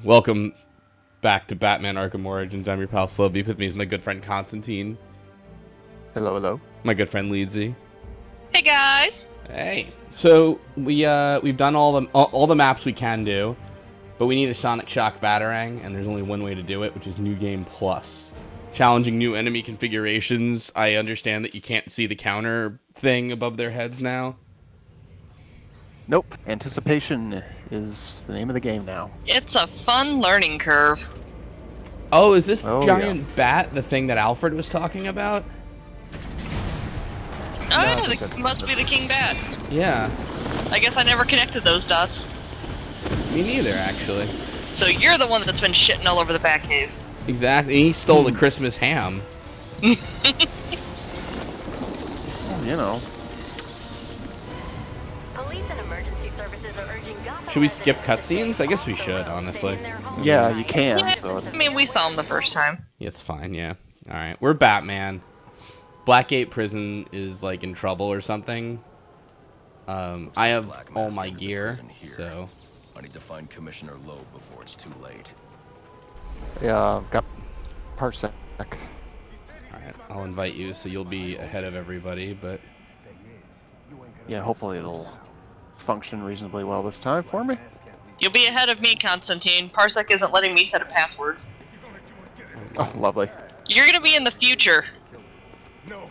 Welcome back to Batman Arkham Origins. I'm your pal Slowbeef. With me is my good friend Constantine. Hello, hello. My good friend Leedsy. Hey guys. Hey. So we've done all the maps we can do, but we need a Sonic Shock Batarang, and there's only one way to do it, which is New Game Plus. Challenging new enemy configurations. I understand that you can't see the counter thing above their heads now. Nope. Anticipation is the name of the game now. It's a fun learning curve. Oh, is this Oh, giant bat the thing that Alfred was talking about? Oh, No, yeah, it's okay. must be the King Bat. Yeah. I guess I never connected those dots. Me neither, actually. So you're the one that's been shitting all over the Batcave. Exactly. He stole the Christmas ham. Well, you know. Police and emergency services are urging Gotham Should we skip residents to cutscenes? stay I guess we off the should, roads, honestly. stay in their homes Yeah, tonight. you can. Yeah, So I mean, we saw him the first time. Yeah, it's fine, yeah. Alright, we're Batman. Blackgate Prison is, like, in trouble or something. I have all my gear, so... I need to find Commissioner Loeb before it's too late. yeah, got Parsec. Alright, I'll invite you, so you'll be ahead of everybody, but... Yeah, hopefully it'll function reasonably well this time for me. You'll be ahead of me, Constantine. Parsec isn't letting me set a password. Oh, lovely. You're gonna be in the future. No,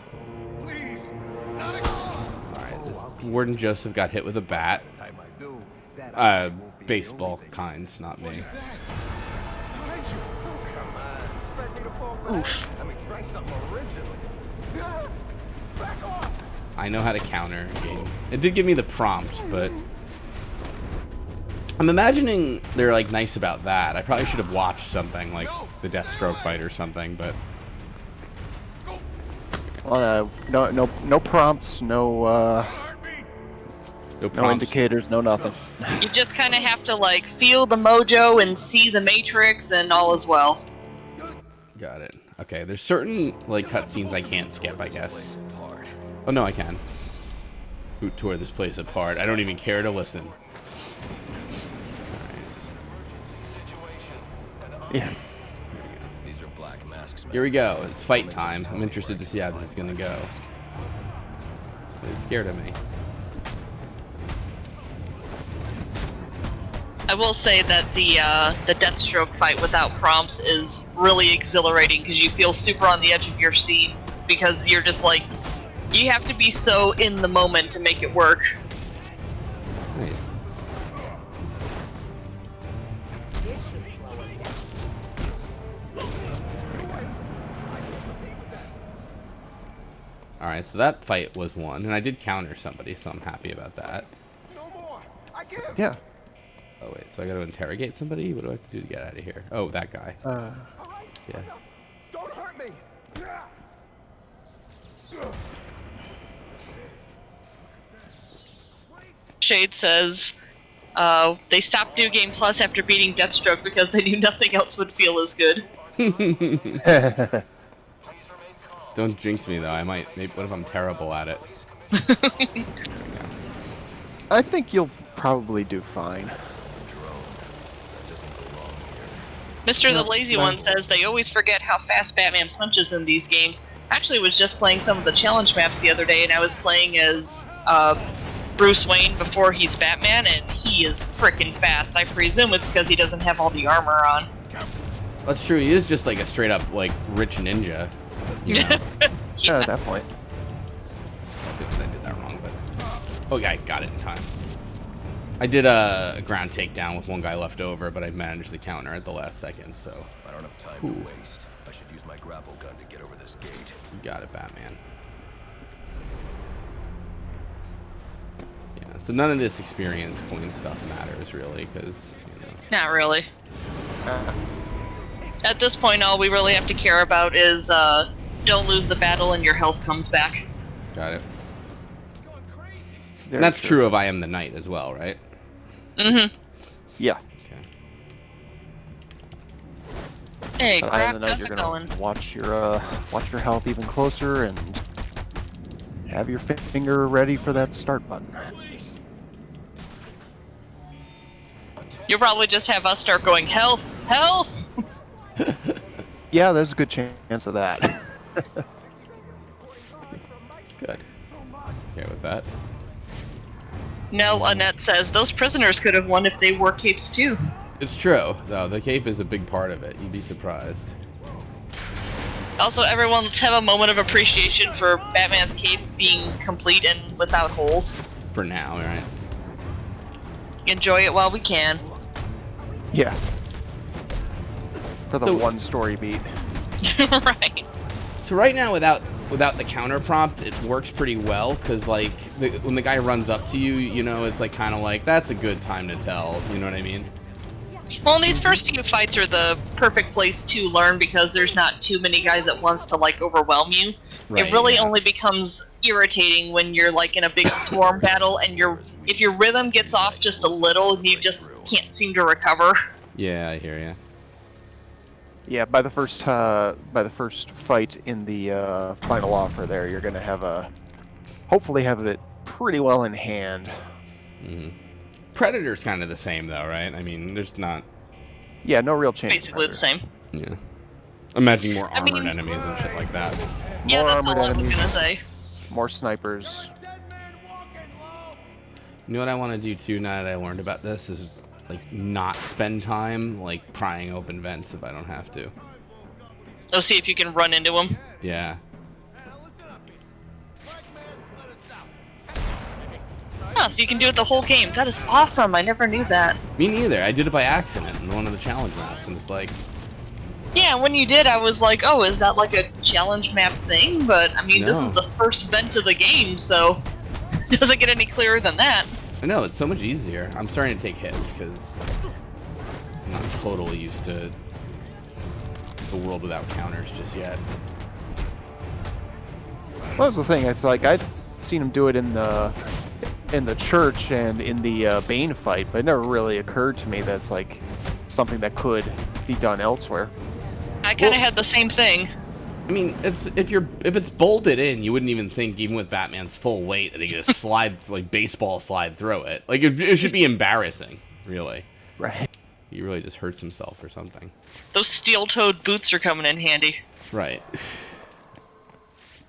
please, not again. Alright, this Warden Joseph got hit with a bat. Baseball kind, not me. Oof. I know how to counter game. It did give me the prompt, but... I'm imagining they're, like, nice about that. I probably should have watched something like the Deathstroke fight or something, but... Well, no prompts, no indicators, no nothing. You just kind of have to, like, feel the mojo and see the Matrix, and all is well. Got it. Okay, there's certain, like, cutscenes I can't skip, I guess. Oh, no, I can. Who tore this place apart? I don't even care to listen. Yeah. These are black masks. Here we go. It's fight time. I'm interested to see how this is gonna go. They're scared of me. I will say that the Deathstroke fight without prompts is really exhilarating because you feel super on the edge of your seat because you're just like, you have to be so in the moment to make it work. Nice. Alright, so that fight was won, and I did counter somebody, so I'm happy about that. Yeah. Oh wait, so I gotta interrogate somebody? What do I have to do to get out of here? Oh, that guy. Yeah. Don't hurt me. Shade says they stopped New Game Plus after beating Deathstroke because they knew nothing else would feel as good. Don't jinx me though. I might. Maybe, what if I'm terrible at it? I think you'll probably do fine. Mr. the Lazy One says they always forget how fast Batman punches in these games. Actually, was just playing some of the challenge maps the other day, and I was playing as Bruce Wayne before he's Batman, and he is frickin' fast. I presume it's because he doesn't have all the armor on. That's true. He is just like a straight up like rich ninja. You know? Yeah, at that point. I did that wrong, but oh yeah, I got it in time. I did a ground takedown with one guy left over, but I managed the counter at the last second. So I don't have time to waste. I should use my grapple gun to get over this gate. you got it, Batman. Yeah. So none of this experience point stuff matters really, because you know. Not really. At this point, all we really have to care about is don't lose the battle and your health comes back. Got it. Very And that's true of I Am the Knight as well, right? Mm-hmm. Yeah. Okay. Hey, But crap, other than that, how's you're it gonna going? watch your health even closer and have your finger ready for that start button. You'll probably just have us start going, health, health! Yeah, there's a good chance of that. Good. Okay with that. Nell Annette says, those prisoners could have won if they wore capes too. It's true, though. The cape is a big part of it. You'd be surprised. Also, everyone, let's have a moment of appreciation for Batman's cape being complete and without holes. For now, right? Enjoy it while we can. Yeah. For the So- one story beat. Right. So right now, without the counter prompt, it works pretty well, because, like, when the guy runs up to you, you know, it's, like, kind of like, that's a good time to tell. You know what I mean? Well, these first few fights are the perfect place to learn because there's not too many guys at once to, like, overwhelm you. Right, It really yeah. only becomes irritating when you're, like, in a big swarm battle and if your rhythm gets off just a little, you just can't seem to recover. Yeah, I hear ya. Yeah, by the first fight in the final offer there, you're gonna hopefully have it pretty well in hand. Mm-hmm. Predator's kind of the same, though, right? I mean, there's not... Yeah, no real change. Basically the same. Yeah. Imagine more I armored mean- enemies and shit like that. Yeah, More that's all armored I was enemies. gonna say. More snipers. You know what I want to do, too, now that I learned about this, is, like, not spend time, like, prying open vents if I don't have to. Oh, see if you can run into them. Yeah. Oh, so you can do it the whole game. That is awesome. I never knew that. Me neither. I did it by accident in one of the challenge maps, and it's like... Yeah, when you did, I was like, oh, is that like a challenge map thing? But, I mean, this No. is the first vent of the game, so it doesn't get any clearer than that. I know, it's so much easier. I'm starting to take hits, because I'm not totally used to the world without counters just yet. Well, that was the thing. It's like I'd seen him do it in the church and in the Bane fight, but it never really occurred to me that's like something that could be done elsewhere. I kind of had the same thing. I mean, if it's bolted in, you wouldn't even think, even with Batman's full weight, that he could just slide, like, baseball slide through it. Like, it should be embarrassing, really. Right. He really just hurts himself or something. Those steel-toed boots are coming in handy. Right.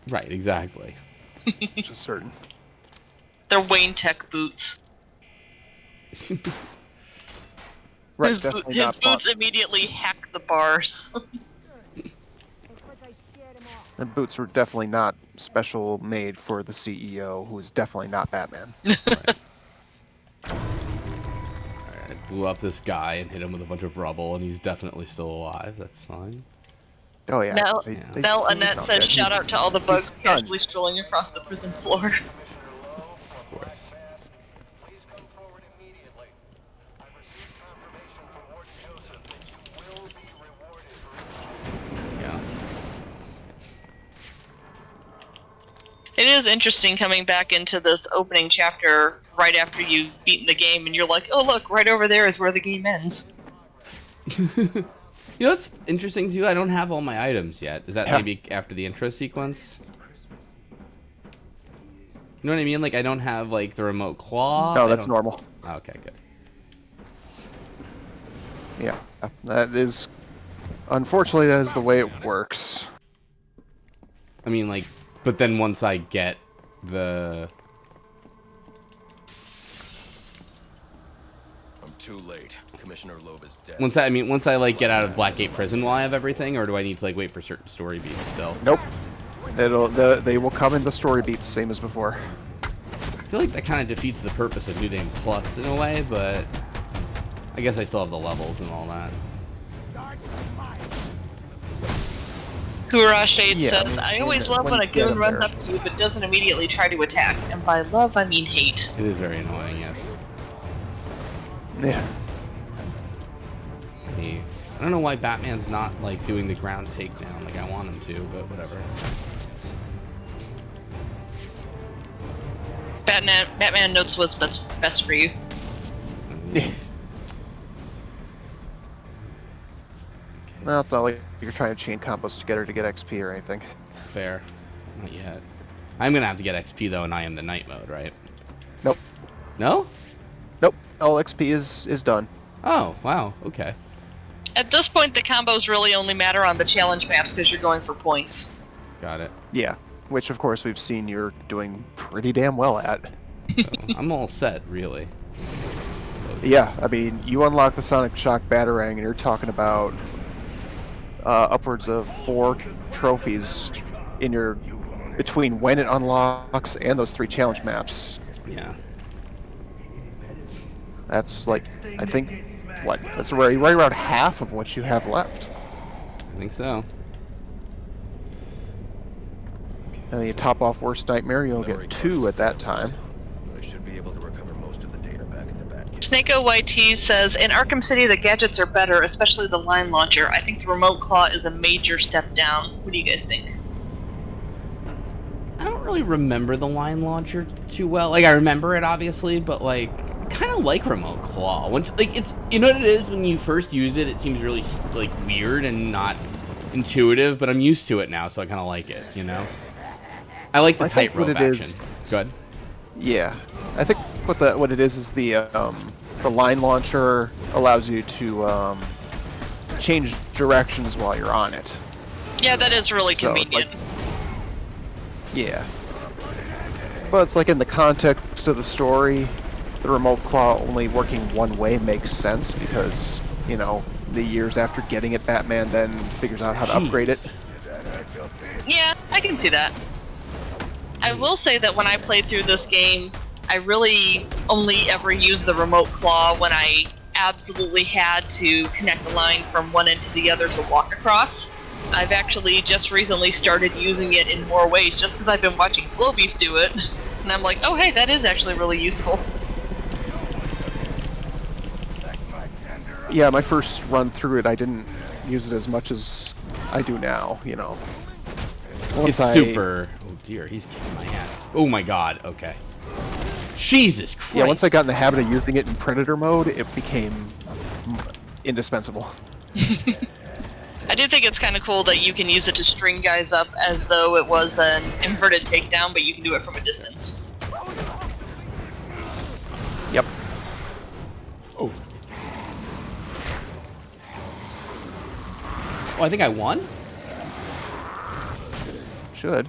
Right, exactly. Just certain. They're Wayne Tech boots. Right. His Definitely his not boots bought. immediately hack the bars. And boots were definitely not special made for the CEO, who is definitely not Batman. Alright, I blew up this guy and hit him with a bunch of rubble, and he's definitely still alive. That's fine. Oh yeah. Nell they- Nell he's Annette not says, dead. shout He's- out to all the he's bugs stunned. casually strolling across the prison floor. Of course. Please come forward immediately. I've received confirmation from Warden Joseph that you will be rewarded for Yeah. It is interesting coming back into this opening chapter right after you've beaten the game and you're like, oh look, right over there is where the game ends. You know what's interesting too? I don't have all my items yet. Is that Yeah. maybe after the intro sequence? You know what I mean? Like, I don't have, like, the remote claw. No, I that's don't- normal. Oh, okay, good. Yeah. That is. Unfortunately, that is the way it works. I mean, like, but then once I get the... I'm too late. Commissioner Loeb is dead. Once I, like, get out of Blackgate Prison, will I have everything? Or do I need to, like, wait for certain story beats still? Nope. They will come in the story beats, same as before. I feel like that kind of defeats the purpose of New Game Plus in a way, but... I guess I still have the levels and all that. Hoorah Shade Yeah, says, I I mean, always love when when a you get goon him runs there. up to you but doesn't immediately try to attack. And by love, I mean hate. It is very annoying, yes. Yeah. I don't know why Batman's not, like, doing the ground takedown like I want him to, but whatever. Batman knows what's best for you. No, it's not like you're trying to chain combos together to get XP or anything. Fair. Not yet. I'm gonna have to get XP though, and I am the night mode, right? Nope. No? Nope. All XP is done. Oh, wow. Okay. At this point, the combos really only matter on the challenge maps because you're going for points. Got it. Yeah, which of course we've seen you're doing pretty damn well at. So I'm all set, really. Yeah, I mean, you unlock the Sonic Shock Batarang, and you're talking about upwards of 4 trophies in your between when it unlocks and those 3 challenge maps. Yeah. That's like, I think, what? That's right around half of what you have left. I think so. And then you top off Worst Nightmare, you'll get 2 at that time. I should be able to recover most of the data back in the Batcave. Snakeo YT says, in Arkham City, the gadgets are better, especially the line launcher. I think the remote claw is a major step down. What do you guys think? I don't really remember the line launcher too well. Like, I remember it, obviously, but, like, I kind of like remote claw. Once, like, it's, you know what it is? When you first use it, it seems really, like, weird and not intuitive, but I'm used to it now, so I kind of like it, you know? I like the I think tightrope what it action. is- Good. Yeah, I think what it is the line launcher allows you to change directions while you're on it. Yeah, that is really So, convenient. Yeah. But it's like in the context of the story, the remote claw only working one way makes sense because, you know, the years after getting it, Batman then figures out how to upgrade it. Yeah, I can see that. I will say that when I played through this game, I really only ever used the remote claw when I absolutely had to connect the line from one end to the other to walk across. I've actually just recently started using it in more ways just because I've been watching Slowbeef do it. And I'm like, oh hey, that is actually really useful. Yeah, my first run through it, I didn't use it as much as I do now, you know. It's super... Oh, dear. He's kicking my ass. Oh, my God. Okay. Jesus Christ. Yeah, once I got in the habit of using it in Predator mode, it became indispensable. I do think it's kind of cool that you can use it to string guys up as though it was an inverted takedown, but you can do it from a distance. Yep. Oh. Oh, I think I won? Should.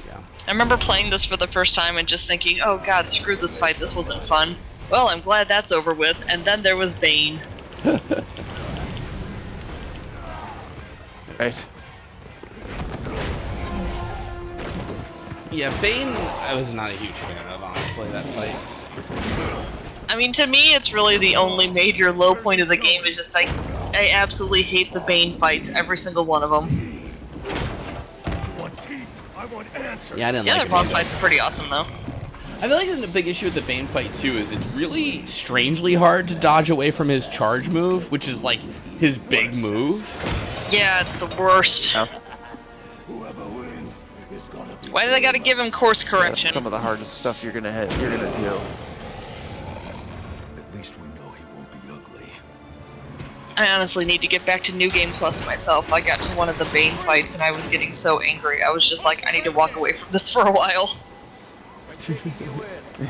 Yeah. I remember playing this for the first time and just thinking, oh god, screw this fight, this wasn't fun. Well, I'm glad that's over with, and then there was Bane. Right. Yeah, Bane, I was not a huge fan of, honestly, that fight. I mean, to me, it's really the only major low point of the game is just I absolutely hate the Bane fights, every single one of them. Yeah, I didn't The like other it boss either. fights are pretty awesome, though. I feel like the big issue with the Bane fight, too, is it's really strangely hard to dodge away from his charge move, which is, like, his big move. Yeah, it's the worst. Yeah. Why do they gotta give him course That's correction? some of the hardest stuff you're gonna do. At least we know he won't be ugly. I honestly need to get back to New Game Plus myself. I got to one of the Bane fights and I was getting so angry. I was just like, I need to walk away from this for a while.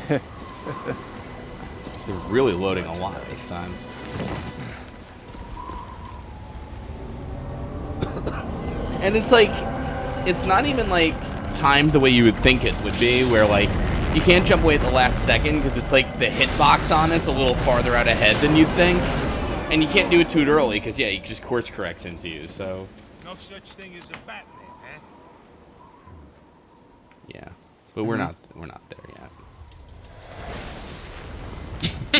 They're really loading a lot this time. And it's like, it's not even like timed the way you would think it would be, where like, you can't jump away at the last second because it's like the hitbox on it's a little farther out ahead than you'd think. And you can't do it too early because, yeah, he just course corrects into you, so. No such thing as a Batman, huh? Yeah, but we're not there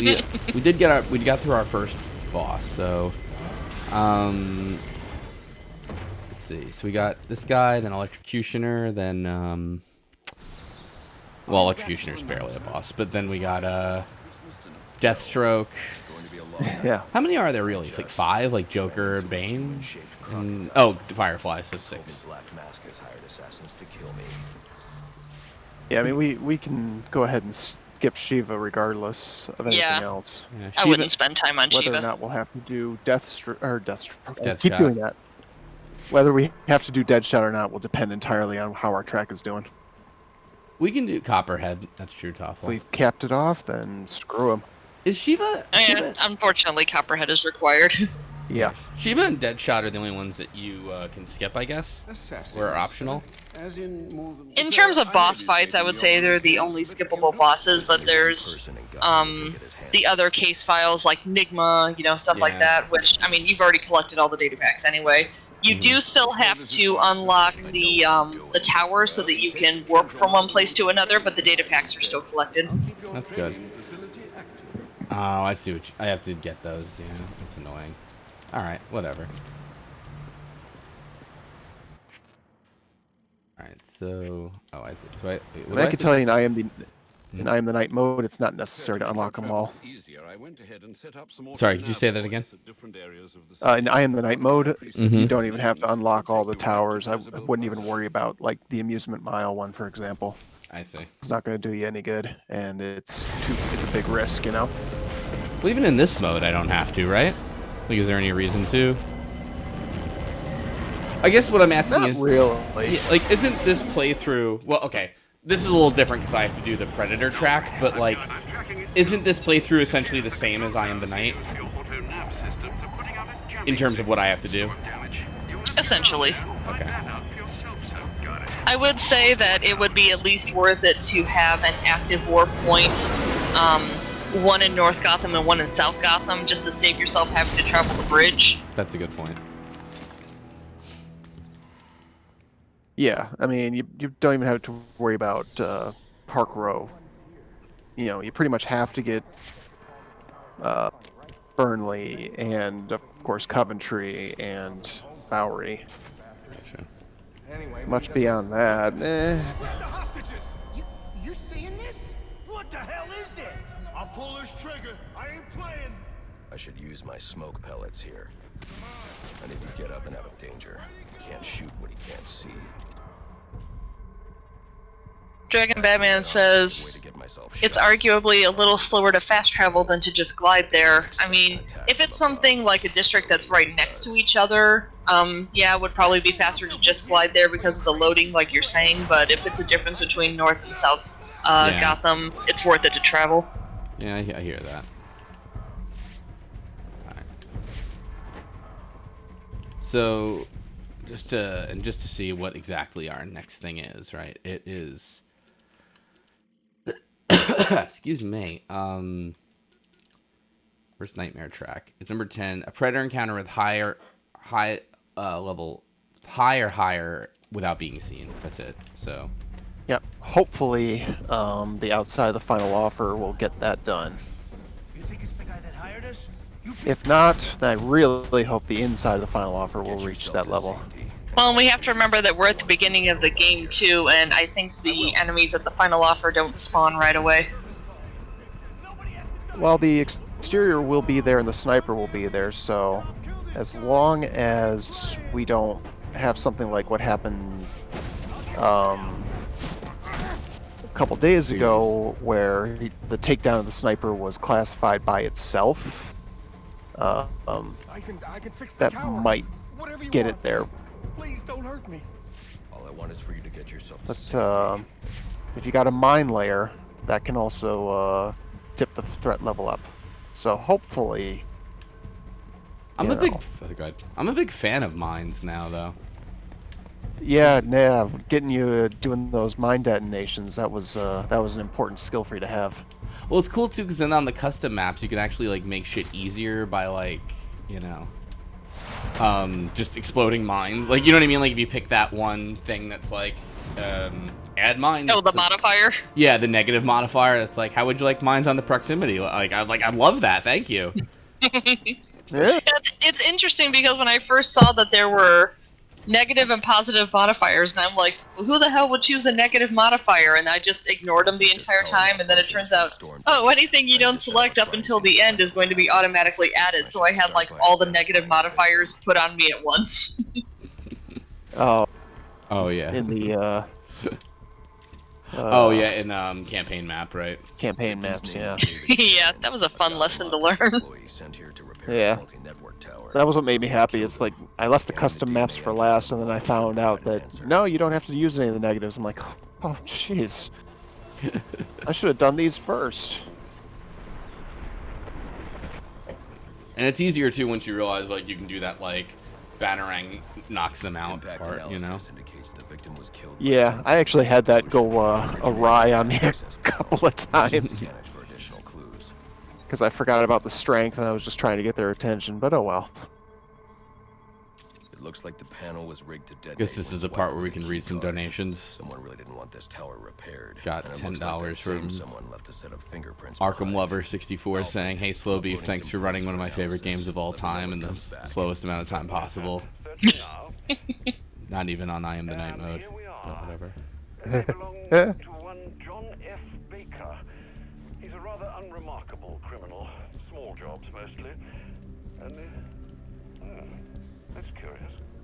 yet. We got through our first boss, so let's see. So we got this guy, then Electrocutioner, then well, Electrocutioner's barely a boss, but then we got Deathstroke. Yeah. How many are there really? It's like 5, like Joker, Bane, and Firefly, so 6. Black Mask has hired assassins to kill me. Yeah, I mean, we can go ahead and skip Shiva regardless of anything Yeah. else. Yeah, I wouldn't spend time on Whether Shiva. or not we'll have to do Deathstroke. I Death keep Shot. doing that. Whether we have to do Deadshot or not will depend entirely on how our track is doing. We can do Copperhead. That's true, If Toffle. we've capped it off, then screw him. Is Shiva? And unfortunately, Copperhead is required. Yeah. Shiva and Deadshot are the only ones that you can skip, I guess, or are optional. In terms of boss fights, I would say they're the only skippable bosses, but there's the other case files like Nigma, stuff like Yeah. that, which, I mean, you've already collected all the data packs anyway. You do still have to unlock the tower so that you can warp from one place to another, but the data packs are still collected. That's good. Oh, I see what I have to get those. Yeah, that's annoying. All right, whatever. All right, so I can tell you in I am the Night mode, it's not necessary to unlock them all. Sorry, could you say that again? In I am the Night mode, you don't even have to unlock all the towers. I wouldn't even worry about like the amusement mile one, for example. I see. It's not going to do you any good, and it's a big risk, Well, even in this mode, I don't have to, right? Like, is there any reason to? I guess what I'm asking Not is, really. yeah, like, isn't this playthrough? Well, okay, this is a little different because I have to do the Predator track, but like, isn't this playthrough essentially the same as I Am the Night in terms of what I have to do? Essentially. Okay. I would say that it would be at least worth it to have an active warp point, one in North Gotham and one in South Gotham, just to save yourself having to travel the bridge. That's a good point. Yeah, I mean, you don't even have to worry about Park Row. You pretty much have to get Burnley and, of course, Coventry and Bowery. Gotcha. Much beyond that, The hostages! You seeing this? What the hell is it? I'll pull this trigger. I ain't playing. I should use my smoke pellets here. I need to get up and out of danger. Can't shoot what he can't see. Dragon Batman says it's arguably a little slower to fast travel than to just glide there. I mean, if it's something like a district that's right next to each other, yeah, it would probably be faster to just glide there because of the loading, like you're saying, but if it's a difference between North and South Yeah. Gotham, it's worth it to travel. Yeah, I hear that. Alright. So, just to see what exactly our next thing is, right? It is. Excuse me. Where's Nightmare Track? It's number 10. A predator encounter with higher without being seen. That's it. So. Yep. Hopefully, the outside of the final offer will get that done. You think it's the guy that hired us? If not, then I really hope the inside of the final offer will reach that level. Well, and we have to remember that we're at the beginning of the game too, and I think the enemies at the final offer don't spawn right away. Well, the exterior will be there and the sniper will be there, so as long as we don't have something like what happened a couple days ago, where the takedown of the sniper was classified by itself, I can fix the that tower. might Whatever you get want. it there. Please don't hurt me. All I want is for you to get yourself to But safety. if you got a mine layer, that can also tip the threat level up. So hopefully, I'm you a big. know. Oh, God. I'm a big fan of mines now, though. Yeah, getting you doing those mine detonations, that was an important skill for you to have. Well, it's cool too because then on the custom maps you can actually like make shit easier by just exploding mines. Like, you know what I mean? Like if you pick that one thing that's like add mines. Oh, the to- modifier? Yeah, the negative modifier. That's like, how would you like mines on the proximity? I love that. Thank you. Yeah. It's interesting because when I first saw that there were negative and positive modifiers, and I'm like, well, who the hell would choose a negative modifier? And I just ignored them the entire time, and then it turns out, oh, anything you don't select up until the end is going to be automatically added, so I had like all the negative modifiers put on me at once. Oh, Oh yeah. in the Oh yeah, in campaign map, right? campaign maps, yeah. Yeah, that was a fun lesson to learn. Yeah. That was what made me happy. It's like I left the custom maps for last, and then I found out that no, you don't have to use any of the negatives. I'm like, oh, jeez. I should have done these first. And it's easier too once you realize like you can do that like Batarang knocks them out Impact part, you know. analysis indicates the victim was killed by Yeah, some I actually had that go explosion. awry on me a couple of times Scan it for additional clues. because I forgot about the strength and I was just trying to get their attention. But oh well. It looks like the panel was rigged to detonate. Guess this when is the swiped part where with we the can read some key card. donations. Someone really didn't want this tower repaired. Got and it looks like $10 that from same someone left a set of fingerprints Arkham behind. Lover 64 saying, "Hey Slow Beef, thanks for running one of my favorite games of all time in the slowest amount of time possible." Not even on I Am the Night mode, Here we but are. whatever. They belong to one John F. Baker. He's a rather unremarkable criminal. Small jobs mostly. And that's curious.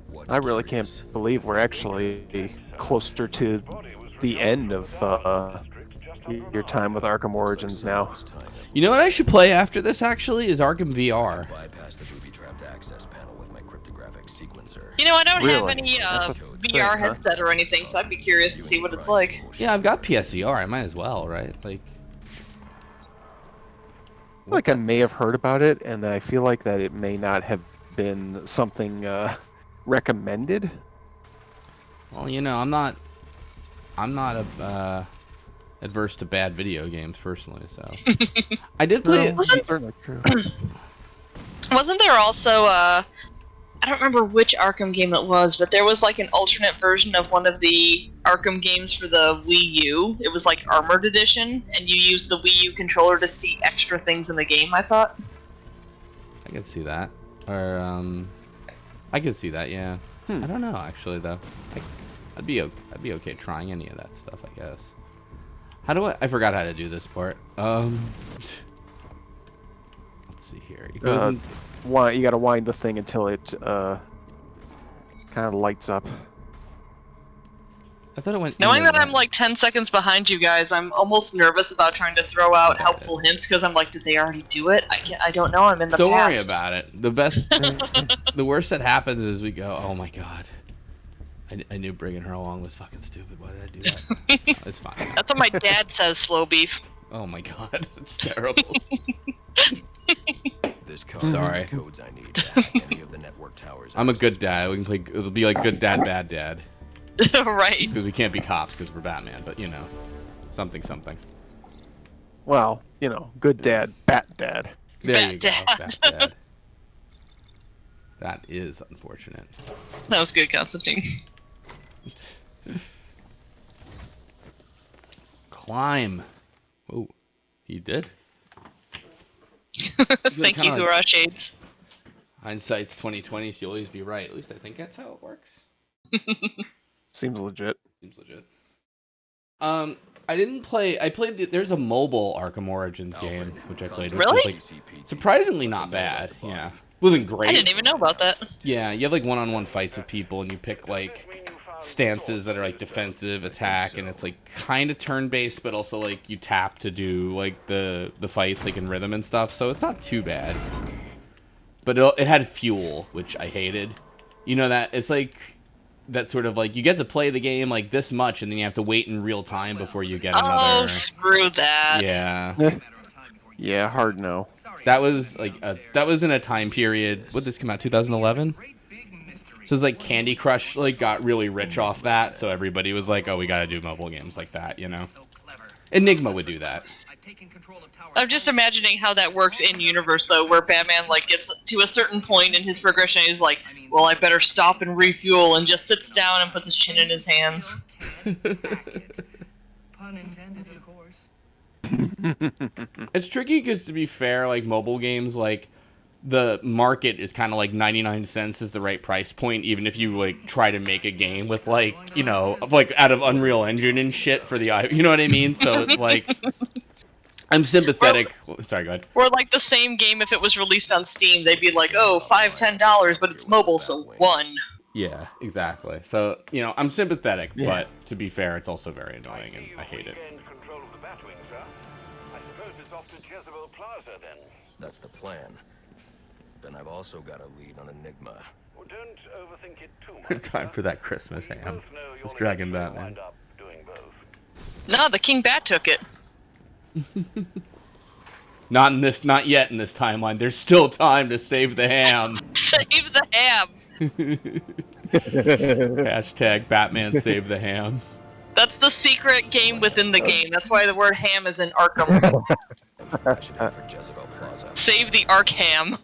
What's Oh, I really curious? can't believe we're actually closer to the end of your time with Arkham Origins now. This time, You know what I should play after this actually is Arkham VR. bypass the booby-trapped access panel with my cryptographic sequencer. You know, I don't have Really? any That's a VR thing, huh? headset or anything, so I'd be curious to see what it's like. Yeah, I've got PSVR. I might as well, right? Like, I feel like I may have heard about it, and I feel like that it may not have been something recommended. well, you know, I'm not adverse to bad video games personally, so I did play it. That's certainly true. Wasn't there also, I don't remember which Arkham game it was, but there was like an alternate version of one of the Arkham games for the Wii U. It was like Armored Edition, and you used the Wii U controller to see extra things in the game, I thought. I could see that, or I could see that. Yeah, I don't know actually though. I'd be okay trying any of that stuff, I guess. How do I forgot how to do this part. Let's see here. It goes in, You gotta wind the thing until it kind of lights up. I thought it went. Knowing in that and I'm out. like 10 seconds behind you guys, I'm almost nervous about trying to throw out helpful hints because I'm like, did they already do it? I don't know. I'm in the Don't past. worry about it. The best, the worst that happens is we go, oh my god. I knew bringing her along was fucking stupid. Why did I do that? It's fine. That's what my dad says, Slow Beef. Oh my god, it's terrible. This code Sorry. has the codes I need to hack any of the network towers. I'm a access good dad. We can play. It'll be like good dad, bad dad. Right. Because we can't be cops because we're Batman. But you know, something. Well, you know, good dad, bat dad. There Bat you go. dad. Bat dad. That is unfortunate. That was good, Constantine. Climb. Oh, he did. Thank you, kinda- Hurrah Shades. Hindsight's 2020, so you'll always be right. At least I think that's how it works. Seems legit. Seems legit. I didn't play. I played. There's a mobile Arkham Origins game which I played. Which Really? was, like, surprisingly not bad. Yeah, wasn't great. I didn't even know about that. Yeah, you have like one-on-one fights with people, and you pick like stances that are like defensive, attack, and it's like kind of turn-based, but also like you tap to do like the fights like in rhythm and stuff. So it's not too bad. But it had fuel, which I hated. You know that it's like that sort of like you get to play the game like this much, and then you have to wait in real time before you get Oh, another. screw that. Yeah, Yeah, hard no. that was like that was in a time period. What did this come out? 2011. So it's like Candy Crush like got really rich off that, so everybody was like, "Oh, we gotta do mobile games like that," you know. Enigma would do that. I'm just imagining how that works in universe though, where Batman like gets to a certain point in his progression, and he's like, "Well, I better stop and refuel," and just sits down and puts his chin in his hands. Pun intended, of course. It's tricky because, to be fair, like mobile games, like the market is kind of like 99 cents is the right price point, even if you like try to make a game with like, you know, like out of Unreal Engine and shit for the you know what I mean? So it's like I'm sympathetic. Sorry, go ahead. Or like the same game if it was released on Steam, they'd be like, "Oh, $5-10, but it's mobile, so $1." Yeah, exactly. So, you know, I'm sympathetic, but to be fair, it's also very annoying and I hate it. Gained control of the Batwing, sir. I suppose it's off to Jezebel Plaza then. That's the plan. Then I've also got a lead on Enigma. Well, don't overthink it too much. Time sir. for that Christmas We ham. both know Just you'll Dragon eventually Batman. wind up doing both. No, the King Bat took it. Not yet in this timeline. There's still time to save the ham. Save the ham. Hashtag Batman save the ham. That's the secret game within the game. That's why the word ham is in Arkham. I should head for Jezebel Plaza. Save the Arkham.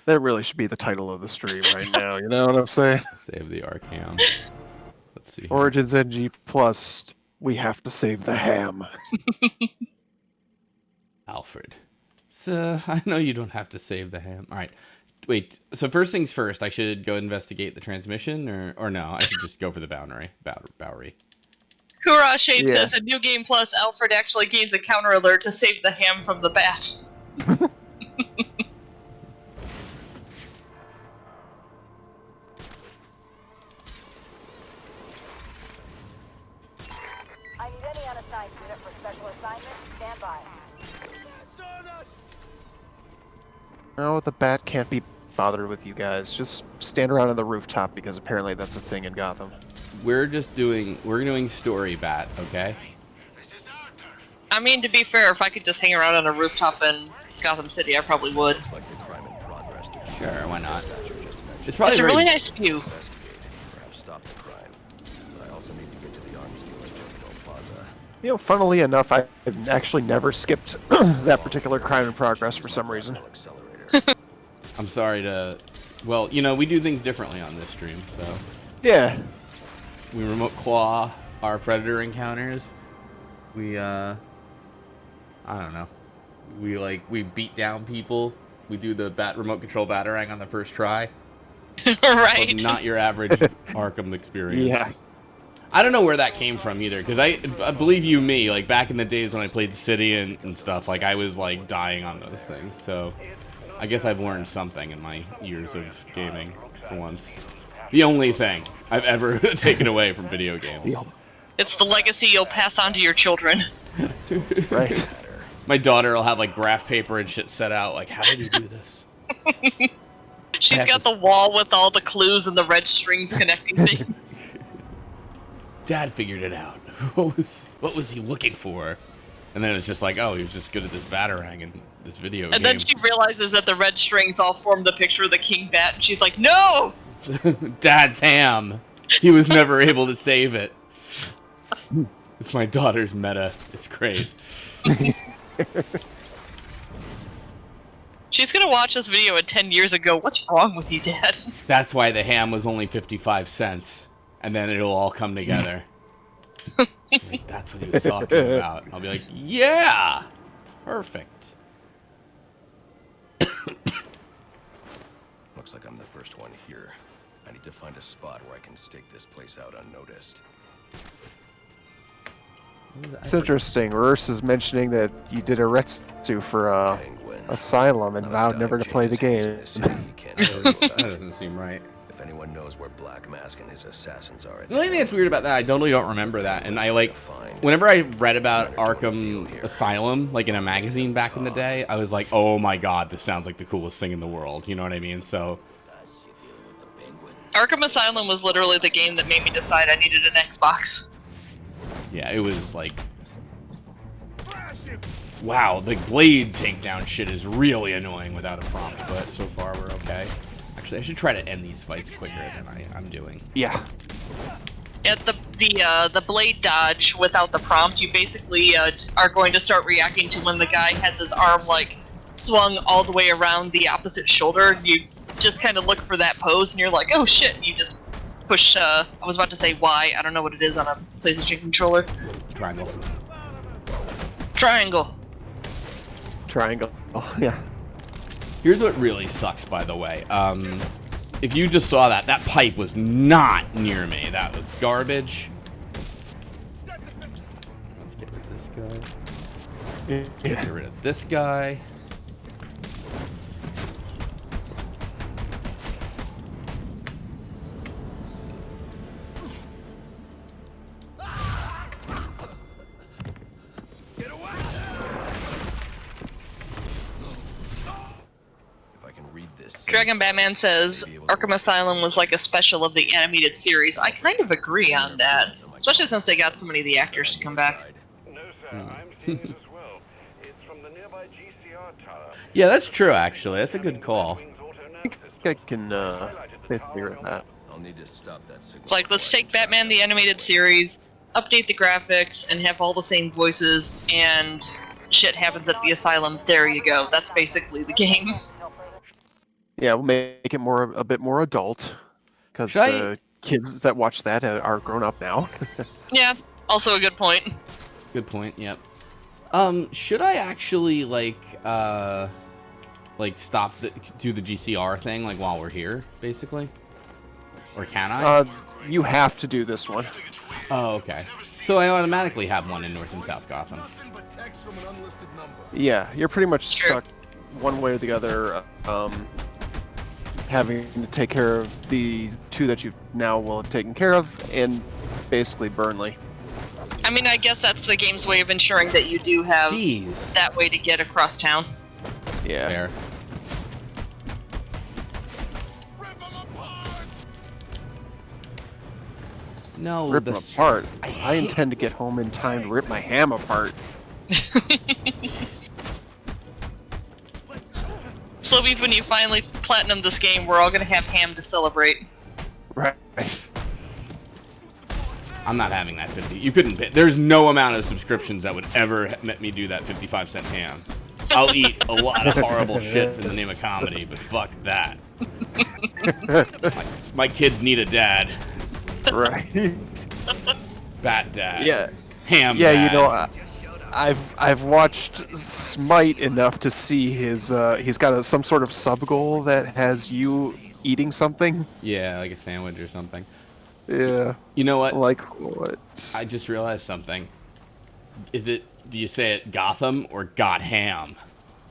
That really should be the title of the stream right now. You know what I'm saying? Save the Arkham. Let's see. Origins NG Plus. We have to save the ham. Alfred. So, I know you don't have to save the ham. All right. Wait. So first things first, I should go investigate the transmission, or no? I should just go for the Bowery. Hoorah Shade Yeah. says, in New Game Plus, Alfred actually gains a counter alert to save the ham from the bat. I need any unassigned unit for special assignment. Stand by. No, the bat can't be bothered with you guys. Just stand around on the rooftop because apparently that's a thing in Gotham. We're doing story bat, okay? I mean, to be fair, if I could just hang around on a rooftop in Gotham City, I probably would. It's like the crime in progress. Sure, why not? It's probably It's a very really nice view. Perhaps stop the crime. But I also need to get to the arms dealer's Jezebel Plaza. You know, funnily enough, I've actually never skipped that particular crime in progress for some reason. Accelerator. I'm sorry to. Well, you know, we do things differently on this stream, so Yeah. we remote claw our predator encounters. We I don't know. We beat down people. We do the remote control batarang on the first try. Right. Not your average Arkham experience. Yeah. I don't know where that came from either, because I believe you me, like back in the days when I played City and stuff, like I was like dying on those things. So I guess I've learned something in my years of gaming for once. The only thing I've ever taken away from video games. It's the legacy you'll pass on to your children. Right. My daughter will have like graph paper and shit set out, like, how did you do this? She's have got to- the wall with all the clues and the red strings connecting things. Dad figured it out. What was he looking for? And then it's just like, oh, he was just good at this batarang in this video game. And then she realizes that the red strings all form the picture of the King Bat, and she's like, no! Dad's ham. He was never able to save it. It's my daughter's meta. It's great. She's gonna watch this video in 10 years and go, what's wrong with you, Dad? That's why the ham was only 55 cents. And then it'll all come together. Like, that's what he was talking about. I'll be like, yeah! Perfect. Looks like I'm the first one here. I need to find a spot where I can stake this place out unnoticed. It's interesting. Reverse is mentioning that you did a retsu for Penguin. Asylum and Not vowed enough never to Dodge play the Jesus game. in this city, you can't That tell. doesn't seem right. If anyone knows where Black Mask and his assassins are, it's The only thing that's weird about that, I totally don't remember that. And I like, whenever I read about Arkham Asylum, like in a magazine back in the day, I was like, oh my god, this sounds like the coolest thing in the world. You know what I mean? So, Arkham Asylum was literally the game that made me decide I needed an Xbox. yeah, it was like, wow, the blade takedown shit is really annoying without a prompt, but so far we're okay. Actually, I should try to end these fights quicker than I'm doing. Yeah. At the blade dodge without the prompt, you basically are going to start reacting to when the guy has his arm like swung all the way around the opposite shoulder. You just kind of look for that pose, and you're like, oh shit! And you just push. I was about to say Y. I don't know what it is on a PlayStation controller. Triangle. Triangle. Triangle. Oh, yeah. Here's what really sucks, by the way. If you just saw that pipe was not near me. That was garbage. Let's get rid of this guy. Yeah. Get rid of this guy. If I can read this, Dragon Batman says Arkham Asylum was like a special of the animated series. I kind of agree on that, especially since they got so many of the actors to come back. No, sir, I'm seeing it as well. It's from the nearby GCR tower. Yeah, that's true, actually. That's a good call. I can figure it out. I'll need to stop that signal. It's like, let's take Batman the animated series, update the graphics, and have all the same voices, and shit happens at the asylum. There you go. That's basically the game. Yeah, we'll make it a bit more adult, because Should I- the kids that watch that are grown up now. Yeah, also a good point. Good point. Yep. Should I actually stop do the GCR thing like while we're here, basically, or can I? You have to do this one. Oh, okay. So I automatically have one in North and South Gotham. Nothing but text from an unlisted number. Yeah, you're pretty much Sure. stuck one way or the other, having to take care of the two that you now will have taken care of, and basically Burnley. I mean, I guess that's the game's way of ensuring that you do have Jeez. that way to get across town. Yeah. Fair. Rip 'em apart! No. Rip them the- apart. I I hate- intend to get home in time to rip my ham apart. So when you finally platinum this game, we're all gonna have ham to celebrate. Right. I'm not having that 50. You couldn't pay. There's no amount of subscriptions that would ever let me do that 55-cent ham. I'll eat a lot of horrible shit for the name of comedy, but fuck that. my kids need a dad. Right. Bat dad. Yeah. Ham Yeah, dad. you know, I've watched Smite enough to see his he's got some sort of sub goal that has you eating something. Yeah, like a sandwich or something. Yeah. You know what? Like what? I just realized something. Do you say it Gotham or Got Ham?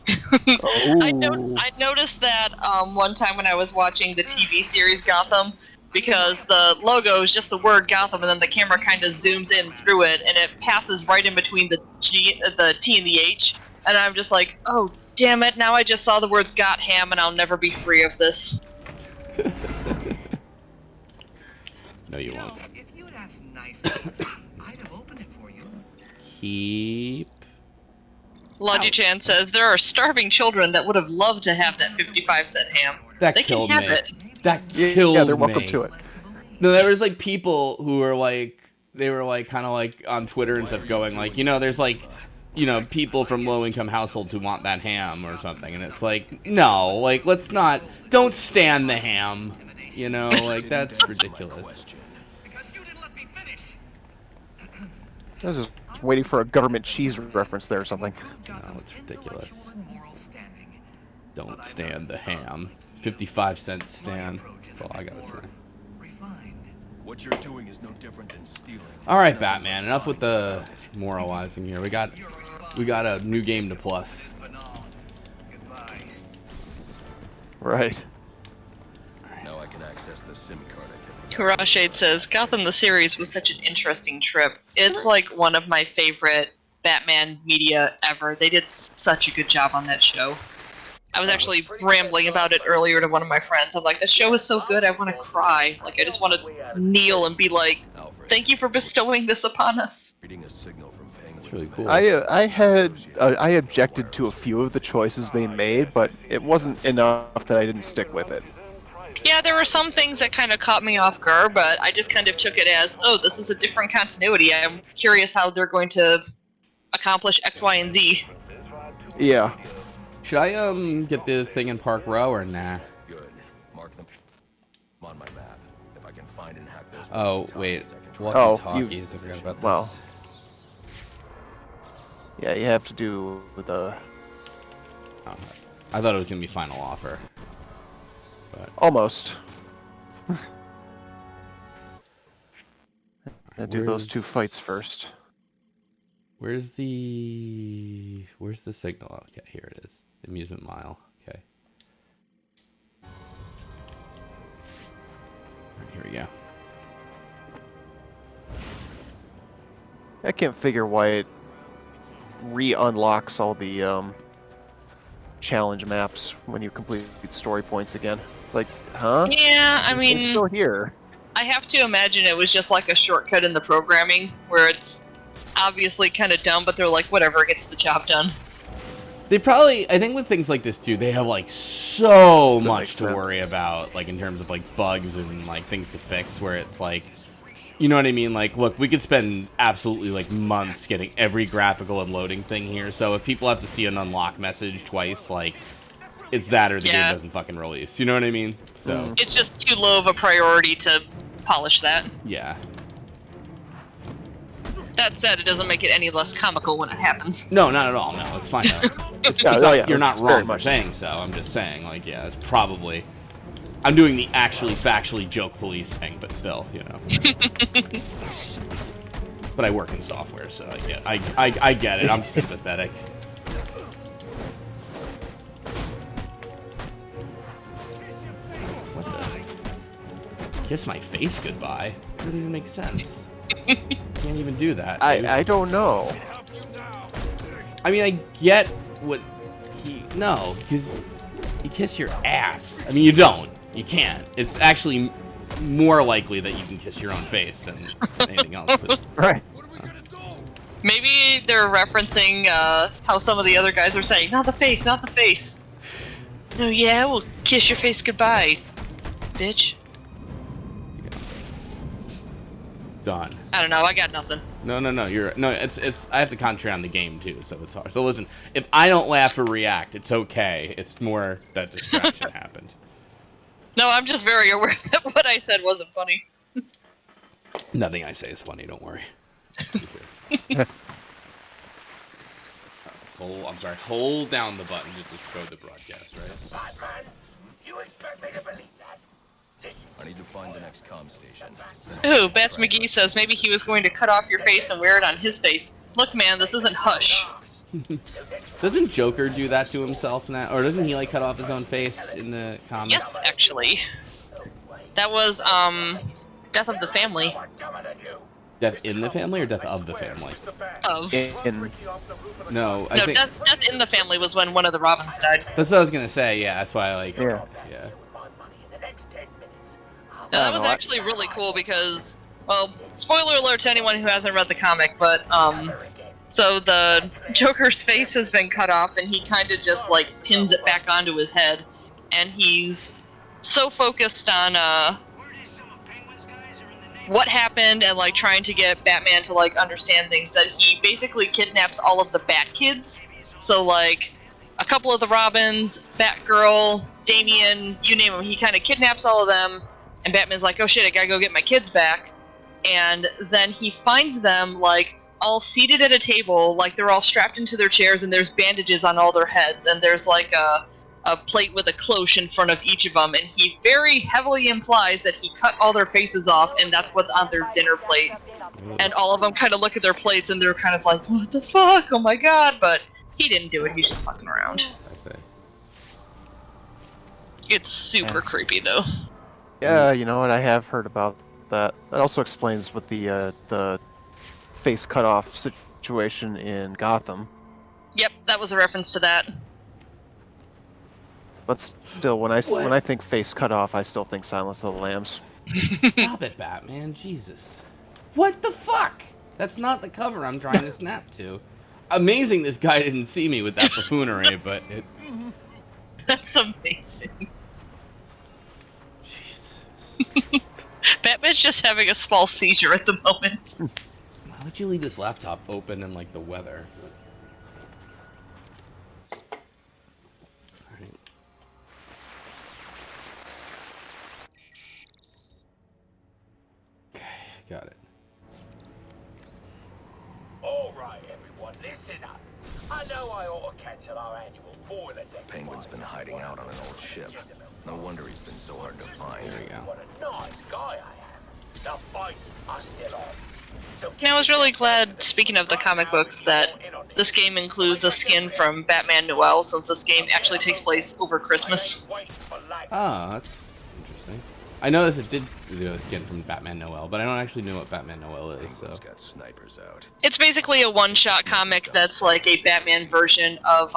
I noticed that one time when I was watching the TV series Gotham, because the logo is just the word Gotham, and then the camera kind of zooms in through it, and it passes right in between the T and the H, and I'm just like, oh damn it! Now I just saw the words "Got Ham," and I'll never be free of this. No, you won't. If you'd asked nicely, I'd have opened it for you. Keep. Logi-chan says there are starving children that would have loved to have that 55-cent ham. That They killed can have me. it. That Yeah, killed yeah, they're welcome me. to it. No, there was like people who were like, they were like kind of like on Twitter and stuff going like, there's like, people from low income households who want that ham or something, and it's like, no, like don't stand the ham, like that's ridiculous. Because you didn't let me finish. I was just waiting for a government cheese reference there or something. No, it's ridiculous. Moral standing. Don't stand the ham. 55-cent stand. That's all I gotta say. Refined. What you're doing is no different than stealing. All right, Batman. Enough with the moralizing here. We got a new game to plus. Banal. Goodbye. Right. Now I can access the SIM card I took. Karashade says, Gotham the series was such an interesting trip. It's like one of my favorite Batman media ever. They did such a good job on that show. I was actually rambling about it earlier to one of my friends. I'm like, this show is so good, I want to cry. Like, I just want to kneel and be like, Alfred, thank you for bestowing this upon us. reading a signal from Penguin's That's really cool. I objected to a few of the choices they made, but it wasn't enough that I didn't stick with it. Yeah, there were some things that kind of caught me off guard, but I just kind of took it as, oh, this is a different continuity. I'm curious how they're going to accomplish X, Y, and Z. Yeah. Should I get the thing in Park Row or nah? Good. Mark them on my map. If I can find and hack those Oh walkie-talkies, wait, I can try. walkie-talkies. I forgot about this. Well. Yeah, you have to do the Oh, I thought it was gonna be final offer. almost. And do those Where's- two fights first. Where's the signal? Oh, okay, here it is. Amusement Mile. Okay. Alright, here we go. I can't figure why it re-unlocks all the challenge maps when you complete story points again. It's like, huh? Yeah, I It's mean, still here. I have to imagine it was just like a shortcut in the programming where it's obviously kind of dumb, but they're like, whatever, gets the job done. They probably, I think with things like this too, they have like so That much makes to sense. worry about, like in terms of like bugs and like things to fix, where it's like, you know what I mean? Like, look, we could spend absolutely like months getting every graphical and loading thing here. So if people have to see an unlock message twice, like, it's that or the game doesn't fucking release. You know what I mean? So It's just too low of a priority to polish that. yeah. That said, it doesn't make it any less comical when it happens. No, not at all. No, it's fine though. You're not wrong for saying so. I'm just saying, like, yeah, it's probably. I'm doing the actually factually joke police thing, but still, you know. But I work in software, so I get it. I'm sympathetic. What the? Kiss my face goodbye? That doesn't even make sense. Can't even do that. Dude. I don't know. I mean, I get what no, because you kiss your ass. I mean, you don't. You can't. It's actually more likely that you can kiss your own face than anything else. But, Right. Maybe they're referencing how some of the other guys are saying, not the face, not the face. No, yeah, we'll kiss your face goodbye, bitch. done. I don't know, I got nothing. No. It's. I have to concentrate on the game too, so it's hard. So listen, if I don't laugh or react, it's okay. It's more that distraction happened. No, I'm just very aware that what I said wasn't funny. Nothing I say is funny. Don't worry. I'm sorry. Hold down the button to code the broadcast, right? Batman, you expect me to believe that? Listen, I need to find the next comm station. Ooh, Bats McGee says maybe he was going to cut off your face and wear it on his face. Look, man, this isn't Hush. Doesn't Joker do that to himself now? Or doesn't he, like, cut off his own face in the comics? Yes, actually. That was, Death of the Family. I'm dumber than you. Death in the Family or Death of the Family? Of. No, I No, think... Death in the Family was when one of the Robins died. That's what I was gonna say, yeah, that's why I like... Yeah. Yeah. No, that was actually really cool because, well, spoiler alert to anyone who hasn't read the comic, but, so the Joker's face has been cut off and he kind of just, like, pins it back onto his head. And he's so focused on, what happened and, like, trying to get Batman to, like, understand things that he basically kidnaps all of the Bat Kids. So, like, a couple of the Robins, Batgirl, Damian, you name them, he kind of kidnaps all of them, and Batman's like, oh shit, I gotta go get my kids back. And then he finds them, like, all seated at a table, like they're all strapped into their chairs, and there's bandages on all their heads, and there's, like, a plate with a cloche in front of each of them, and he very heavily implies that he cut all their faces off, and that's what's on their dinner plate. And all of them kind of look at their plates, and they're kind of like, what the fuck, oh my god, but he didn't do it, he's just fucking around. I see. It's super creepy, though. Yeah, you know what? I have heard about that. That also explains what the face cut off situation in Gotham. Yep, that was a reference to that. But still, when I think face cut off, I still think Silence of the Lambs. Stop it, Batman. Jesus. What the fuck? That's not the cover I'm trying to snap to. Amazing this guy didn't see me with that buffoonery, but it... That's amazing. Jesus. Batman's just having a small seizure at the moment. Why would you leave this laptop open in, like, the weather? Alright. Okay, got it. All right, everyone, listen up. I know I ought to cancel our annual boiler deck. Penguin's been hiding out on an old ship. No wonder he's been so hard to find. There you go. What a nice guy I am. The fights are still on. So And I was really glad, speaking of the comic books, that this game includes a skin from Batman Noel, since this game actually takes place over Christmas. Oh, that's interesting. I know it did do a skin from Batman Noel, but I don't actually know what Batman Noel is, so... Penguin's got snipers out. It's basically a one-shot comic that's like a Batman version of,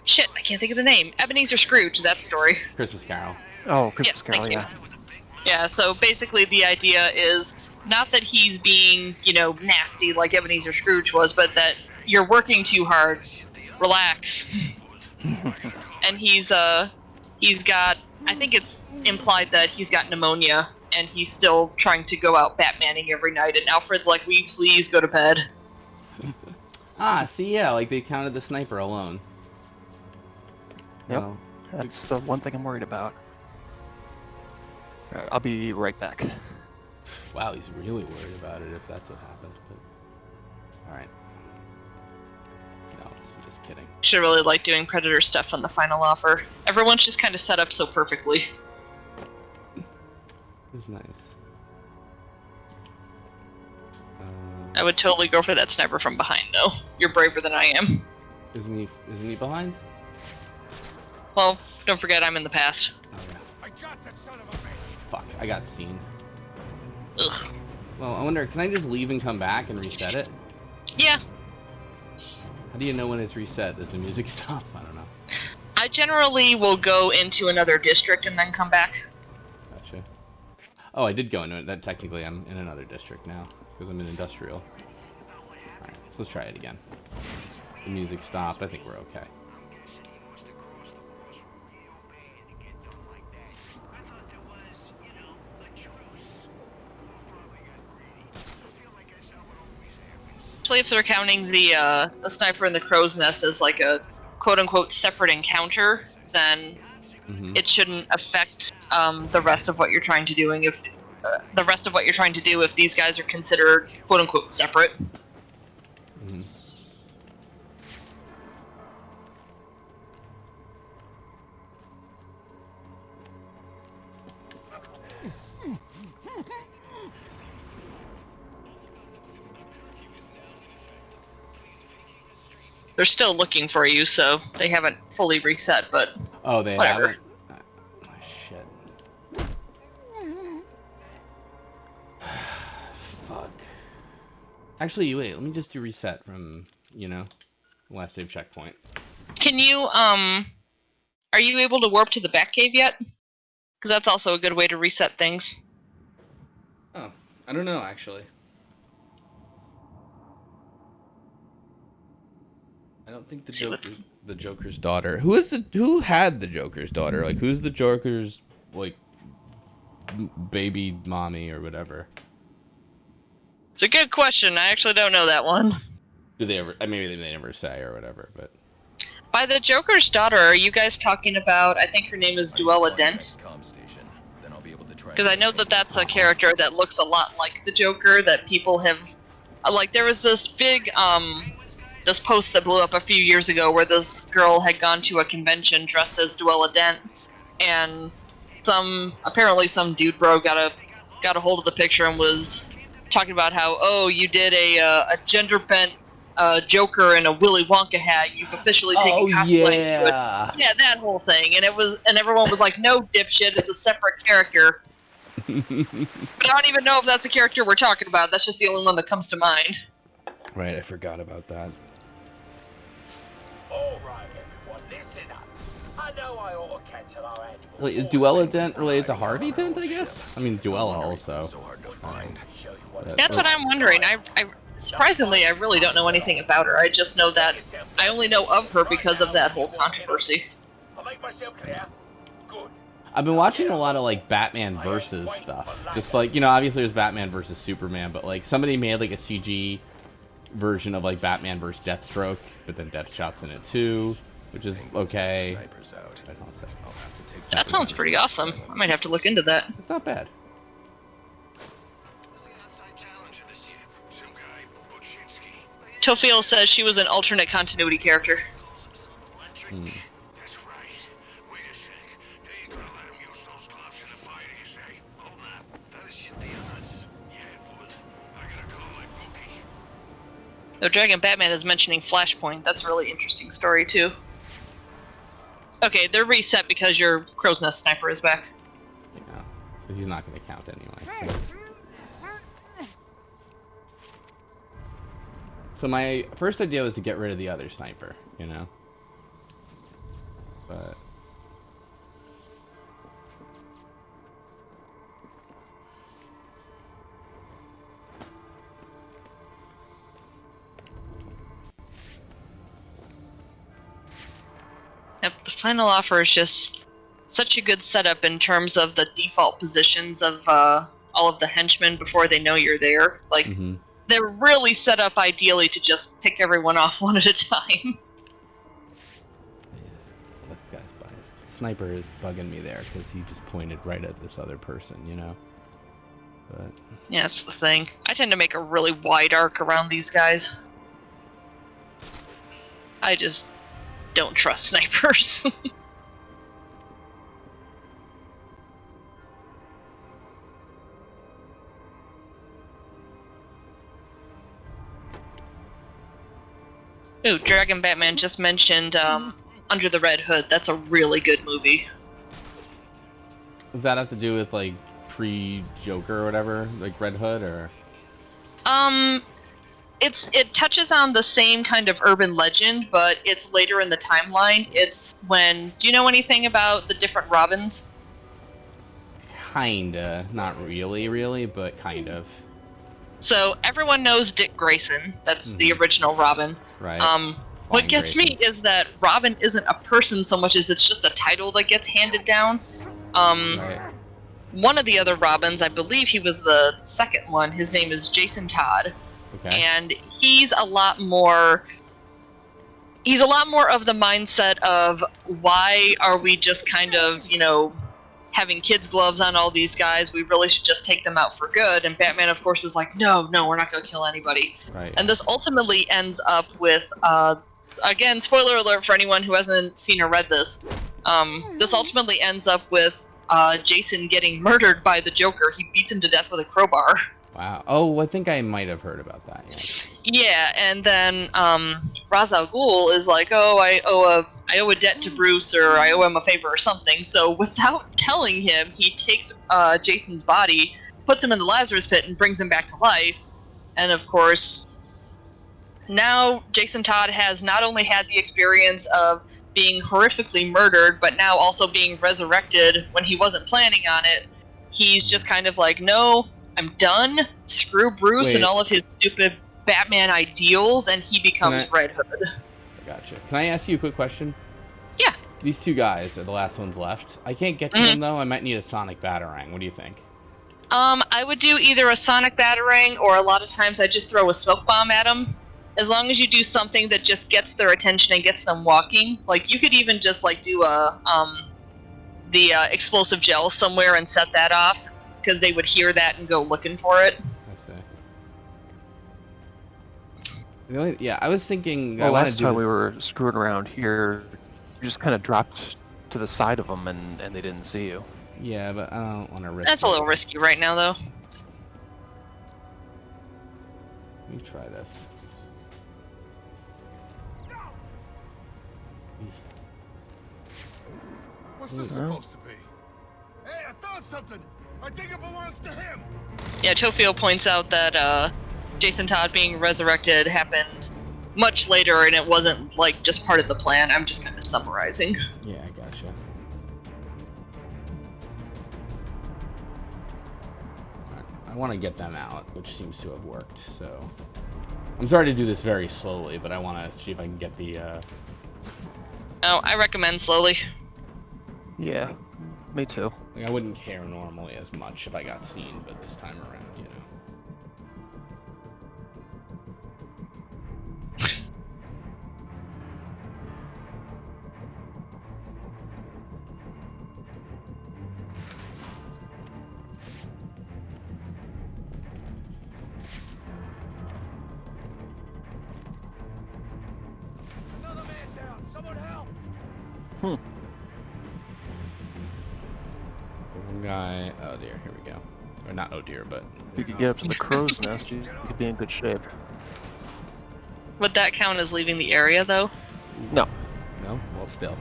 shit, I can't think of the name. Ebenezer Scrooge, that story. Christmas Carol. Oh, Christmas Yes, Carol, thank you. yeah. Yeah, so basically the idea is not that he's being, nasty like Ebenezer Scrooge was, but that you're working too hard. Relax. And he's got, I think it's implied that he's got pneumonia, and he's still trying to go out Batmaning every night, and Alfred's like, will you please go to bed? See, yeah, like they counted the sniper alone. Yep. Well, That's the one thing I'm worried about. Alright, I'll be right back. wow, he's really worried about it if that's what happened. But... Alright. No, I'm just kidding. Should really like doing Predator stuff on the final offer. Everyone's just kind of set up so perfectly. It's nice. I would totally go for that sniper from behind, though. You're braver than I am. Isn't he behind? Well, don't forget I'm in the past. Oh, yeah. I got that son of a bitch. Fuck, I got seen. Ugh. Well, I wonder, can I just leave and come back and reset it? Yeah, How do you know when it's reset? Does the music stop? I don't know. I generally will go into another district and then come back. Gotcha. Oh, I did go into it. That technically I'm in another district now because I'm in industrial. Alright, so let's try it again. The music stopped. I think we're okay. Especially if they're counting the sniper in the crow's nest as like a quote-unquote separate encounter, then it shouldn't affect the rest of what you're trying to doing if the rest of what you're trying to do if these guys are considered quote-unquote separate. They're still looking for you, so they haven't fully reset, but Oh, they whatever. haven't? Oh, shit. Fuck. Actually, wait, let me just do reset from, last save checkpoint. Can you, are you able to warp to the Batcave yet? Because that's also a good way to reset things. Oh, I don't know, actually. I don't think the Joker's daughter. Who had the Joker's daughter? Like, who's the Joker's, like, baby mommy or whatever? It's a good question. I actually don't know that one. Do they ever? Maybe they never say or whatever, but. By the Joker's daughter, are you guys talking about? I think her name is Duella Dent. Because I know that that's a character that looks a lot like the Joker that people have. Like, there was this big this post that blew up a few years ago where this girl had gone to a convention dressed as Duella Dent, and apparently some dude bro got a hold of the picture and was talking about how, oh, you did a gender bent Joker in a Willy Wonka hat. You've officially taken cosplay into it. Yeah, that whole thing, and everyone was like, no, dipshit, it's a separate character. But I don't even know if that's a character we're talking about. That's just the only one that comes to mind. Right, I forgot about that. Alright, everyone, listen up. I know I ought to cancel our annual. Wait, is Duella Dent related to Harvey Dent, I guess? I mean, Duella also. That's what I'm wondering. I surprisingly, I really don't know anything about her. I just know that I only know of her because of that whole controversy. I'll make myself clear. Good. I've been watching a lot of, like, Batman versus stuff. Just, like, obviously there's Batman versus Superman, but, like, somebody made, like, a CG version of, like, Batman versus Deathstroke, but then Deathshot's in it, too, which is okay. That sounds pretty awesome. I might have to look into that. It's not bad. Tofiel says she was an alternate continuity character. Though Dragon Batman is mentioning Flashpoint, that's a really interesting story too. Okay, they're reset because your Crow's Nest sniper is back. Yeah, but he's not going to count anyway. So my first idea was to get rid of the other sniper, But Yep, the final offer is just such a good setup in terms of the default positions of all of the henchmen before they know you're there. Like, they're really set up ideally to just pick everyone off one at a time. yes, this guy's biased. Sniper is bugging me there because he just pointed right at this other person, you know. But Yeah, that's the thing. I tend to make a really wide arc around these guys. I just don't trust snipers. Ooh, Dragon Batman just mentioned Under the Red Hood. That's a really good movie. does that have to do with like pre-Joker or whatever, like Red Hood, or? It touches on the same kind of urban legend, but it's later in the timeline. It's when... Do you know anything about the different Robins? Kinda, not really, but kind of. So everyone knows Dick Grayson. That's the original Robin. Right. What Flying gets me is that Robin isn't a person so much as it's just a title that gets handed down. Right. One of the other Robins, I believe he was the second one, his name is Jason Todd. Okay. And he's a lot more of the mindset of why are we just kind of, you know, having kids' gloves on all these guys, we really should just take them out for good. And Batman, of course, is like, no, we're not going to kill anybody. Right. And this ultimately ends up with, again, spoiler alert for anyone who hasn't seen or read this, this ultimately ends up with Jason getting murdered by the Joker. He beats him to death with a crowbar. Wow. Oh, I think I might have heard about that. Yeah. Yeah, and then Ra's al Ghul is like, oh, I owe a debt to Bruce, or I owe him a favor or something. So without telling him, he takes Jason's body, puts him in the Lazarus pit, and brings him back to life. And of course, now Jason Todd has not only had the experience of being horrifically murdered, but now also being resurrected when he wasn't planning on it. He's just kind of like, no, I'm done. Screw Bruce and all of his stupid Batman ideals, and he becomes Red Hood. I gotcha. Can I ask you a quick question? Yeah. These two guys are the last ones left. I can't get to them, though. I might need a Sonic Batarang. What do you think? I would do either a Sonic Batarang, or a lot of times I just throw a smoke bomb at them. As long as you do something that just gets their attention and gets them walking. Like, you could even just, like, do the explosive gel somewhere and set that off, because they would hear that and go looking for it. I see. I was thinking... Well, last time we were screwing around here, you just kind of dropped to the side of them and they didn't see you. Yeah, but I don't want to risk That's a little risky right now, though. Let me try this. What's this supposed to be? Hey, I found something! I think it belongs to him! Yeah, Tofio points out that Jason Todd being resurrected happened much later, and it wasn't, like, just part of the plan. I'm just kind of summarizing. Yeah, I gotcha. I want to get them out, which seems to have worked, so... I'm sorry to do this very slowly, but I want to see if I can get the, Oh, I recommend slowly. Yeah, me too. Like, I wouldn't care normally as much if I got seen, but this time around, you know. Another man down. Someone help! One guy... Oh dear, here we go. Or not oh dear, but... If you could get up to the crow's nest, you could be in good shape. Would that count as leaving the area, though? No. No? Well, still.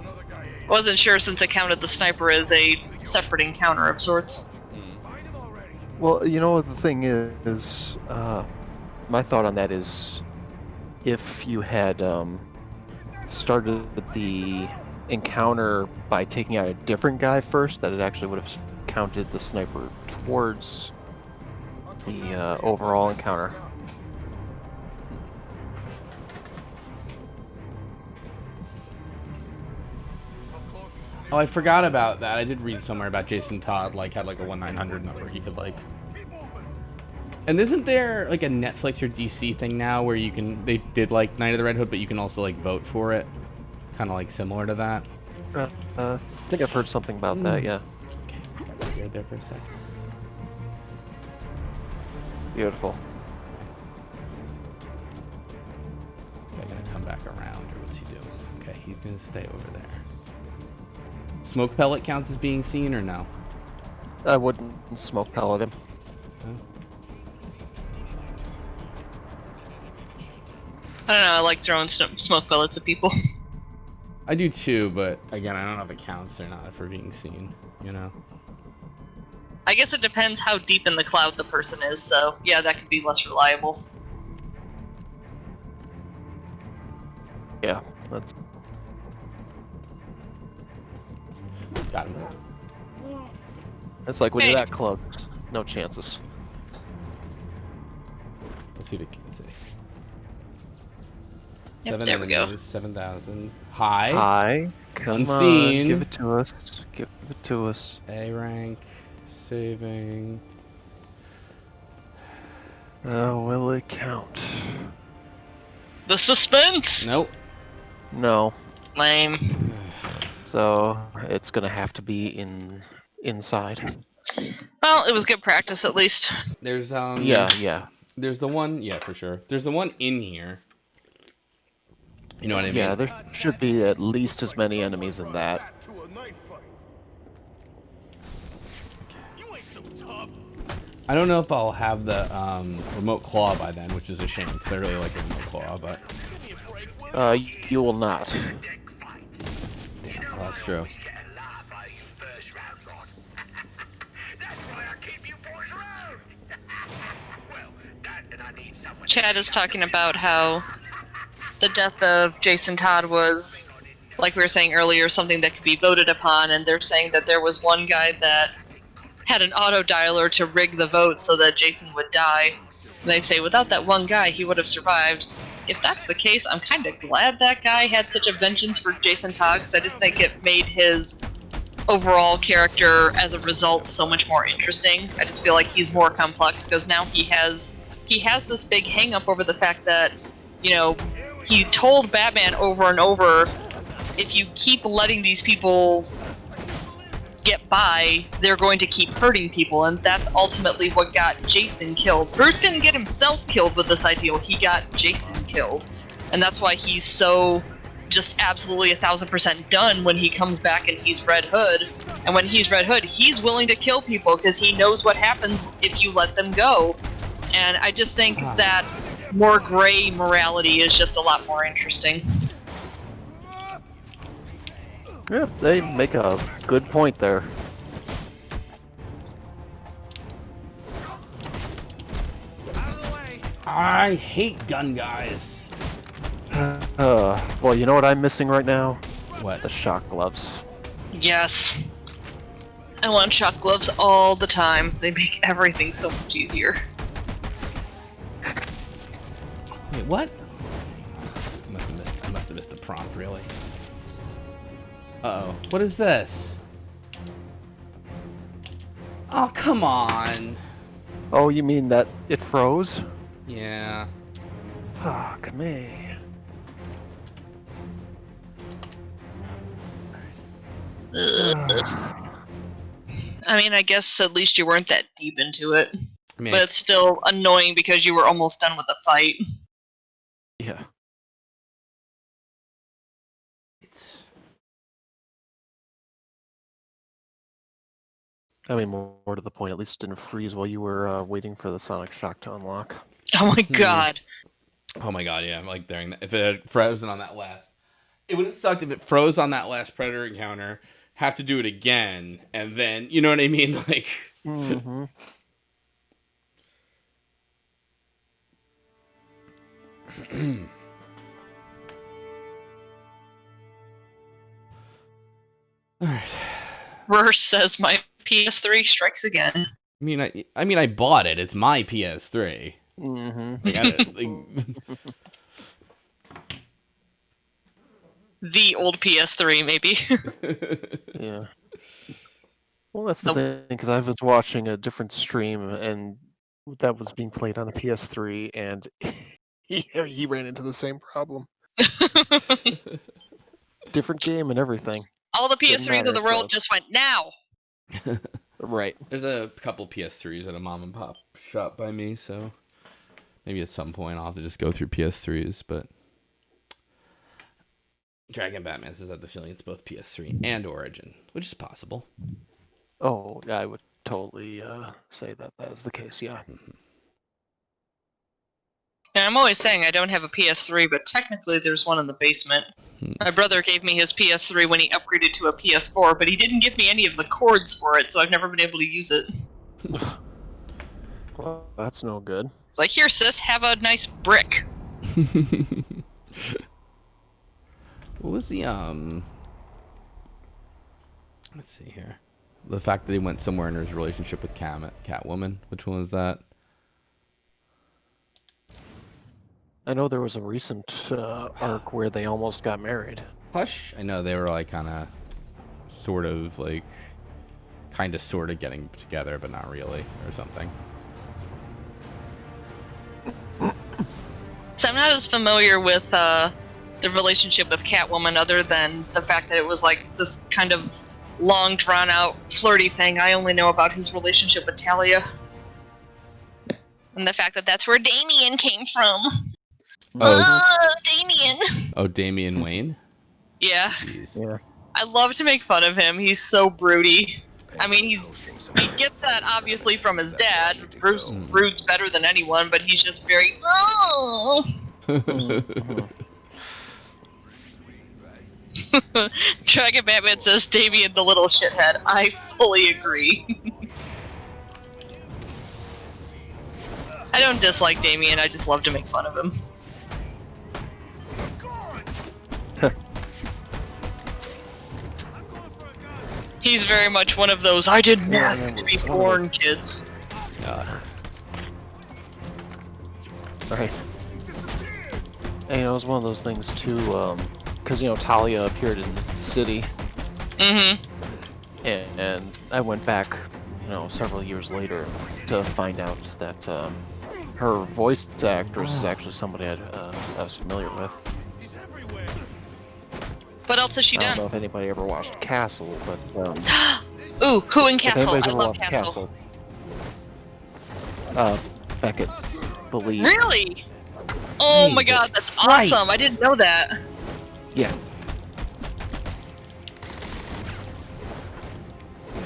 Another guy ate. Wasn't sure since it counted the sniper as a separate encounter of sorts. Find him already. Well, you know what the thing is, my thought on that is, if you had started the encounter by taking out a different guy first, that it actually would have counted the sniper towards the overall encounter. Oh, I forgot about that. I did read somewhere about Jason Todd, like, had like a 1-900 number he could like. And isn't there like a Netflix or DC thing now where you can, they did like Night of the Red Hood, but you can also like vote for it? Kind of like similar to that. I think I've heard something about that, yeah. Okay, got scared there for a second. Beautiful. Is guy gonna come back around, or what's he doing? Okay, he's gonna stay over there. Smoke pellet counts as being seen, or no? I wouldn't smoke pellet him. I don't know, I like throwing smoke pellets at people. I do too, but again, I don't know if it counts or not for being seen, you know? I guess it depends how deep in the cloud the person is, so yeah, that could be less reliable. Yeah, that's... Got him. It's like when Hey. you're that close, no chances. Let's see the let's see. Yep, 7 there we go. enemies, 7,000. High. Hi, come Unseen. on, give it to us. Give it to us. A rank. Saving. Will it count? The suspense! Nope. No. Lame. So it's gonna have to be inside. Well, it was good practice at least. There's Yeah. There's the one, yeah, for sure. There's the one in here. You know what I mean? Yeah, there should be at least as many enemies in that. To a knife fight. You ain't so tough. I don't know if I'll have the remote claw by then, which is a shame because I really like the remote claw, but You will not. well, that's true. Chad is talking about how the death of Jason Todd was, like we were saying earlier, something that could be voted upon, and they're saying that there was one guy that had an auto dialer to rig the vote so that Jason would die. And they say without that one guy, he would have survived. If that's the case, I'm kind of glad that guy had such a vengeance for Jason Todd, because I just think it made his overall character, as a result, so much more interesting. I just feel like he's more complex, because now he has this big hang-up over the fact that, you know, he told Batman over and over, if you keep letting these people get by, they're going to keep hurting people, and that's ultimately what got Jason killed. Bruce didn't get himself killed with this ideal, he got Jason killed. And that's why he's so just absolutely 1000% done when he comes back and he's Red Hood. And when he's Red Hood, he's willing to kill people because he knows what happens if you let them go. And I just think that more gray morality is just a lot more interesting. Yeah, they make a good point there. I hate gun guys. Boy, you know what I'm missing right now? What? The shock gloves. Yes. I want shock gloves all the time. They make everything so much easier. Wait, what? I must have missed the prompt, really. Uh-oh. What is this? Oh, come on. Oh, you mean that it froze? Yeah. Fuck me. I mean, I guess at least you weren't that deep into it. I mean, But it's still annoying because you were almost done with the fight. Yeah. I mean, more to the point, at least it didn't freeze while you were waiting for the sonic shock to unlock. Oh my god. Oh my god, yeah. Like during if it had frozen on that last, it would have sucked if it froze on that last predator encounter. Have to do it again, and then you know what I mean, like. Mm-hmm. Rush says my PS3 strikes again. I mean, I bought it. It's my PS3. Mm-hmm. The old PS3, maybe. Yeah. Well, that's the thing, because I was watching a different stream, and that was being played on a PS3, and he ran into the same problem. Different game and everything. All the Didn't PS3s matter, of the it world goes. just went now. Right. There's a couple PS3s at a mom and pop shop by me, so maybe at some point I'll have to just go through PS3s, but Dragon Batman says I have the feeling it's both PS3 and Origin, which is possible. Oh, yeah, I would totally say that is the case, yeah. And I'm always saying I don't have a PS3, but technically there's one in the basement. My brother gave me his PS3 when he upgraded to a PS4, but he didn't give me any of the cords for it, so I've never been able to use it. Well, that's no good. It's like, here, sis, have a nice brick. What was the let's see here. The fact that he went somewhere in his relationship with Catwoman. Which one was that? I know there was a recent arc where they almost got married. Hush. I know they were like kind of sort of getting together, but not really, or something. So I'm not as familiar with the relationship with Catwoman, other than the fact that it was like this kind of long, drawn-out, flirty thing. I only know about his relationship with Talia. And the fact that that's where Damian came from. Oh, Damian! Oh, Damian Wayne? Yeah. Jeez. Yeah. I love to make fun of him. He's so broody. I mean, he gets that obviously from his dad. Bruce broods better than anyone, but he's just very. Oh. Dragon Batman says Damien the little shithead. I fully agree. I don't dislike Damien, I just love to make fun of him. He's very much one of those I didn't ask to be born kids. Right. And it was one of those things too, because Talia appeared in City. Mm-hmm. And I went back, several years later to find out that her voice actress is actually somebody I was familiar with. What else has she I don't done? know if anybody ever watched Castle, but Ooh, who in if Castle? anybody's I ever love watched Castle. Beckett, the lead. Really? Oh my god, that's awesome! I didn't know that. Yeah.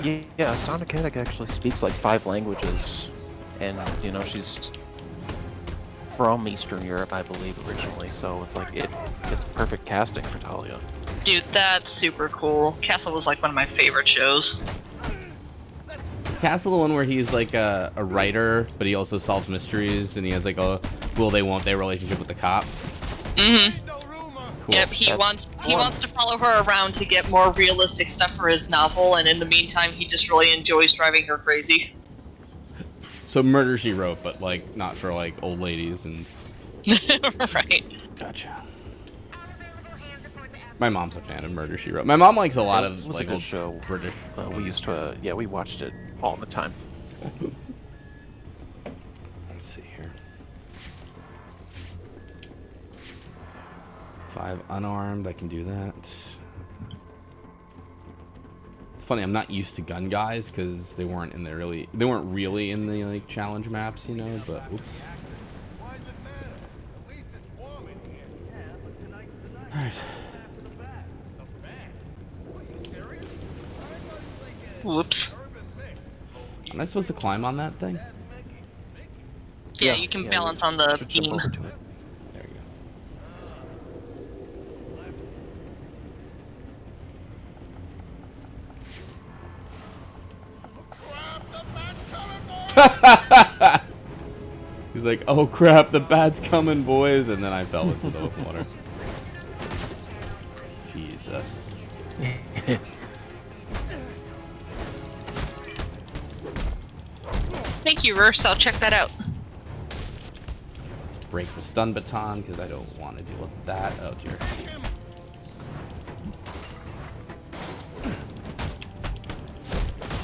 Yeah, Sonic Hedek actually speaks like 5 languages, and she's from Eastern Europe, I believe, originally. So it's like it's perfect casting for Talia. Dude, that's super cool. Castle was like one of my favorite shows. Is Castle the one where he's like a writer, but he also solves mysteries, and he has like a will they won't they relationship with the cop? Mm-hmm. Cool. Yep, he wants to follow her around to get more realistic stuff for his novel, and in the meantime, he just really enjoys driving her crazy. So Murder, She Wrote, but like not for like old ladies and. Right. Gotcha. My mom's a fan of Murder, She Wrote. My mom likes a lot of It was like a good old show. British. We used to, we watched it all the time. Let's see here. 5 unarmed. I can do that. It's funny. I'm not used to gun guys because they weren't really in the like challenge maps, But oops. All right. Whoops. Am I supposed to climb on that thing? Yeah, you can balance on the Should jump beam. over to it. There you go. He's like, oh crap, the bat's coming, boys, and then I fell into the water. Jesus. Thank you, Rurst. I'll check that out. Let's break the stun baton because I don't want to deal with that. Oh dear.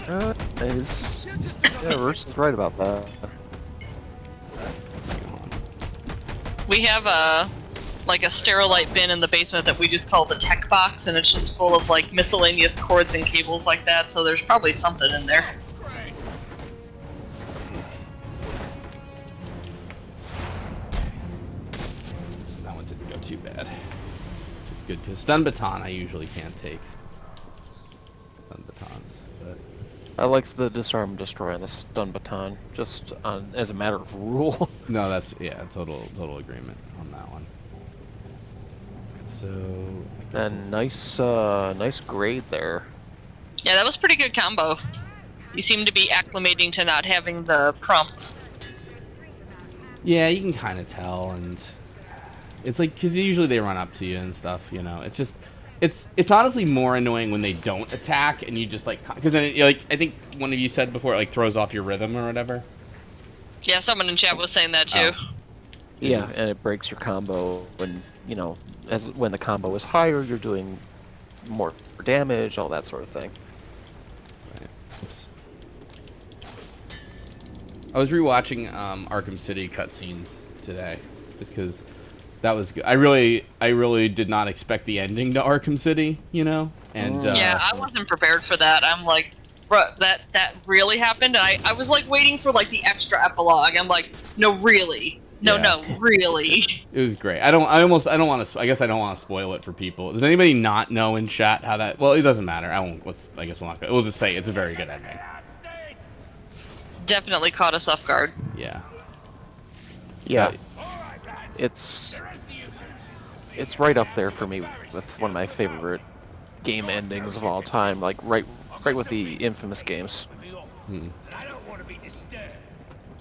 Yeah, Rurst is right about that. We have a sterilite bin in the basement that we just call the tech box, and it's just full of like miscellaneous cords and cables like that. So there's probably something in there. So that one didn't go too bad. It's good because stun baton I usually can't take. Stun batons, but I like the disarm and destroy on the stun baton, just as a matter of rule. no, that's total agreement on that one. So I guess And nice grade there. Yeah, that was pretty good combo. You seem to be acclimating to not having the prompts. yeah, you can kind of tell, and it's like because usually they run up to you and stuff. You know, it's just it's honestly more annoying when they don't attack and you just like because then like I think one of you said before it like throws off your rhythm or whatever. Yeah, someone in chat was saying that too. Oh. Yeah, and it breaks your combo when when the combo is higher, you're doing more damage, all that sort of thing. Right. Oops. I was rewatching Arkham City cutscenes today, just because that was good. I really did not expect the ending to Arkham City, and Yeah, I wasn't prepared for that. I'm like, bro, that really happened. I was like waiting for like the extra epilogue. I'm like, no, really. No, Yeah. no, really. it was great. I don't want to. I guess I don't want to spoil it for people. Does anybody not know in chat how that? Well, it doesn't matter. I guess we'll not. We'll just say it's a very good ending. Definitely caught us off guard. Yeah. Yeah, it's right up there for me with one of my favorite game endings of all time. Like right with the infamous games.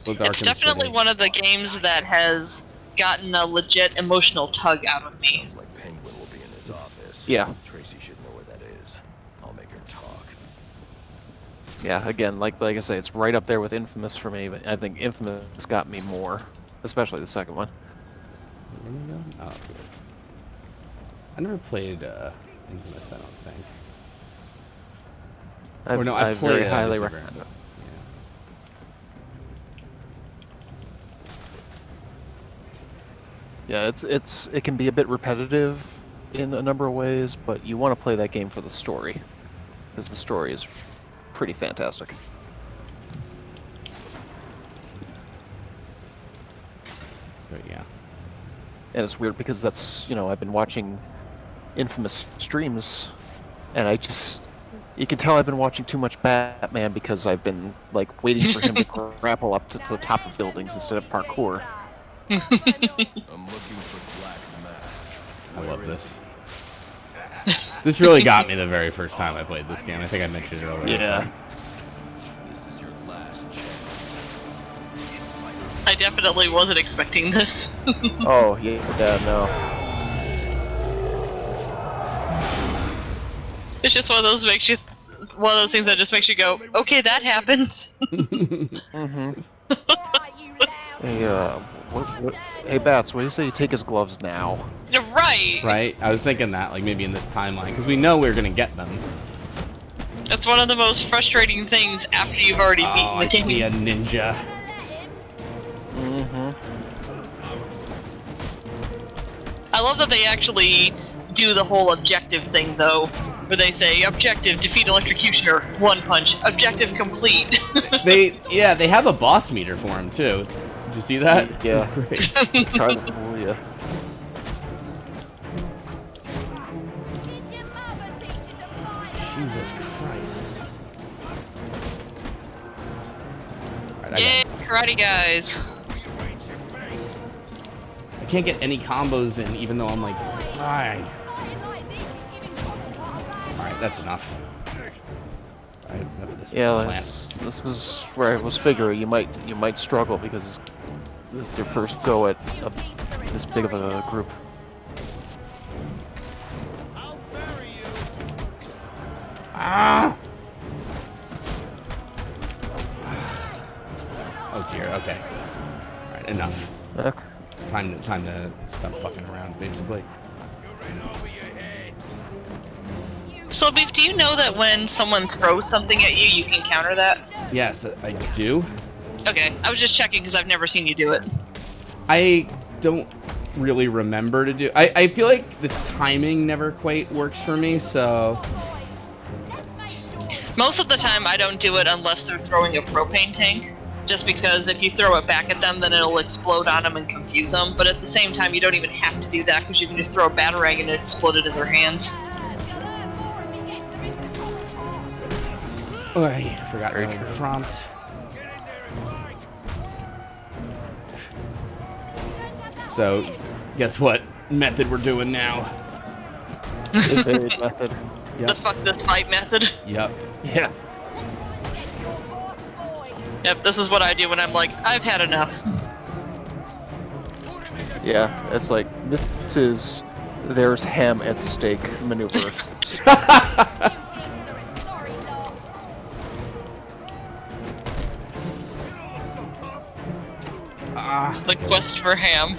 It's definitely one of the games that has gotten a legit emotional tug out of me. Sounds like Penguin will be in his office. Yeah. Tracy should know where that is. I'll make her talk. Yeah, again, like I say, it's right up there with Infamous for me, but I think Infamous got me more, especially the second one. Where did we go? Oh, good. I never played Infamous. I don't think. Or no, I played very it, I highly just never- recommend it. Yeah, it can be a bit repetitive in a number of ways, but you want to play that game for the story, because the story is pretty fantastic. But yeah. And it's weird because that's, I've been watching Infamous streams, and you can tell I've been watching too much Batman because I've been, like, waiting for him to grapple up to the top of buildings instead of parkour. I'm looking for Black Mask. I love this. This really got me the very first time I played this game. I think I mentioned it earlier. Yeah. This is your last chance. I definitely wasn't expecting this. Oh, yeah, no. It's just one of those things that just makes you go, okay, that happened. Mm-hmm. Hey, Bats, what do you say you take his gloves now? You're right. Right? I was thinking that, like, maybe in this timeline, because we know we're going to get them. That's one of the most frustrating things after you've already beaten Oh, the I game. see a ninja. Mm-hmm. I love that they actually do the whole objective thing, though, where they say, objective, defeat electrocutioner, one punch, objective complete. They have a boss meter for him, too. Did you see that? Yeah. It was great. Probably, yeah. Jesus Christ. Alright, Yay, karate guys. I can't get any combos in, even though I'm like, alright. Alright, that's enough. Alright, enough of this Yeah, plant. this is where I was figuring you might struggle because this is your first go at this big of a group. Ah! Oh dear. Okay. All right. Enough. Okay. Time to stop fucking around, basically. So, Beef, do you know that when someone throws something at you, you can counter that? Yes, I do. Okay, I was just checking because I've never seen you do it. I don't really remember to do. I feel like the timing never quite works for me, so. Most of the time, I don't do it unless they're throwing a propane tank. Just because if you throw it back at them, then it'll explode on them and confuse them. But at the same time, you don't even have to do that because you can just throw a batarang and it exploded in their hands. Oh, I forgot your prompt. So, guess what method we're doing now? Evade method. The fuck this fight method. Yep. Yeah. Yep, this is what I do when I'm like, I've had enough. Yeah, it's like, this is there's ham at stake maneuver. The quest for ham.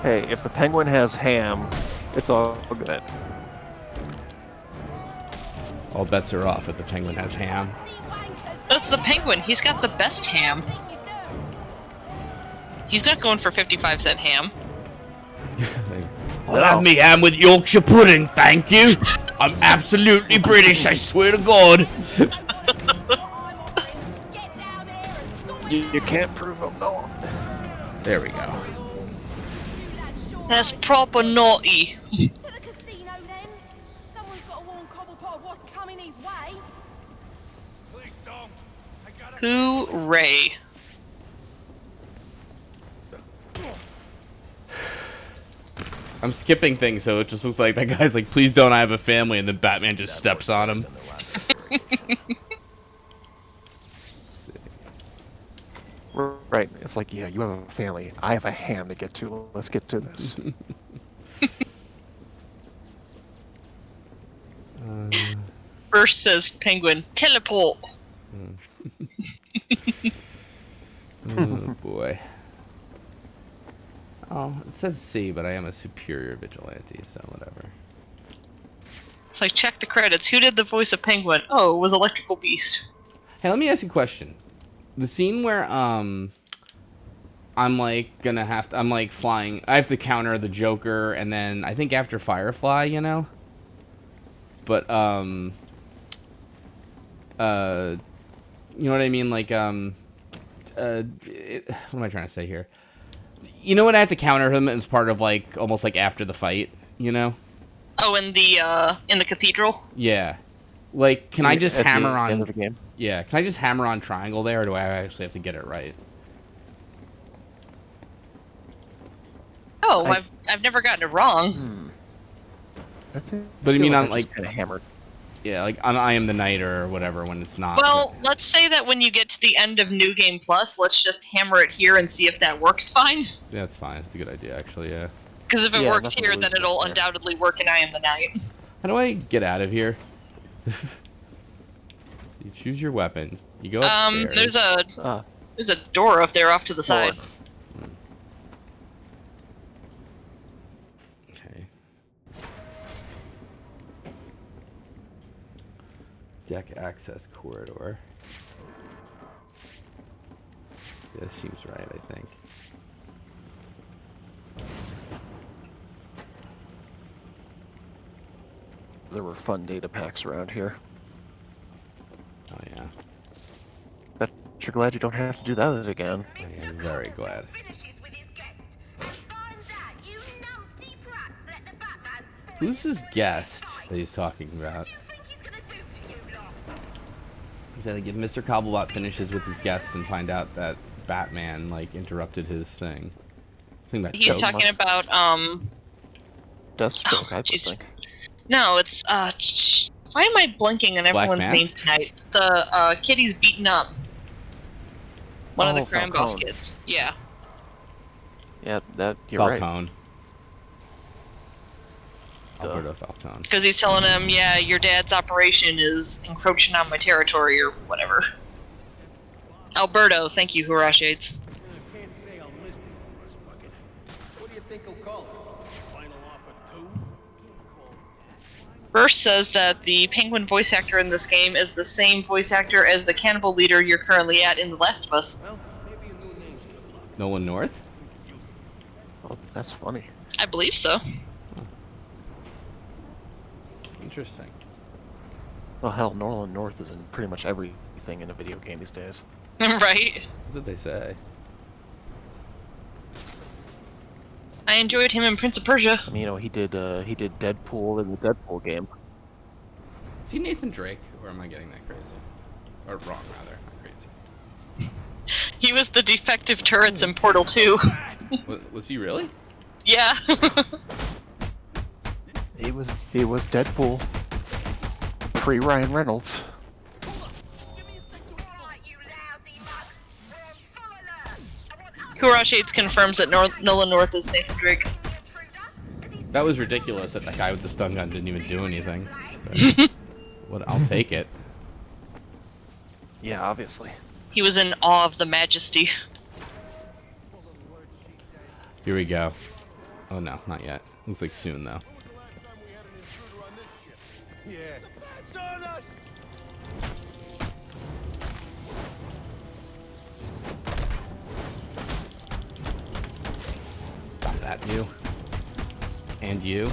Hey, if the penguin has ham, it's all good. All bets are off if the penguin has ham. That's the penguin. He's got the best ham. He's not going for 55-cent ham. I'll have me ham with Yorkshire pudding, thank you. I'm absolutely British, I swear to God. You can't prove them no. There we go. That's proper naughty. To the casino then. Someone's got to warn Cobblepot of what's coming his way. Please don't. I gotta. Hooray. I'm skipping things, so it just looks like that guy's like, please don't, I have a family, and then Batman just steps on him. Right, it's like, yeah, you have a family. I have a ham to get to. Let's get to this. First says penguin, teleport. Oh boy. Oh, it says C, but I am a superior vigilante, so whatever. It's like, check the credits. Who did the voice of Penguin? Oh, it was Electrical Beast. Hey, let me ask you a question. The scene where I'm like gonna have to, I'm like flying, I have to counter the Joker, and then I think after Firefly, you know? But you know what I mean? Like what am I trying to say here? You know when I have to counter him as part of like almost like after the fight, you know? Oh, in the cathedral? Yeah. Like, can I just At the hammer on? end of the game? Yeah, can I just hammer on triangle there, or do I actually have to get it right? Oh, I've never gotten it wrong. I think, But I mean, like on I just like, kind of hammered. yeah, like on I Am the Knight or whatever when it's not. Well, let's say that when you get to the end of New Game Plus, let's just hammer it here and see if that works fine. Yeah, that's fine. It's a good idea, actually. Yeah. Because if it Yeah, works that's here, what then we it'll said there. undoubtedly work in I Am the Knight. How do I get out of here? You choose your weapon. You go upstairs. There's a door up there off to the side. Okay. Deck access corridor. This seems right, I think. There were fun data packs around here. Oh yeah. Bet you're glad you don't have to do that again. I am very glad. Who's this guest that he's talking about? He said, like, if Mr. Cobblepot finishes with his guests and find out that Batman like interrupted his thing. He's talking about Deathstroke, I would jeez. think. No, it's Why am I blinking on Black everyone's Mask? names tonight? The kid he's beaten up. One of the Oh, crime boss Falcone. kids. Yeah. Yeah, you're right. Falcone. Alberto Falcone. Because he's telling him, yeah, your dad's operation is encroaching on my territory or whatever. Alberto, thank you, Hurashades. Can't say I'm listening for us, Bucket. What do you think he'll call it? Final offer 2? Burst says that the Penguin voice actor in this game is the same voice actor as the cannibal leader you're currently at in The Last of Us. Well, maybe a new name's good luck. Nolan North? Oh, that's funny. I believe so. Interesting. Well, hell, Norland North is in pretty much everything in a video game these days. Right? That's what they say. I enjoyed him in Prince of Persia. I mean, you know, he did Deadpool in the Deadpool game. Is he Nathan Drake, or am I getting that crazy? Or wrong, rather. Not crazy. He was the defective turrets in Portal 2. Was he really? Yeah. He was Deadpool. Pre Ryan Reynolds. Hurashades confirms that Nolan North is Nathan Drake. That was ridiculous that the guy with the stun gun didn't even do anything. But I'll take it. Yeah, obviously. He was in awe of the majesty. Here we go. Oh no, not yet. Looks like soon though. Yeah. That's on us! Stop that, you. And you.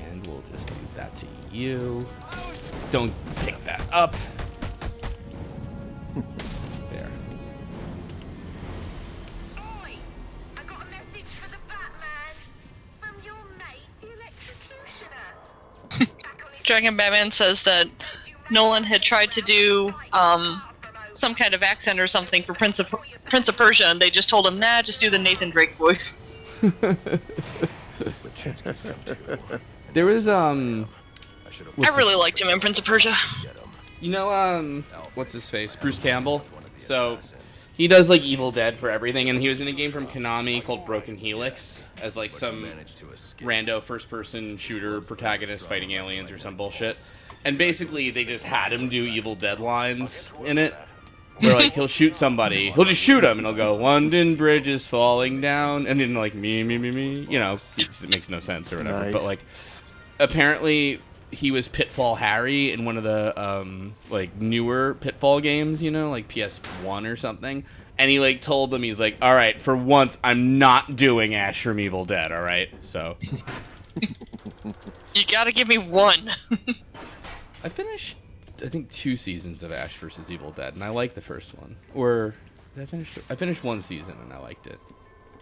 And we'll just do that to you. Don't pick that up. There. Oi! I got a message for the Batman. From your mate, the Electrocutioner. Back on his Dragon Batman says that Nolan had tried to do some kind of accent or something for Prince of Persia, and they just told him, nah, just do the Nathan Drake voice. There was I really liked him in Prince of Persia. you know what's his face? Bruce Campbell. So he does like Evil Dead for everything, and he was in a game from Konami called Broken Helix as like some rando first-person shooter protagonist fighting aliens or some bullshit. And basically, they just had him do Evil Dead lines in it. Where, like, he'll shoot somebody. He'll just shoot him, and he'll go, London Bridge is falling down. And then, like, me. You know, it makes no sense or whatever. Nice. But, like, apparently, he was Pitfall Harry in one of the, like, newer Pitfall games, you know, like PS1 or something. And he, like, told them, he's like, all right, for once, I'm not doing Ash from Evil Dead, all right? So. You gotta give me one. I finished, I think, 2 seasons of Ash vs. Evil Dead, and I liked the first one. Or, did I finish? I finished 1 season, and I liked it. I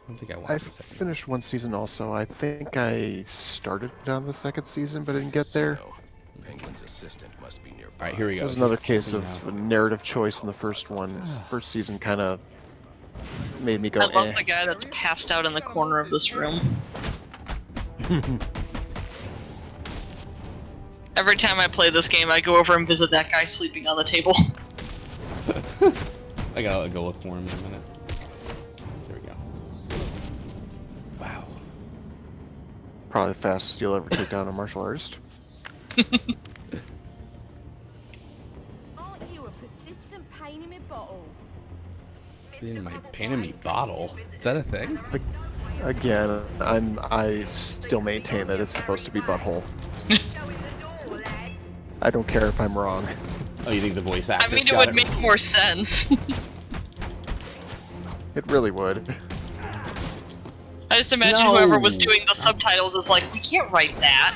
don't think I I watched the second. finished 1 season also. I think I started on the 2nd season, but didn't get there. Penguin's assistant must be nearby. All right, here we go. It was another case of narrative choice in the first one. First season kind of made me go, I love eh. the guy that's passed out in the corner of this room. Every time I play this game, I go over and visit that guy sleeping on the table. I gotta go look for him in a minute. There we go. Wow. Probably the fastest you'll ever take down a martial artist. Aren't you a persistent pain in my bottle? In my pain in me bottle. Is that a thing? Again, I still maintain that it's supposed to be butthole. I don't care if I'm wrong. Oh, you think the voice I actress mean, it got would make more sense. It really would. I just imagine No. whoever was doing the subtitles is like, we can't write that.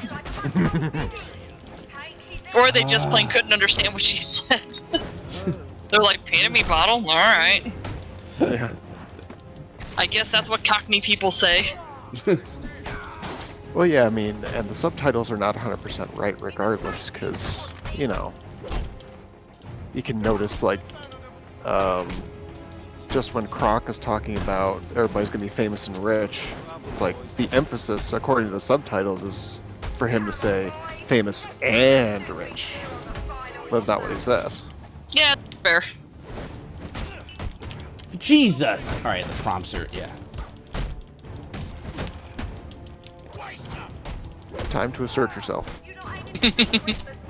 Or they just plain couldn't understand what she said. They're like, pain in me bottle? Alright. Yeah. I guess that's what Cockney people say. Well, yeah, I mean, and the subtitles are not 100% right regardless, because, you know, you can notice, like, just when Croc is talking about everybody's gonna be famous and rich, it's like the emphasis, according to the subtitles, is for him to say famous and rich. But that's not what he says. Yeah, fair. Jesus! Alright, the prompts are, yeah. Time to assert yourself.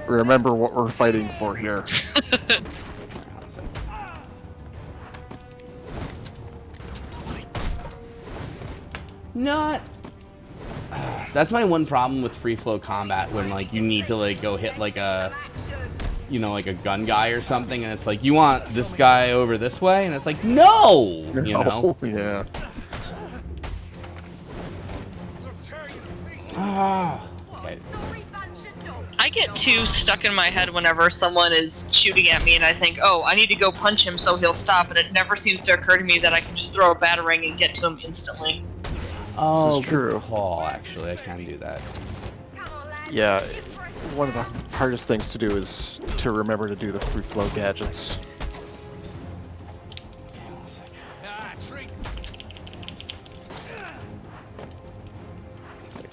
Remember what we're fighting for here. Not. That's my one problem with free flow combat, when like you need to like go hit like a, you know, like a gun guy or something, and it's like you want this guy over this way, and it's like no, you know. Yeah. Ah. Okay. I get too stuck in my head whenever someone is shooting at me and I think, oh, I need to go punch him so he'll stop, and it never seems to occur to me that I can just throw a batarang and get to him instantly. Oh, This is true. good call, actually, I can do that. Yeah, one of the hardest things to do is to remember to do the free flow gadgets.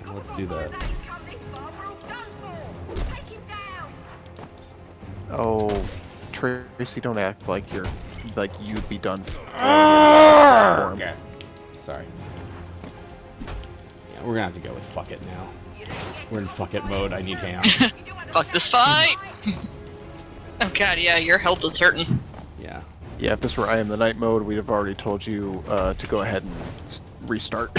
Let's do that. Oh, Tracy, don't act like you'd be done for him. Okay. Sorry. Yeah, we're gonna have to go with fuck it now. We're in fuck it mode. I need ham. Fuck this fight! Oh god, yeah, your health is hurting. Yeah. Yeah, if this were I Am the Night mode, we'd have already told you to go ahead and restart.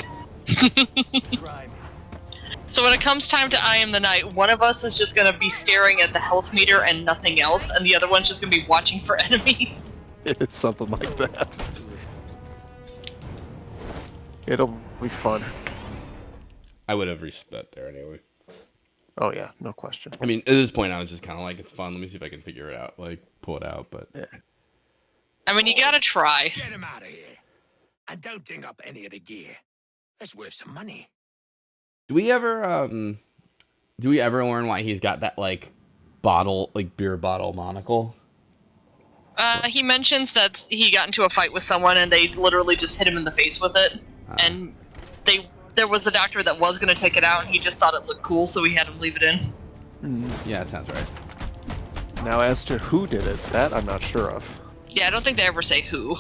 So when it comes time to I Am the Night, one of us is just gonna be staring at the health meter and nothing else, and the other one's just gonna be watching for enemies. It's something like that. It'll be fun. I would have reset there anyway. Oh yeah, no question. I mean, at this point, I was just kind of like, it's fun. Let me see if I can figure it out, like pull it out. But Yeah. I mean, you gotta try. Get him out of here. And don't ding up any of the gear. It's worth some money. do we ever learn why he's got that like bottle, like beer bottle monocle? He mentions that he got into a fight with someone and they literally just hit him in the face with it. And there was a doctor that was going to take it out and he just thought it looked cool, so he had him leave it in. Yeah, that sounds right. Now, as to who did it, that I'm not sure of. Yeah, I don't think they ever say who.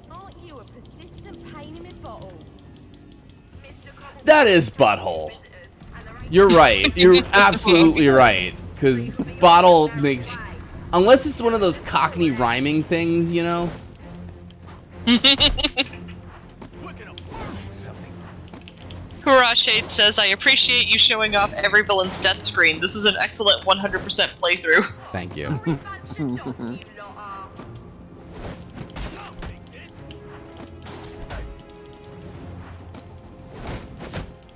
Aren't you a persistent pain in the bottle? That is butthole. You're right. You're absolutely right. Because bottle makes, unless it's one of those Cockney rhyming things, you know. Hurrah Shade says, I appreciate you showing off every villain's death screen. This is an excellent 100% playthrough. Thank you.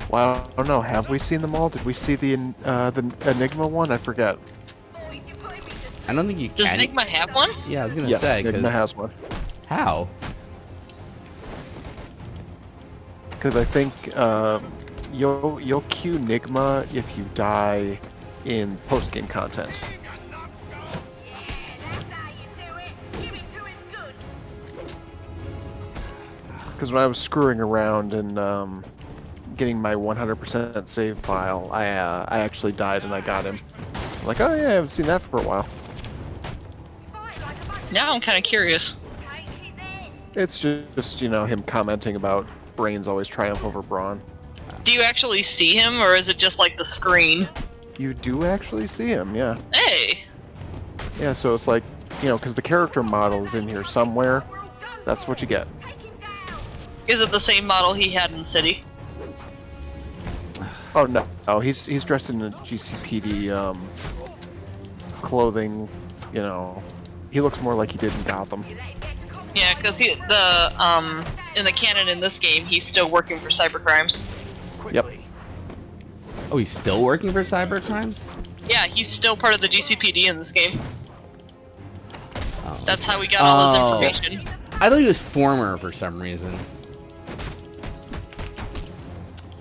Wow, I don't know. Have we seen them all? Did we see the Enigma one? I forget. I don't think you Does can. Enigma have one? Yeah, I was gonna Yes, say. 'Cause Enigma has one. how? Because I think you'll queue Enigma if you die in post-game content. Because when I was screwing around and getting my 100% save file, I actually died and I got him. I'm like, oh yeah, I haven't seen that for a while. Now I'm kind of curious. It's just him commenting about brains always triumph over brawn. Do you actually see him, or is it just like the screen? You do actually see him, yeah. Hey! Yeah, so it's like, because the character model is in here somewhere. That's what you get. Is it the same model he had in City? Oh no, he's dressed in a GCPD clothing. He looks more like he did in Gotham. Yeah, because in the canon in this game, he's still working for cybercrimes. Yep. Oh, he's still working for cybercrimes? Yeah, he's still part of the GCPD in this game. Oh. That's how we got all this Oh. information. I thought he was former for some reason.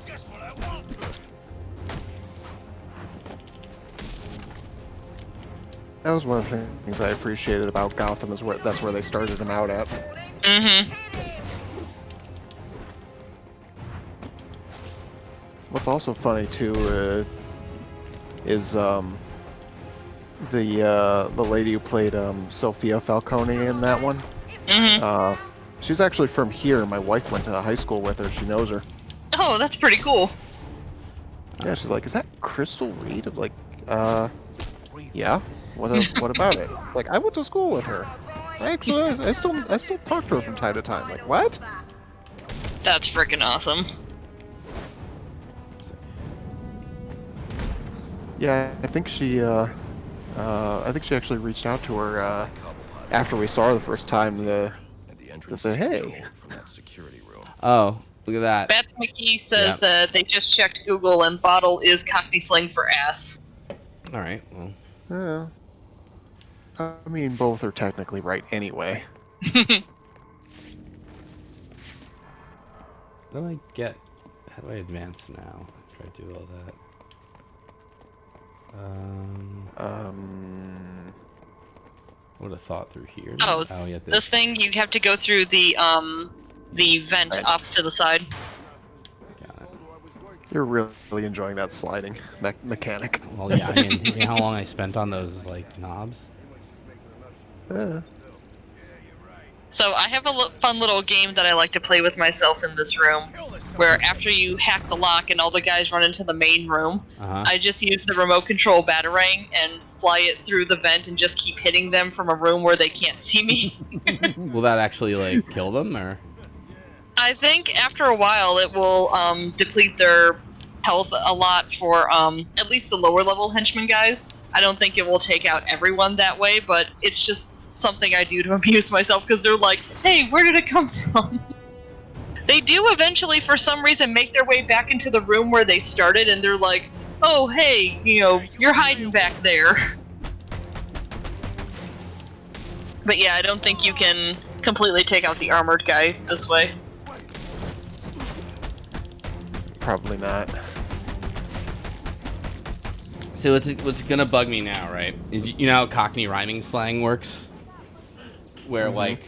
Guess what I want? That was one of the things I appreciated about Gotham, is that's where they started him out at. Mm-hmm. What's also funny too is the lady who played Sophia Falcone in that one. Mm-hmm. She's actually from here. My wife went to high school with her. She knows her. Oh, that's pretty cool. Yeah, she's like, "Is that Crystal Reed?" I'm like, yeah. What about it? It's like, I went to school with her. I still talk to her from time to time. Like, what? That's freaking awesome. Yeah, I think she actually reached out to her after we saw her the first time to say, "Hey." From that security room. Oh, look at that. Bats McGee says Yeah. that they just checked Google and bottle is Cockney slang for ass. All right. Well, Yeah. I mean, both are technically right anyway. what do I get? How do I advance now? Try to do all that. I would have thought through here. Oh, Yeah. this thing, you have to go through the vent Right. off to the side. Got it. You're really enjoying that sliding mechanic. Well, yeah. I mean, you know how long I spent on those like knobs? So I have a fun little game that I like to play with myself in this room, where after you hack the lock and all the guys run into the main room, I just use the remote control batarang and fly it through the vent and just keep hitting them from a room where they can't see me. Will that actually like kill them or? I think after a while it will deplete their health a lot for at least the lower level henchmen guys. I don't think it will take out everyone that way, but it's just something I do to amuse myself because they're like, hey, where did it come from? They do eventually, for some reason, make their way back into the room where they started, and they're like, oh, hey, you know, you're hiding back there. But yeah, I don't think you can completely take out the armored guy this way. Probably not. So what's gonna bug me now, right? Is you know how Cockney rhyming slang works? Where like,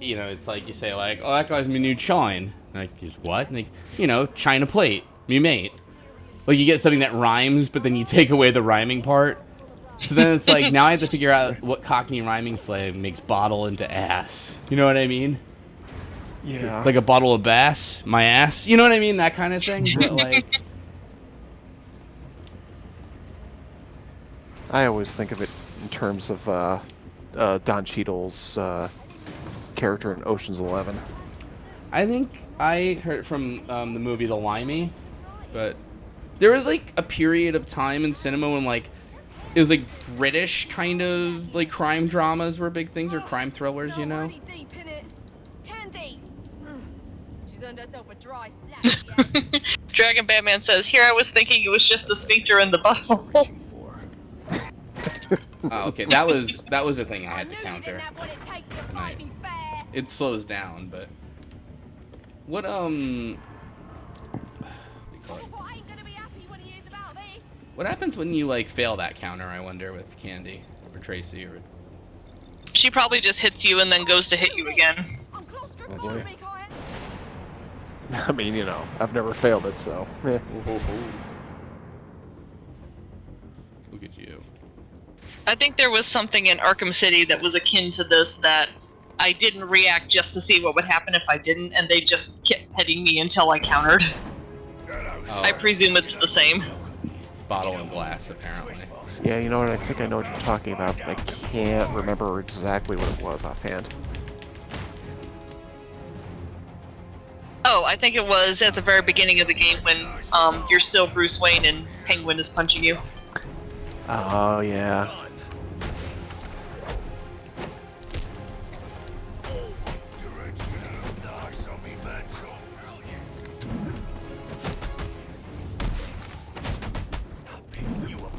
you know, it's like you say like, oh, that guy's my new chine. Like, just what? Like, you know, china plate, me mate. Like you get something that rhymes, but then you take away the rhyming part. So then it's like now I have to figure out what Cockney rhyming slang makes bottle into ass. You know what I mean? Yeah. It's like a bottle of bass, my ass. You know what I mean? That kind of thing. But like. I always think of it in terms of Don Cheadle's character in Ocean's 11. I think I heard it from the movie The Limey, but there was like a period of time in cinema when like it was like British kind of like crime dramas were big things or crime thrillers, you know? Already deep in it. Candy. She's earned herself a dry slap. Yes. Dragon Batman says, here I was thinking it was just the sphincter in the butthole. Oh, okay, that was a thing I I had knew to you counter. didn't have what it takes to fight me fair. It slows down, but what What ain't gonna be happy when he hears about this? what happens when you like fail that counter? I wonder with Candy or Tracy or. She probably just hits you and then goes to hit you again. I'm claustrophobic, I am. I mean, you know, I've never failed it, so. Eh. Look at you. I think there was something in Arkham City that was akin to this that I didn't react just to see what would happen if I didn't, and they just kept hitting me until I countered. Oh, I presume it's the same. it's bottle and glass apparently. Yeah, you know what? I think I know what you're talking about, but I can't remember exactly what it was offhand. Oh, I think it was at the very beginning of the game when you're still Bruce Wayne and Penguin is punching you. Oh, yeah.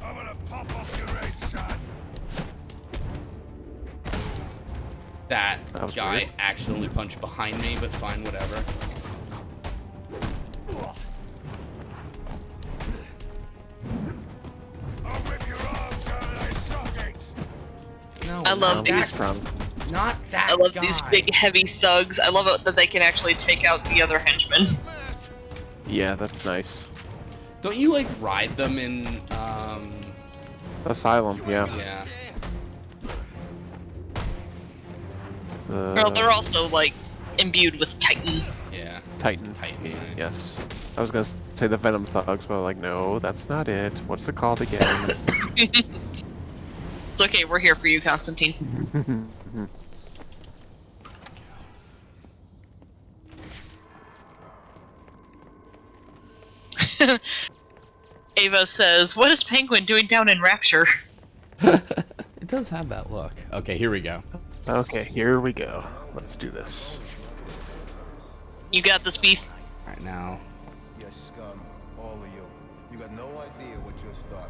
I'm gonna pop off your head, son. That was guy weird. accidentally punched behind me, but fine, whatever. I'll rip your arms out of their sockets. No, I love not these- that, From not that I love guy. these big, heavy thugs. I love it that they can actually take out the other henchmen. yeah, that's nice. Don't you like ride them in? Asylum, yeah. Yeah. Well, they're also, like, imbued with Titan. Yeah. Titan. Titan, right. Yes. I was gonna say the Venom Thugs, but I'm like, no, that's not it. What's it called again? It's okay, we're here for you, Constantine. Ava says, "What is Penguin doing down in Rapture?" It does have that look. Okay, here we go. Okay, here we go. Let's do this. You got this, beef. All right, now. You scum, all of you. You got no idea what you're starting.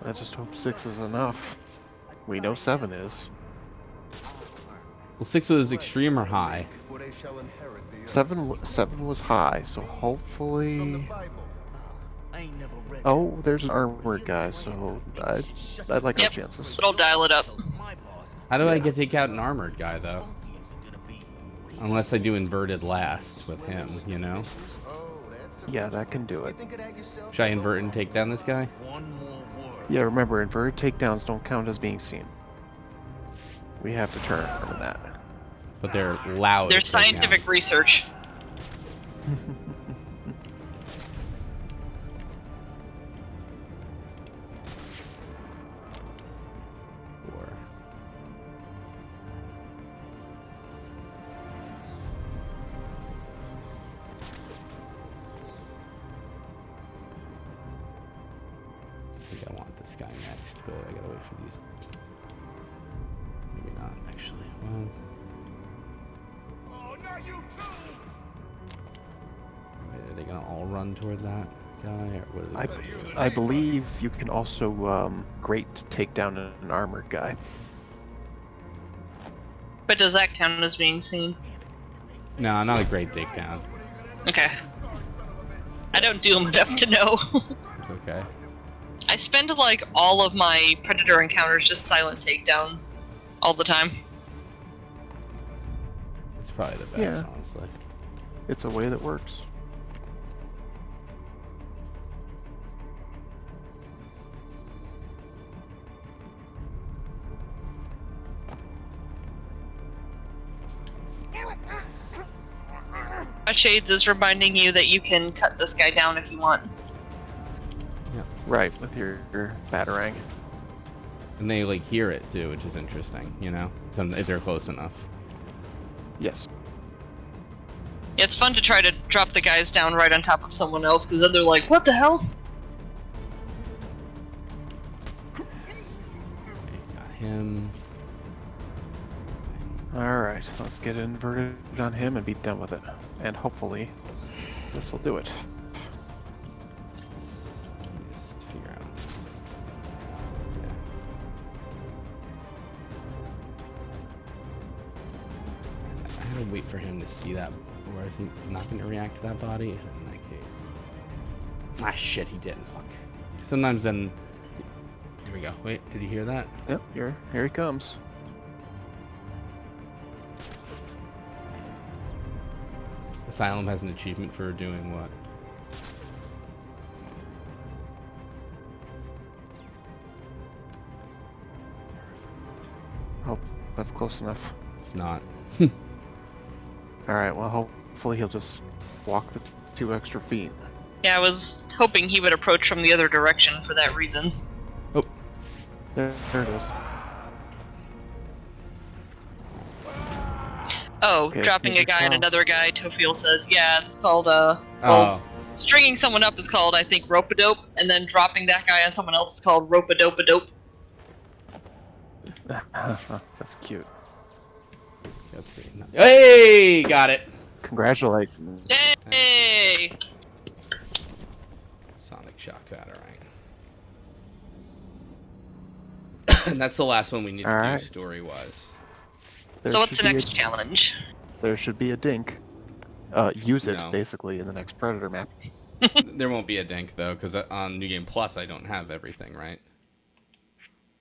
I just hope 6 is enough. We know 7 is. Well, 6 was extreme or high. For they shall inherit the earth. 7 was high, so From the hopefully. Bible. I ain't never read Oh, there's an armored guy, so I'd like our Yep. chances. It'll dial it up. my boss. How do I get take out an armored guy though? Unless I do inverted last with him, you know? Oh, that's a Yeah, that can do it. think of that yourself. Should I invert and take down this guy? One more word. Yeah, remember, inverted takedowns don't count as being seen. We have to turn on that. But they're loud. There's right now. scientific research. Four. I think I want this guy next, but I gotta wait for these. Maybe not, actually. Well, Oh, not you too! are they gonna all run toward that guy, or what are they gonna do? I believe you can also great take down an armored guy. But does that count as being seen? No, not a great takedown. Okay. I don't do them enough to know. It's okay. I spend like all of my predator encounters just silent takedown all the time. It's probably the best, Yeah. honestly. It's a way that works. Shades is reminding you that you can cut this guy down if you want. Right, with your batarang. And they like hear it too, which is interesting, you know? If they're close enough. Yes. Yeah, it's fun to try to drop the guys down right on top of someone else, because then they're like, what the hell? Okay, got him. Alright, let's get inverted on him and be done with it. And hopefully, this will do it. Just figure out. Yeah. I had to wait for him to see that, or is he not going to react to that body? In that case. Ah, shit, he didn't. Fuck. Sometimes then. Here we go. Wait, did you hear that? Yep, here he comes. Asylum has an achievement for doing what? Oh, that's close enough. It's not. Alright, well, hopefully he'll just walk the 2 extra feet. Yeah, I was hoping he would approach from the other direction for that reason. Oh, There it is. Oh, Okay, dropping a fingers guy and crossed. another guy, Tofiel says, yeah, it's called, oh. well, stringing someone up is called, I think, rope-a-dope, and then dropping that guy on someone else is called rope-a-dope-a-dope. That's cute. Let's see. Hey, got it. Congratulations. Hey! Sonic shock batarang. And that's the last one we need to Alright. do story-wise. So what's should the be next challenge? There should be a dink. Use it, No. basically, in the next Predator map. There won't be a dink though, because on New Game Plus I don't have everything, right?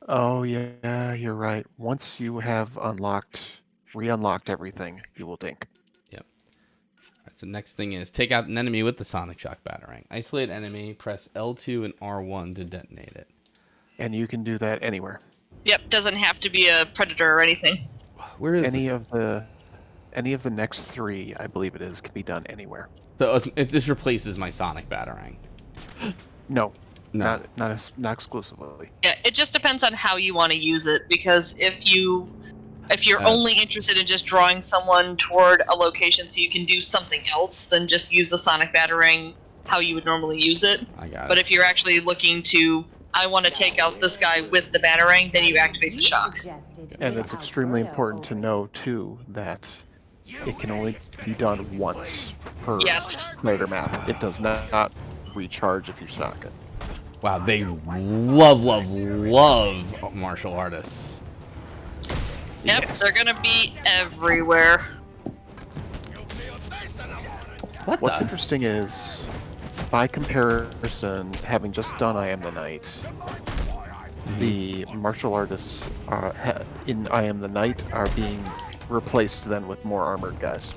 Oh, yeah, you're right. Once you have re-unlocked everything, you will dink. Yep. All right, so next thing is take out an enemy with the Sonic Shock Batarang. Isolate enemy, press L2 and R1 to detonate it. And you can do that anywhere. Yep, doesn't have to be a predator or anything. Where is Any this? of the next 3, I believe it is, can be done anywhere. So it just replaces my Sonic Batarang. No, No. not exclusively. Yeah, it just depends on how you want to use it, because if you're Oh. only interested in just drawing someone toward a location so you can do something else, then just use the Sonic Batarang how you would normally use it. I got But it. if you're actually looking to, I want to take out this guy with the Batarang, then you activate the shock. And it's extremely important to know, too, that it can only be done once per Yes. Predator map. It does not recharge if you stock it. Wow, they love martial artists. Yep, Yes. they're gonna be everywhere. What What's the? interesting is, by comparison, having just done I Am the Knight, the martial artists in I Am the Knight are being replaced then with more armored guys.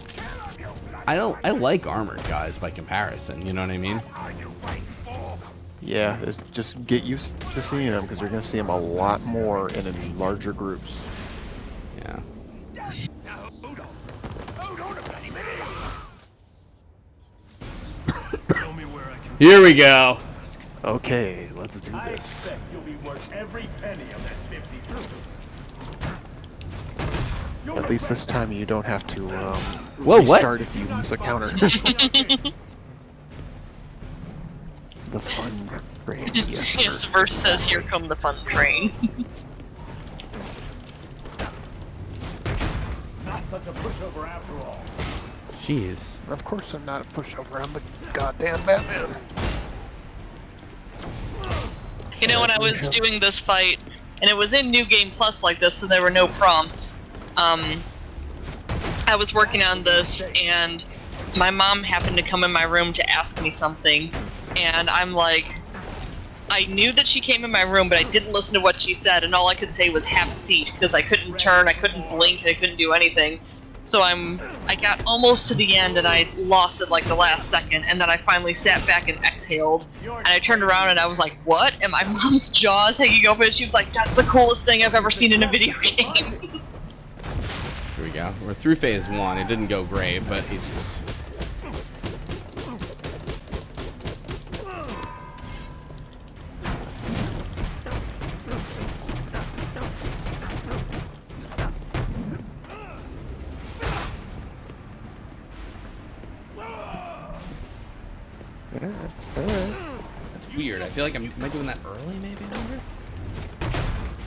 I like armored guys by comparison. You know what I mean? Yeah, just get used to seeing them because you're going to see them a lot more and in larger groups. Yeah. Here we go. Okay, let's do this. You'll be worth every penny of that 50. At least this time you don't have to Whoa, what? restart if you miss a counter. The fun train. Yes, Yes, sir. verse says, "Here come the fun train." Not such a pushover after all. Jeez. Of course I'm not a pushover. I'm the goddamn Batman. You know, when I was doing this fight, and it was in New Game Plus like this, so there were no prompts. I was working on this, and my mom happened to come in my room to ask me something, and I'm like, I knew that she came in my room, but I didn't listen to what she said, and all I could say was "have a seat," because I couldn't turn, I couldn't blink, I couldn't do anything. So I got almost to the end, and I lost it like the last second, and then I finally sat back and exhaled, and I turned around and I was like, what? And my mom's jaws hanging open, and she was like, that's the coolest thing I've ever seen in a video game. Here we go. We're through phase 1. It didn't go great, but it's... That's weird. I feel like am I doing that early, maybe? I wonder?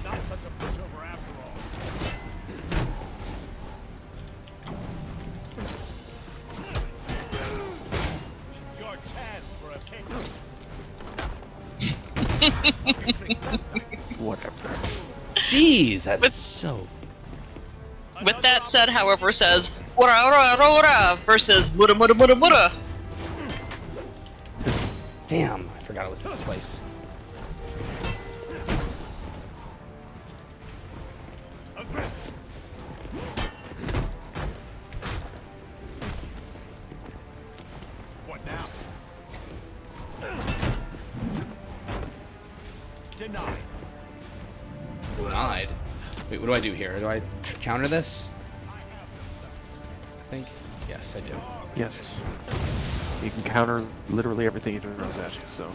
Not such a pushover after all. Your chance for a king. Whatever. Jeez, that's With- so... With that said, however, says, "Ora ora ora ora" versus "Mura mura mura mura." Damn, I forgot it was this twice. Aggressive. What now? Denied. Denied. Wait, what do I do here? Do I counter this? I think. Yes, I do. Yes. You can counter literally everything he throws at you, so.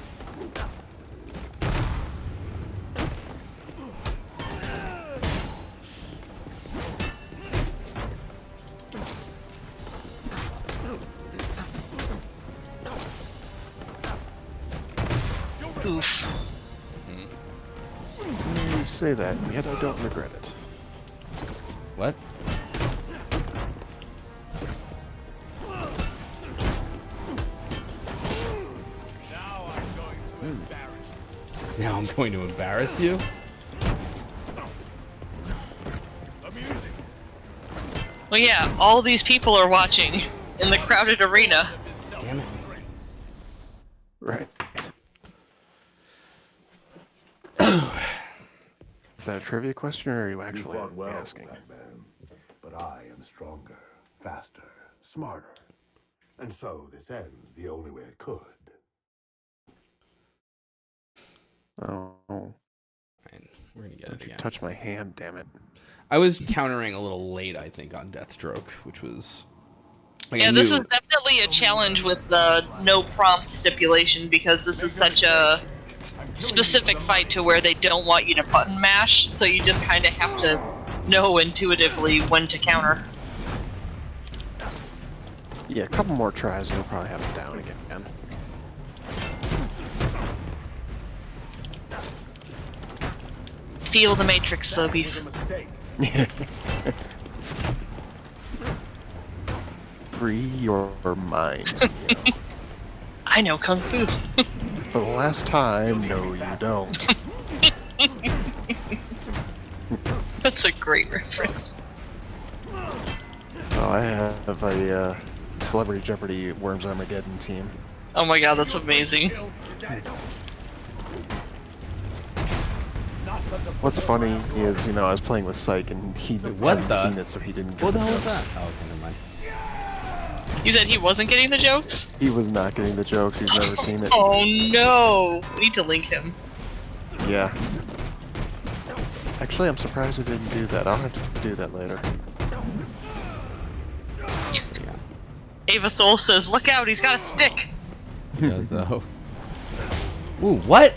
Oof. You say that, and yet I don't regret it. What? Now I'm going to embarrass Now I'm going to embarrass you? you. Amusing. Well, yeah, all these people are watching in the crowded arena. Damn it. Right. Is that a trivia question, or are you actually asking? Batman, but I am stronger, faster, smarter. And so this ends the only way it could. Oh, Fine, we're gonna get it don't you again. touch my hand, damn it. I was countering a little late, I think, on Deathstroke, which was... Like, Yeah, I this knew- is definitely a challenge with the no prompt stipulation because this is such a specific fight to where they don't want you to button mash, so you just kind of have to know intuitively when to counter. Yeah, a couple more tries and you'll probably have it down again. Feel the matrix, though, Beef. Free your mind. You know. I know Kung Fu. For the last time, no, you don't. That's a great reference. Oh, I have a Celebrity Jeopardy Worms Armageddon team. Oh my god, that's amazing. What's funny is, you know, I was playing with Psych and he what hadn't the- seen it, so he didn't get What the the hell was jokes. that? Oh, okay, never mind. You said he wasn't getting the jokes? He was not getting the jokes. He's never seen it. Oh no! We need to link him. Yeah. Actually, I'm surprised we didn't do that. I'll have to do that later. Ava Soul says, look out, he's got a stick! He does, though. Ooh, what?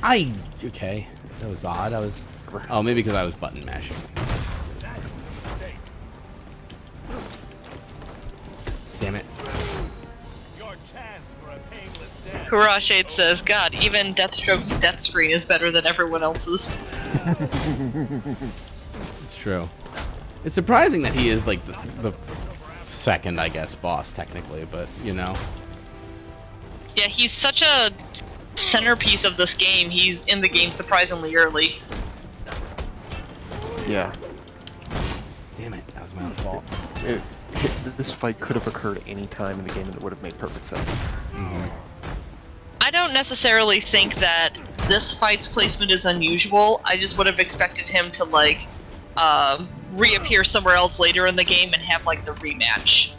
Okay. That was odd. I was... Oh, maybe because I was button mashing. Damn it. Kurashade says, God, even Deathstroke's death screen is better than everyone else's. It's true. It's surprising that he is, like, the second, I guess, boss, technically, but, you know. Yeah, he's such a centerpiece of this game. He's in the game surprisingly early. Yeah. Damn it. That was my own fault. This fight could have occurred any time in the game and it would have made perfect sense. I don't necessarily think that this fight's placement is unusual. I just would have expected him to, like, reappear somewhere else later in the game and have, like, the rematch.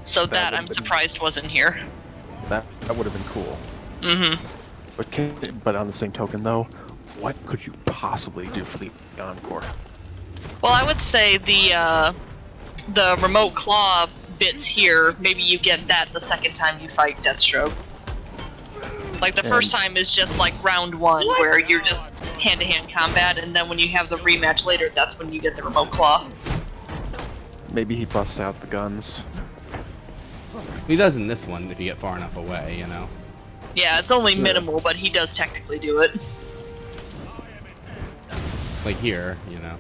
So That that would've I'm been- surprised wasn't here. That would have been cool. But on the same token, though, what could you possibly do for the encore? Well, I would say the remote claw bits here, maybe you get that the second time you fight Deathstroke. Like, the first time is just, like, round one, where you're just hand-to-hand combat, and then when you have the rematch later, that's when you get the remote claw. Maybe he busts out the guns. He does in this one if you get far enough away, you know. Yeah, it's only minimal, but he does technically do it. Like here, you know.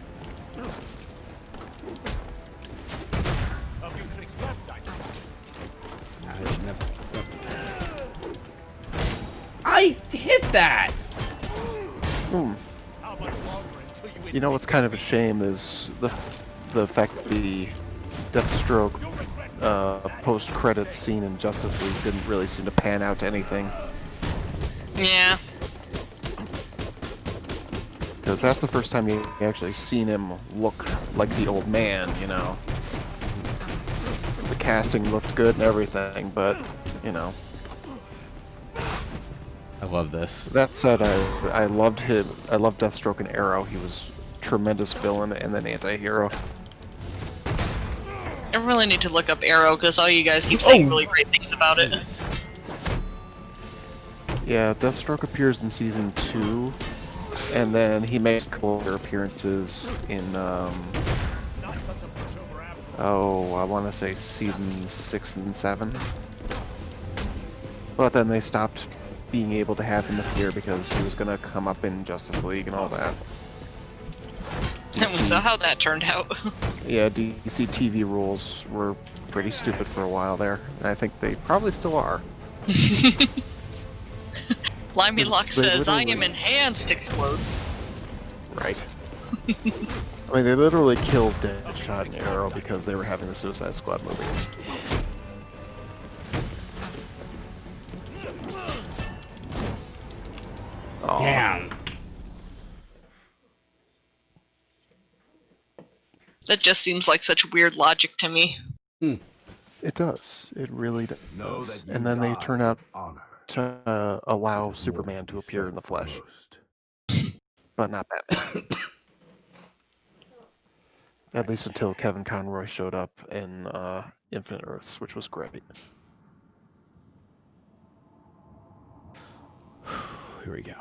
I should never... I hit that! You know what's kind of a shame is the fact that the Deathstroke post-credits scene in Justice League didn't really seem to pan out to anything. Yeah. Because that's the first time you actually seen him look like the old man, you know. The casting looked good and everything, but, you know. I love this. That said, I loved him. I loved Deathstroke and Arrow. He was a tremendous villain and then anti-hero. I really need to look up Arrow, because all you guys keep saying really great things about it. Yeah, Deathstroke appears in Season 2, and then he makes a couple other appearances in, I want to say Season 6 and 7. But then they stopped being able to have him appear because he was going to come up in Justice League and all that. So how that turned out. Yeah, DC TV rules were pretty stupid for a while there, and I think they probably still are. Limey Lock They says, I am literally- enhanced, explodes. Right. I mean, they literally killed Deadshot and Arrow because they were having the Suicide Squad movie. Aw. Damn. That just seems like such weird logic to me. It does. It really Know does. that you And then they die turn out with honor. to allow Superman to appear in the flesh, but not Batman. At least until Kevin Conroy showed up in Infinite Earths, which was great. Here we go.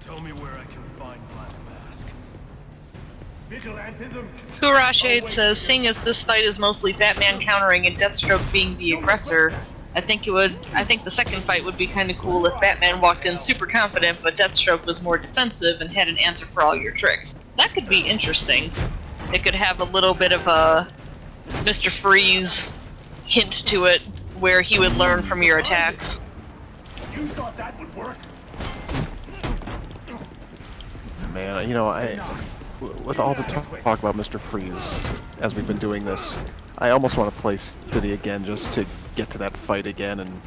Tell me where I can find Black Mask. Vigilantism. Kurashade says, seeing as this fight is mostly Batman countering and Deathstroke being the aggressor, I think the second fight would be kind of cool if Batman walked in super confident, but Deathstroke was more defensive and had an answer for all your tricks. That could be interesting. It could have a little bit of a Mr. Freeze hint to it, where he would learn from your attacks. You thought that would work? Man, you know, with all the talk about Mr. Freeze as we've been doing this, I almost want to play City again just to get to that fight again and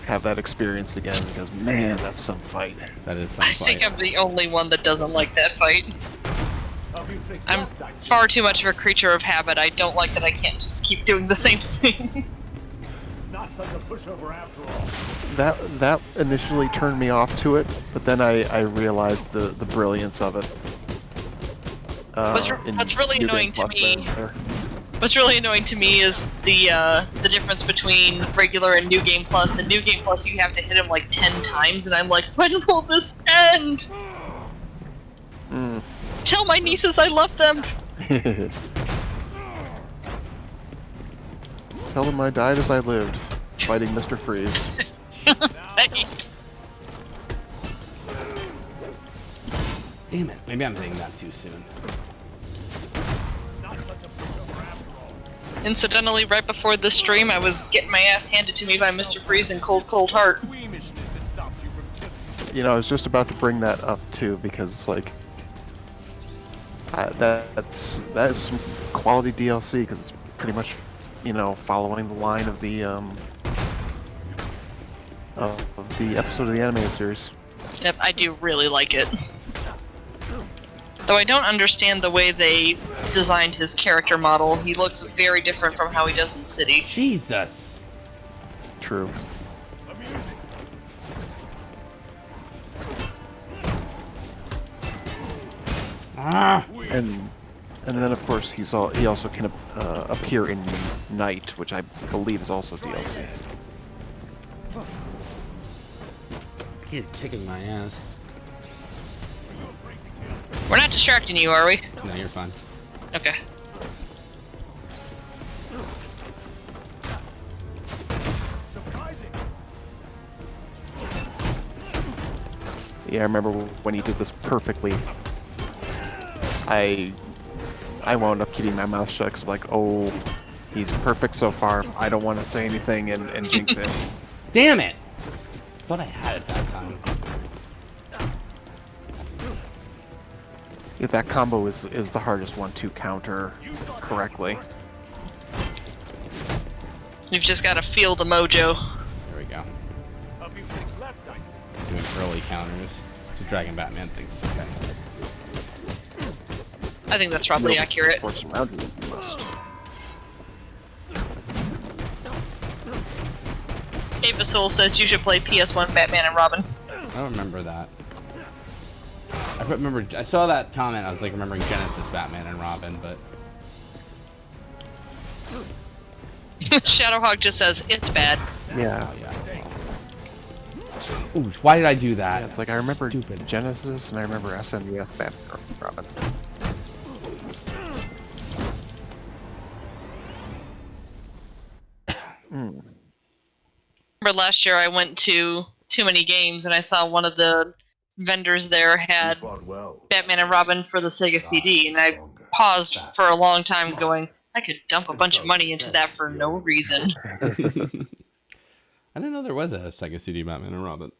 have that experience again, because man, that's some fight. That is some I fight. think I'm the only one that doesn't like that fight. I'm far too much of a creature of habit. I don't like that I can't just keep doing the same thing. Not such a pushover after all. That initially turned me off to it, but then I realized the brilliance of it. What's really New annoying Game to me Plus there. What's really annoying to me is the difference between regular and New Game Plus. In New Game Plus, you have to hit him like 10 times, and I'm like, when will this end? Tell my nieces I love them. Tell them I died as I lived, fighting Mr. Freeze. Right. Damn it. Maybe I'm hitting that too soon. Incidentally, right before this stream, I was getting my ass handed to me by Mr. Freeze in Cold Cold Heart. You know, I was just about to bring that up too, because like that is some quality DLC, because it's pretty much, you know, following the line of the episode of the animated series. Yep, I do really like it. Though I don't understand the way they designed his character model. He looks very different from how he does in City. Jesus. True. Ah. And then of course he also can appear in Night, which I believe is also DLC. He's kicking my ass. We're not distracting you, are we? No, you're fine. Okay. Yeah, I remember when he did this perfectly. I wound up keeping my mouth shut because I'm like, oh, he's perfect so far. I don't want to say anything and jinx him. Damn it! Thought I had it that time. Yeah, that combo is the hardest one to counter correctly. You've just got to feel the mojo. There we go. Doing early counters. It's a Dragon Batman thinks. Okay. I think that's probably accurate. Force him around, you must. Ava Soul says you should play PS1 Batman and Robin. I don't remember that. I saw that comment. I was like remembering Genesis Batman and Robin, but Shadowhawk just says it's bad. Yeah. oh yeah. Ooh, why did I do that? Yeah, it's like I remember Stupid. Genesis and I remember SNES Batman and Robin. Remember last year I went to Too Many Games and I saw one of the vendors there had Fought well. Batman and Robin for the Sega CD, and I paused for a long time going, I could dump a bunch of money into that for no reason. I didn't know there was a Sega CD Batman and Robin.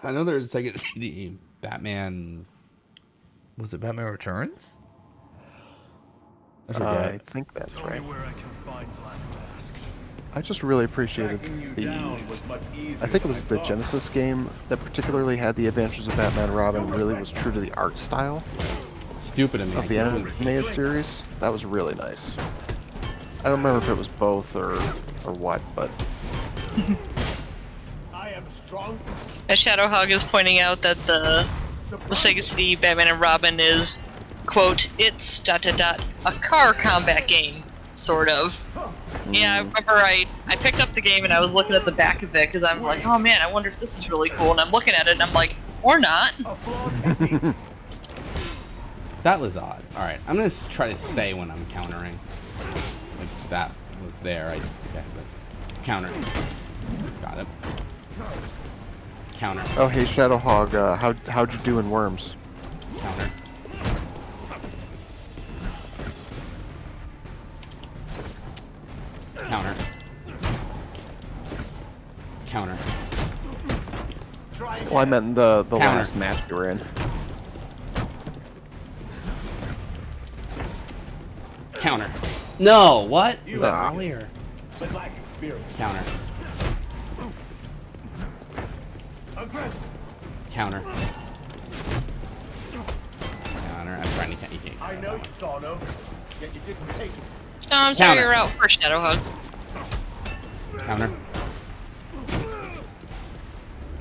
I know there's a Sega CD Batman Was it Batman Returns? I think that's Tell me right. where I can find Black Mask. I just really appreciated the. I think it was the Genesis game that particularly had the Adventures of Batman and Robin. Really was true to the art style Stupid of me. of the animated series. That was really nice. I don't remember if it was both or what, but I am strong. As Shadowhog is pointing out that the Sega CD Batman and Robin is, quote, it's ... a car combat game, sort of. Yeah, I remember I picked up the game and I was looking at the back of it because I'm like, oh man, I wonder if this is really cool. And I'm looking at it and I'm like, or not. That was odd. Alright, I'm gonna try to say when I'm countering. Like, that was there. Okay, but counter. Got it. Counter. oh hey Shadowhog, how'd you do in Worms? Counter. Counter. Counter. Well, I meant the Counter. last match you were in. Counter. No, what? Was that Ah. earlier? But lack experience. Counter. Aggressive. Counter. Counter. I'm trying to count. You can't. I know you saw them, yet you didn't take it. No, I'm sorry Counter. you're out for Shadowhug. Counter.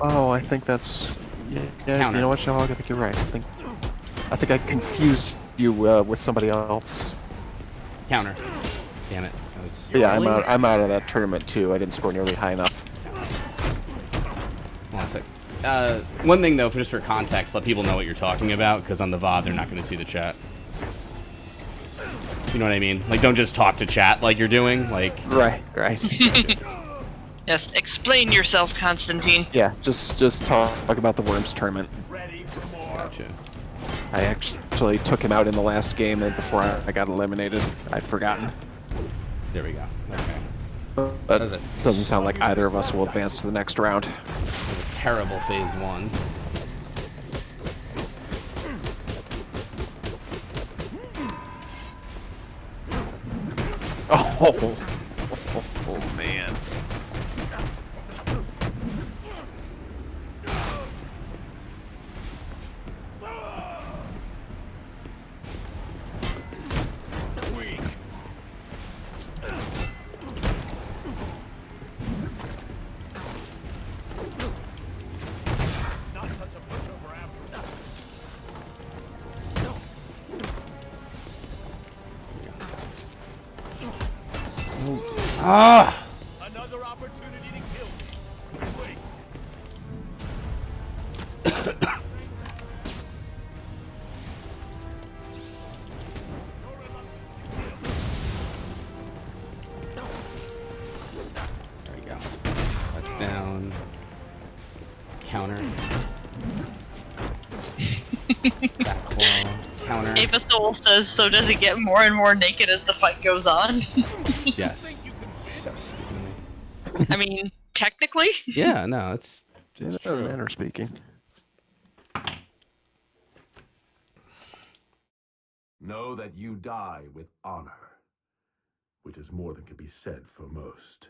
Oh, I think that's yeah. Counter. You know what, Shadowhog? I think you're right. I think I confused you with somebody else. Counter. Damn it. That was But yeah, early. I'm out of that tournament too. I didn't score nearly high enough. Hold on a sec. One thing though, just for context, let people know what you're talking about, because on the VOD they're not going to see the chat. You know what I mean? Like, don't just talk to chat like you're doing. Like, Right. Yes, explain yourself, Constantine. Yeah, just talk about the Worms tournament. Ready for more. gotcha. I actually took him out in the last game, and before I got eliminated, I'd forgotten. There we go. Okay. But Does it it? doesn't sound like either of us will advance to the next round. It was a terrible phase 1. Oh man. Weak. Not such a pushover after all. Ah! Another opportunity to kill me. Wasted. There we go. That's down. Counter. Back claw. Counter. Ava Soul says, so does he get more and more naked as the fight goes on? Yes. So stupid. I mean, technically? Yeah, no, it's In a true. manner speaking. Know that you die with honor, which is more than can be said for most.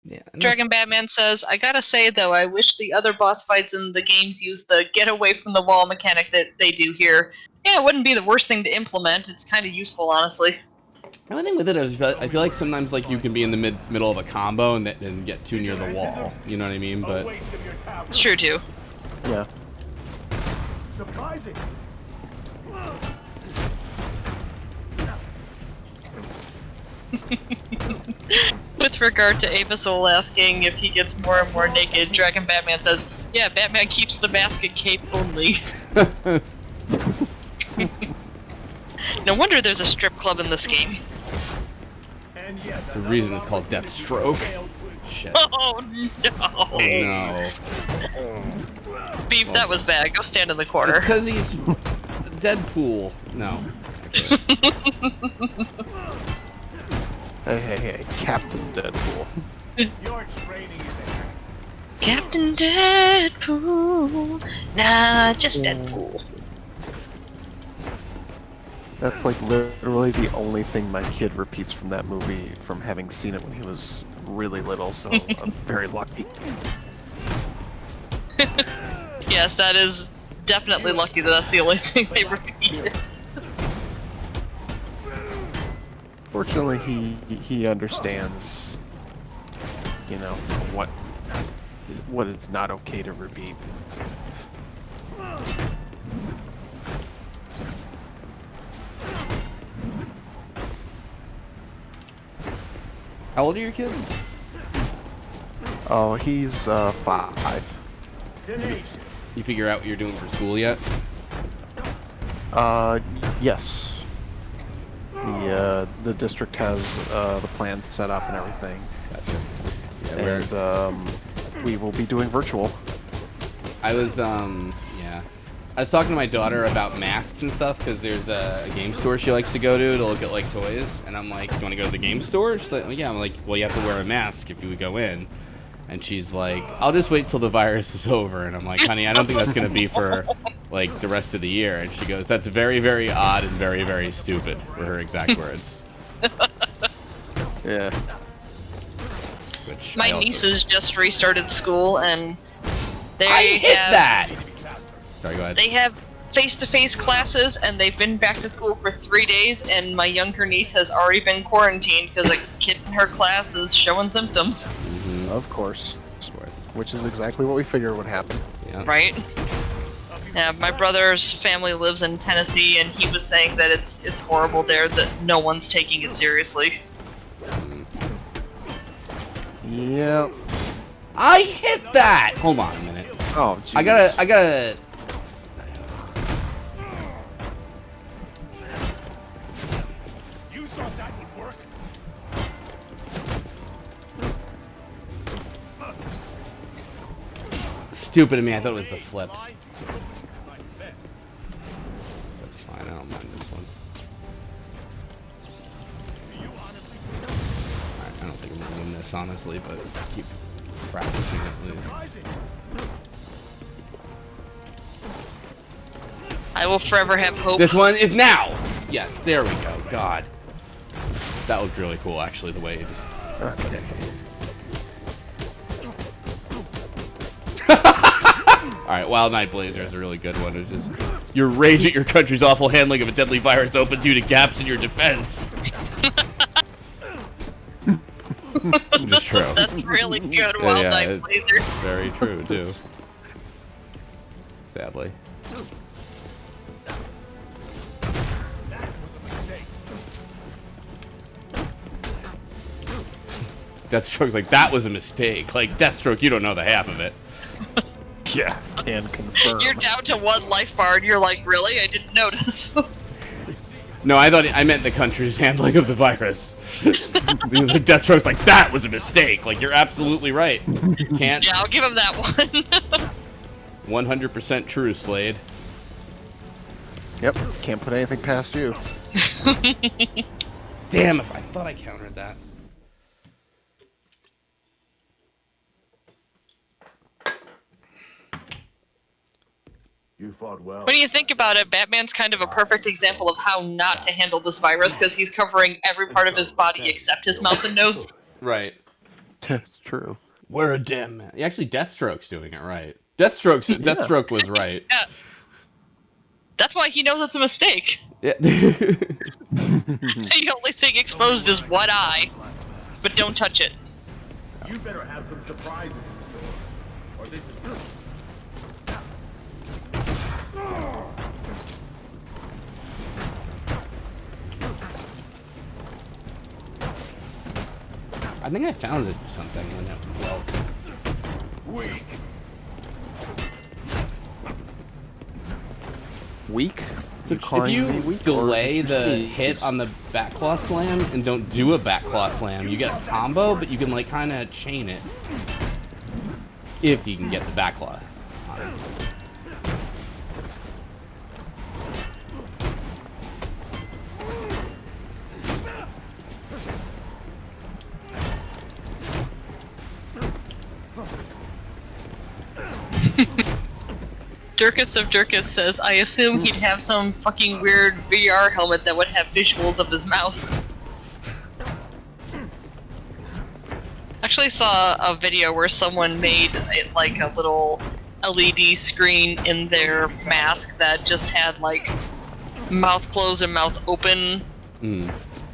Yeah. Dragon Batman says, I gotta say though, I wish the other boss fights in the games used the get away from the wall mechanic that they do here. Yeah, it wouldn't be the worst thing to implement. It's kind of useful, honestly. The only thing with it is I feel like sometimes like you can be in the middle of a combo and then get too near the wall. You know what I mean? A But waste of your talent. It's true too. Yeah. Surprising. With regard to Ava Soul asking if he gets more and more naked, Dragon Batman says, yeah, Batman keeps the mask and cape only. No wonder there's a strip club in this game. And yet, the reason it's called Deathstroke. Shit. Oh no! No. Beef, that was bad. Go stand in the corner. Because he's Deadpool. No. Hey, Captain Deadpool. your training is Captain Deadpool. Nah, just Deadpool. That's like literally the only thing my kid repeats from that movie from having seen it when he was really little, so I'm very lucky. Yes, that is definitely lucky that that's the only thing they repeated. Fortunately, he understands, you know, what it's not okay to repeat. How old are your kids? Oh, he's 5. You figure out what you're doing for school yet? Yes. The district has the plan set up and everything. Gotcha. Yeah, And we will be doing virtual. I was I was talking to my daughter about masks and stuff because there's a game store she likes to go to look at like toys, and I'm like, "Do you want to go to the game store?" She's like, "Yeah." I'm like, "Well, you have to wear a mask if you go in." And she's like, "I'll just wait till the virus is over." And I'm like, "Honey, I don't think that's gonna be for like the rest of the year." And she goes, "That's very, very odd and very, very stupid," were her exact words. Yeah. Which My I also- nieces just restarted school, and they I hit have that. Sorry, go ahead. they have face-to-face classes, and they've been back to school for 3 days. And my younger niece has already been quarantined because a kid in her class is showing symptoms. Of course. Which is exactly what we figured would happen. Yeah. Right? Yeah, my brother's family lives in Tennessee, and he was saying that it's horrible there, that no one's taking it seriously. Yep. I hit that. Hold on a minute. Oh, geez. I gotta. You thought that would work? Stupid of me. I thought it was the flip. That's fine. I don't mind this one. Alright, I don't think I'm gonna win this honestly, but keep practicing at least. I will forever have hope. This one is now. Yes, there we go. God, that looked really cool. Actually, the way it just. Okay. Alright, Wild Night Blazer is a really good one. It's just your rage at your country's awful handling of a deadly virus opens you to gaps in your defense. Just true. That's really good, Wild Yeah, Night it's Blazer. very true too. Sadly. Deathstroke's like, that was a mistake. Like, Deathstroke, you don't know the half of it. Yeah, can confirm. You're down to 1 life bar, and you're like, really? I didn't notice. No, I thought I meant the country's handling of the virus. Because like, Deathstroke's like, that was a mistake. Like, you're absolutely right. You can't. Yeah, I'll give him that one. 100% true, Slade. Yep, can't put anything past you. Damn, if I thought I countered that. You fought well. When you think about it, Batman's kind of a perfect example of how not to handle this virus, because he's covering every part of his body except his mouth and nose. Right. That's true. We're a damn man. Actually, Deathstroke's doing it right. Deathstroke was right. Yeah. That's why he knows it's a mistake. Yeah. The only thing exposed is one eye. But don't touch it. You better have some surprises in store, or this is. I think I found something when it well. Weak? If calling me you weak, or delay did you the sneeze? hit on the backclaw slam and don't do a backclaw slam, you get a combo, but you can like kind of chain it if you can get the backclaw on it. Dirkus of Dirkus says, I assume he'd have some fucking weird VR helmet that would have visuals of his mouth. Actually saw a video where someone made it like a little LED screen in their mask that just had like mouth closed and mouth open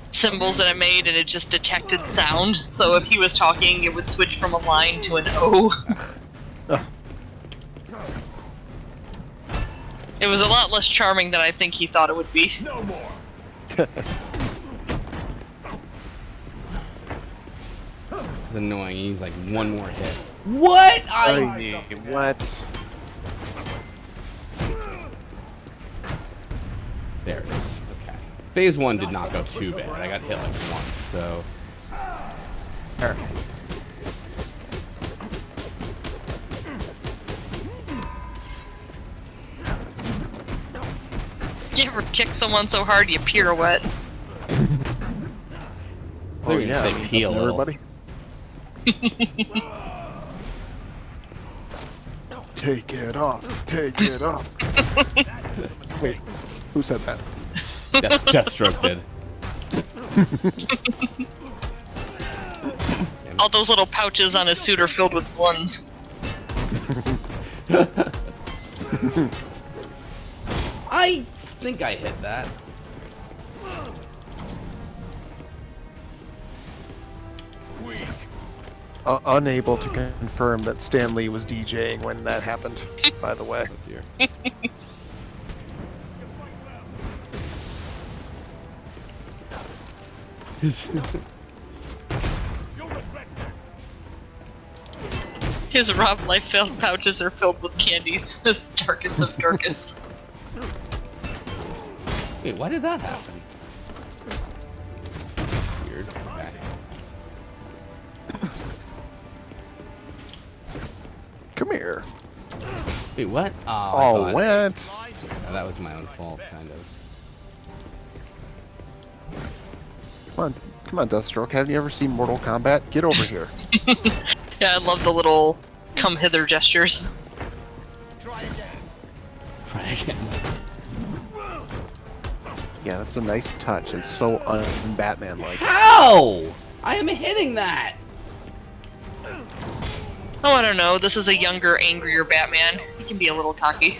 symbols that it made, and it just detected sound. So if he was talking, it would switch from a line to an O. It was a lot less charming than I think he thought it would be. No more. It's annoying. He's like one more hit. What? What? There it is. Okay. Phase 1 did not go too bad. I got hit like once, so. Alright. Do you ever kick someone so hard you pirouette? Oh yeah, they pee a little. everybody. Take it off. Take it off. Wait, who said that? Deathstroke did. All those little pouches on his suit are filled with ones. I think I hit that. Unable to confirm that Stan Lee was DJing when that happened, by the way. Oh dear. His Rob Liefeld pouches are filled with candies. His darkest of darkest. Wait, why did that happen? Weird. Okay. Come here. Wait, what? Oh, what? Yeah, that was my own fault, kind of. Come on, Deathstroke. Haven't you ever seen Mortal Kombat? Get over here. Yeah, I love the little come hither gestures. Try again. Yeah, that's a nice touch. It's so un-Batman-like. How? I am hitting that. Oh, I don't know. This is a younger, angrier Batman. He can be a little cocky.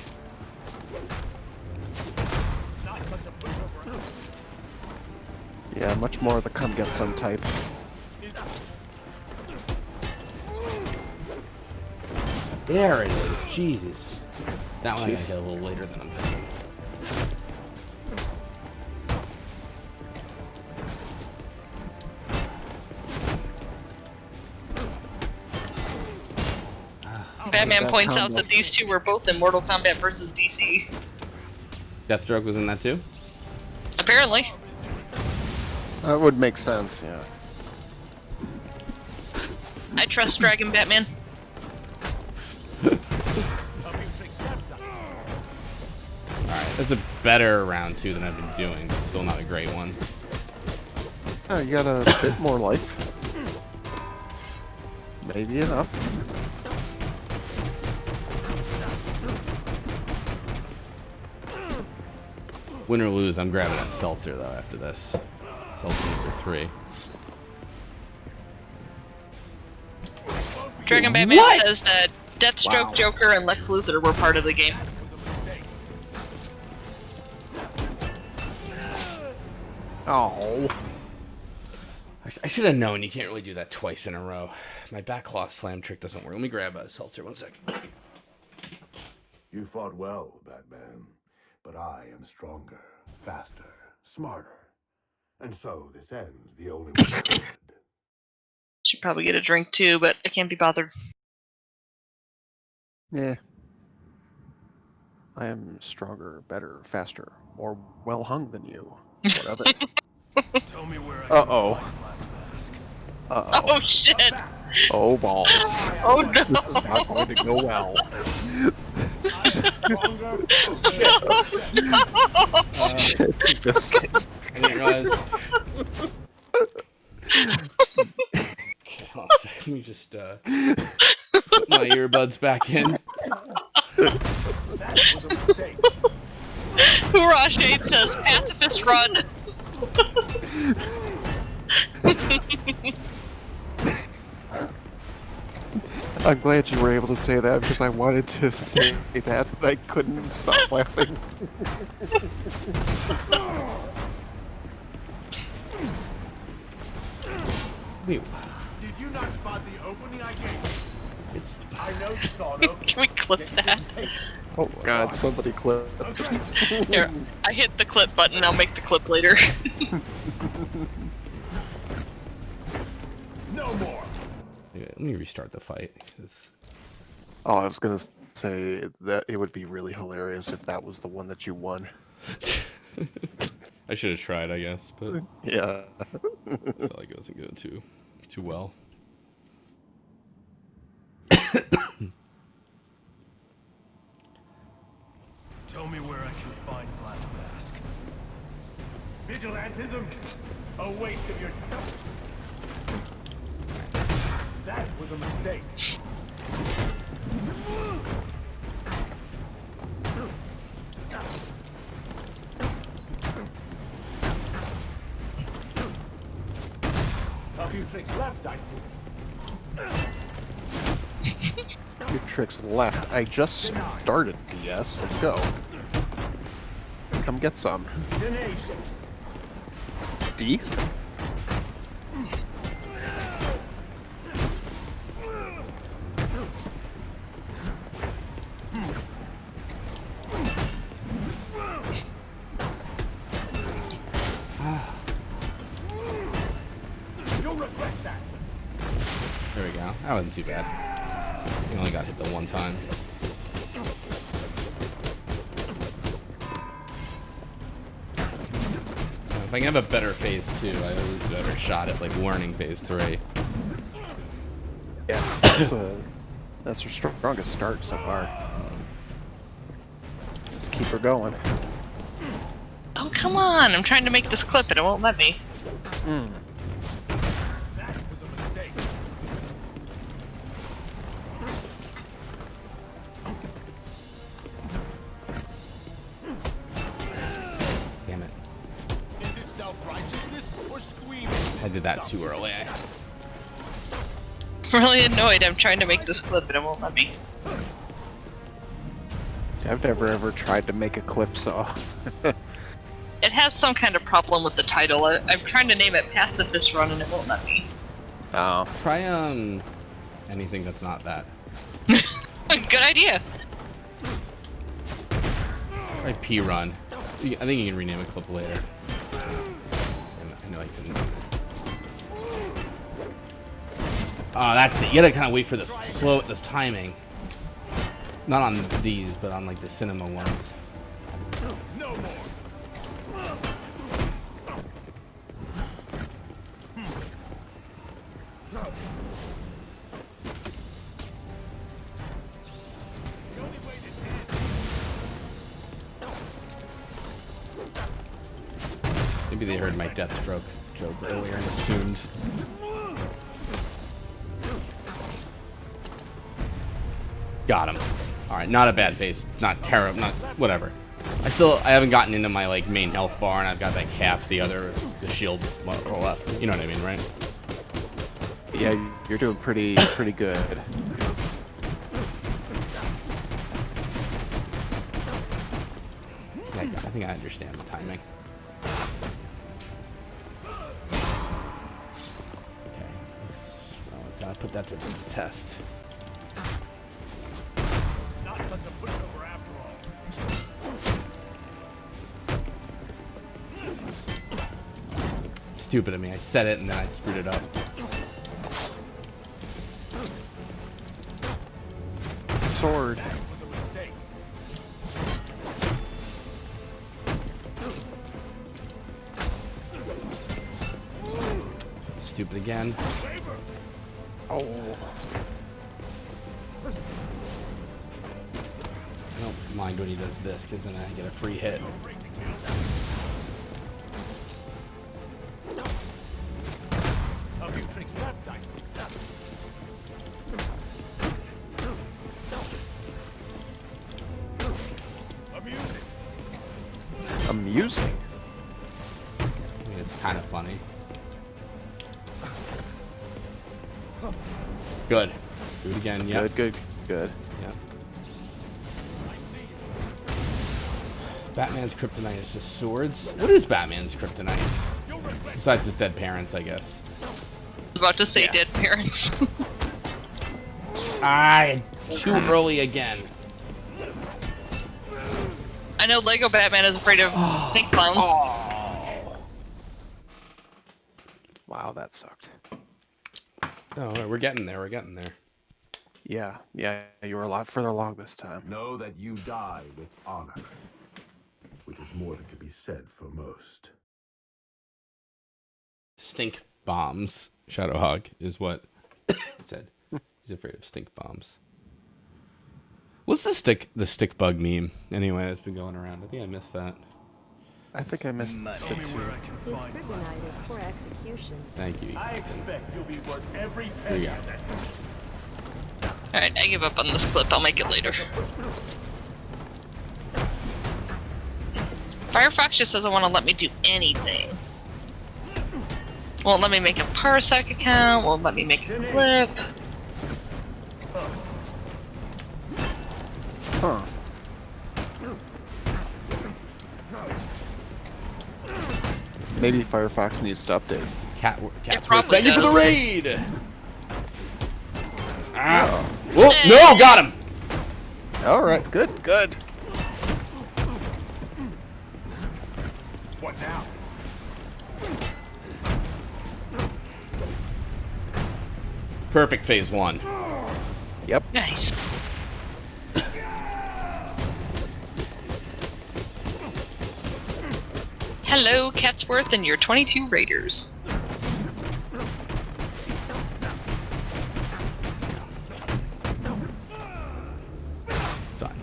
Yeah, much more of the come get some type. There it is. Jesus. That one I gotta hit a little later than I'm thinking. Batman points out that these two were both in Mortal Kombat vs. DC. Deathstroke was in that too? Apparently. That would make sense, yeah. I trust Dragon Batman. Alright, that's a better round 2 than I've been doing, but still not a great one. Oh, you got a bit more life. Maybe enough. Win or lose, I'm grabbing a seltzer though after this. Seltzer number 3. Dragon Batman What? says that Deathstroke, Wow. Joker, and Lex Luthor were part of the game. Oh. I should have known you can't really do that twice in a row. My backlaw slam trick doesn't work. Let me grab a seltzer 1 second. You fought well, Batman, but I am stronger, faster, smarter. And so this ends the only way it could. Should probably get a drink too, but I can't be bothered. Yeah. I am stronger, better, faster, more well hung than you. Whatever. Tell me where I Uh-oh. Uh-oh. Oh shit! Oh, balls. Oh no! This is not going to go well. Shit, biscuit. I didn't realize. Okay, hold on a second. Let me just put my earbuds back in. Hoorah Shade says, pacifist run. I'm glad you were able to say that because I wanted to say that, but I couldn't stop laughing. Wait, Did you not spot the opening I gave? it's I know you saw it. Can we clip that? Oh god, somebody clip. Here, I hit the clip button, I'll make the clip later. No more. let me restart the fight. 'Cause Oh, I was gonna say that it would be really hilarious if that was the one that you won. I should have tried, I guess, but Yeah. I felt like it wasn't going too well. Tell me where I can find Black Mask. Vigilantism, a waste of your time. That was a mistake. A few tricks left, I see. Few tricks left. I just started DS. Let's go. Come get some. Tenacious. D? You'll regret that. There we go. That wasn't too bad. You only got hit the one time. If I can have a better phase 2, I always have a better shot at like learning phase 3. Yeah. That's her strongest start so far. Just keep her going. Oh, come on, I'm trying to make this clip and it won't let me. That was a mistake. Damn it. Is it self-righteousness or squeaming? I did that too early. I'm really annoyed, I'm trying to make this clip and it won't let me. See, I've never ever tried to make a clip, so. It has some kind of problem with the title. I'm trying to name it Pacifist Run and it won't let me. Oh. Try anything that's not that. Good idea. Try P run. I think you can rename a clip later. I know I couldn't. Oh, that's it. You gotta kind of wait for this this timing. Not on these, but on like the cinema ones. No more. The only way to end. Maybe they heard my Deathstroke joke earlier and assumed. Got him. All right, not a bad face. Not terrible. Not whatever. I haven't gotten into my like main health bar, and I've got like half the shield left. You know what I mean, right? Yeah, you're doing pretty good. Yeah, I think I understand the timing. Okay, gotta put that to the test. Not such a pushover after all. Stupid of me. I said it and then I screwed it up. Sword. That was a mistake. Stupid again. Oh. I don't mind when he does this because then I get a free hit. A few tricks left, I see. Amusing. amusing. I mean, it's kind of funny. Good. Do it again. Yeah. Good. Yeah. Batman's kryptonite is just swords. What is Batman's kryptonite? Besides his dead parents, I guess. I was about to say dead parents. Too early again. I know Lego Batman is afraid of snake clowns. Wow, that sucked. Oh, we're getting there. We're getting there. Yeah, you were a lot further along this time. Know that you die with honor, which is more than can be said for most. Stink bombs. Shadowhawk is what he said. He's afraid of stink bombs. What's the stick bug meme? Anyway, it's been going around. I think I missed that. I think I missed it too. His kryptonite is for execution. Thank you. I expect you'll be worth every Here penny we go. of it. Alright, I give up on this clip. I'll make it later. Firefox just doesn't want to let me do anything. Won't let me make a Parsec account, won't let me make a clip. Huh. Maybe Firefox needs to update. Cat's probably thank you for the does. raid! Whoa, no, got him! Alright, good. What now? Perfect phase one. Yep. Nice. Hello, Catsworth and your 22 Raiders. Done.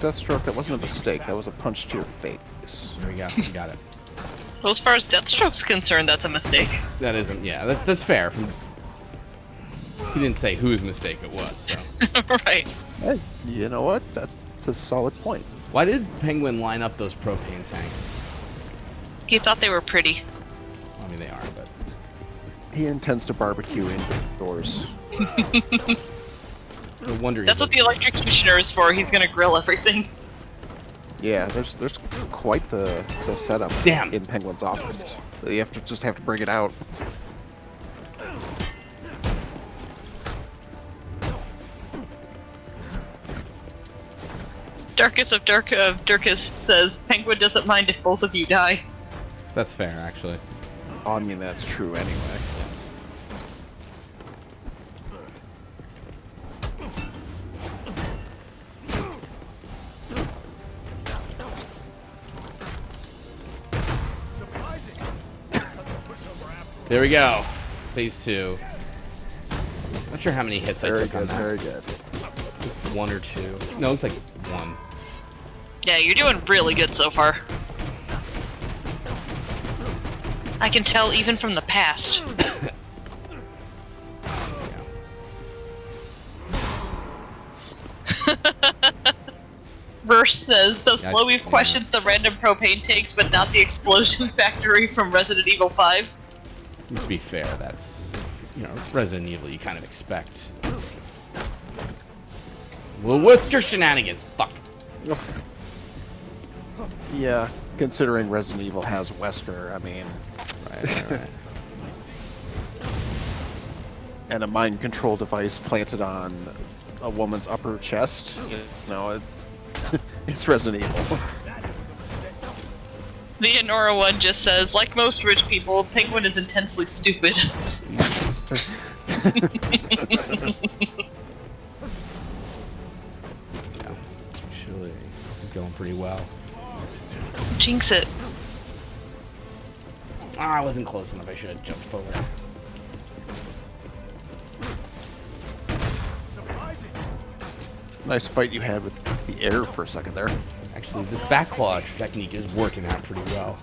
Deathstroke, that wasn't a mistake. That was a punch to your face. There we go. We got it. Well, as far as Deathstroke's concerned, that's a mistake. That isn't. Yeah, that's fair. He didn't say whose mistake it was. So. Right. Hey, you know what? That's a solid point. Why did Penguin line up those propane tanks? He thought they were pretty. I mean, they are, but He intends to barbecue indoors. no wonder. That's what the electrocutioner is for. He's gonna grill everything. Yeah, there's quite the setup Damn. in Penguin's office. You have to bring it out. Darkest of Darkest says Penguin doesn't mind if both of you die. That's fair, actually. Oh, I mean, that's true anyway. Yes. There we go. Phase two. Not sure how many hits I took on that. Very good. One or two. No, it's like one. Yeah, you're doing really good so far. I can tell even from the past. Verse says, so slow we've questioned the random propane tanks, but not the explosion factory from Resident Evil 5. To be fair, that's, Resident Evil you kind of expect. Well, Whisker shenanigans, fuck. Yeah, considering Resident Evil has Wesker, I mean... Right. And a mind control device planted on a woman's upper chest. It's Resident Evil. The Honora one just says, like most rich people, Penguin is intensely stupid. Actually, this is going pretty well. Jinx it. I wasn't close enough. I should have jumped forward. Nice fight you had with the air for a second there. Actually, this back claw technique is working out pretty well.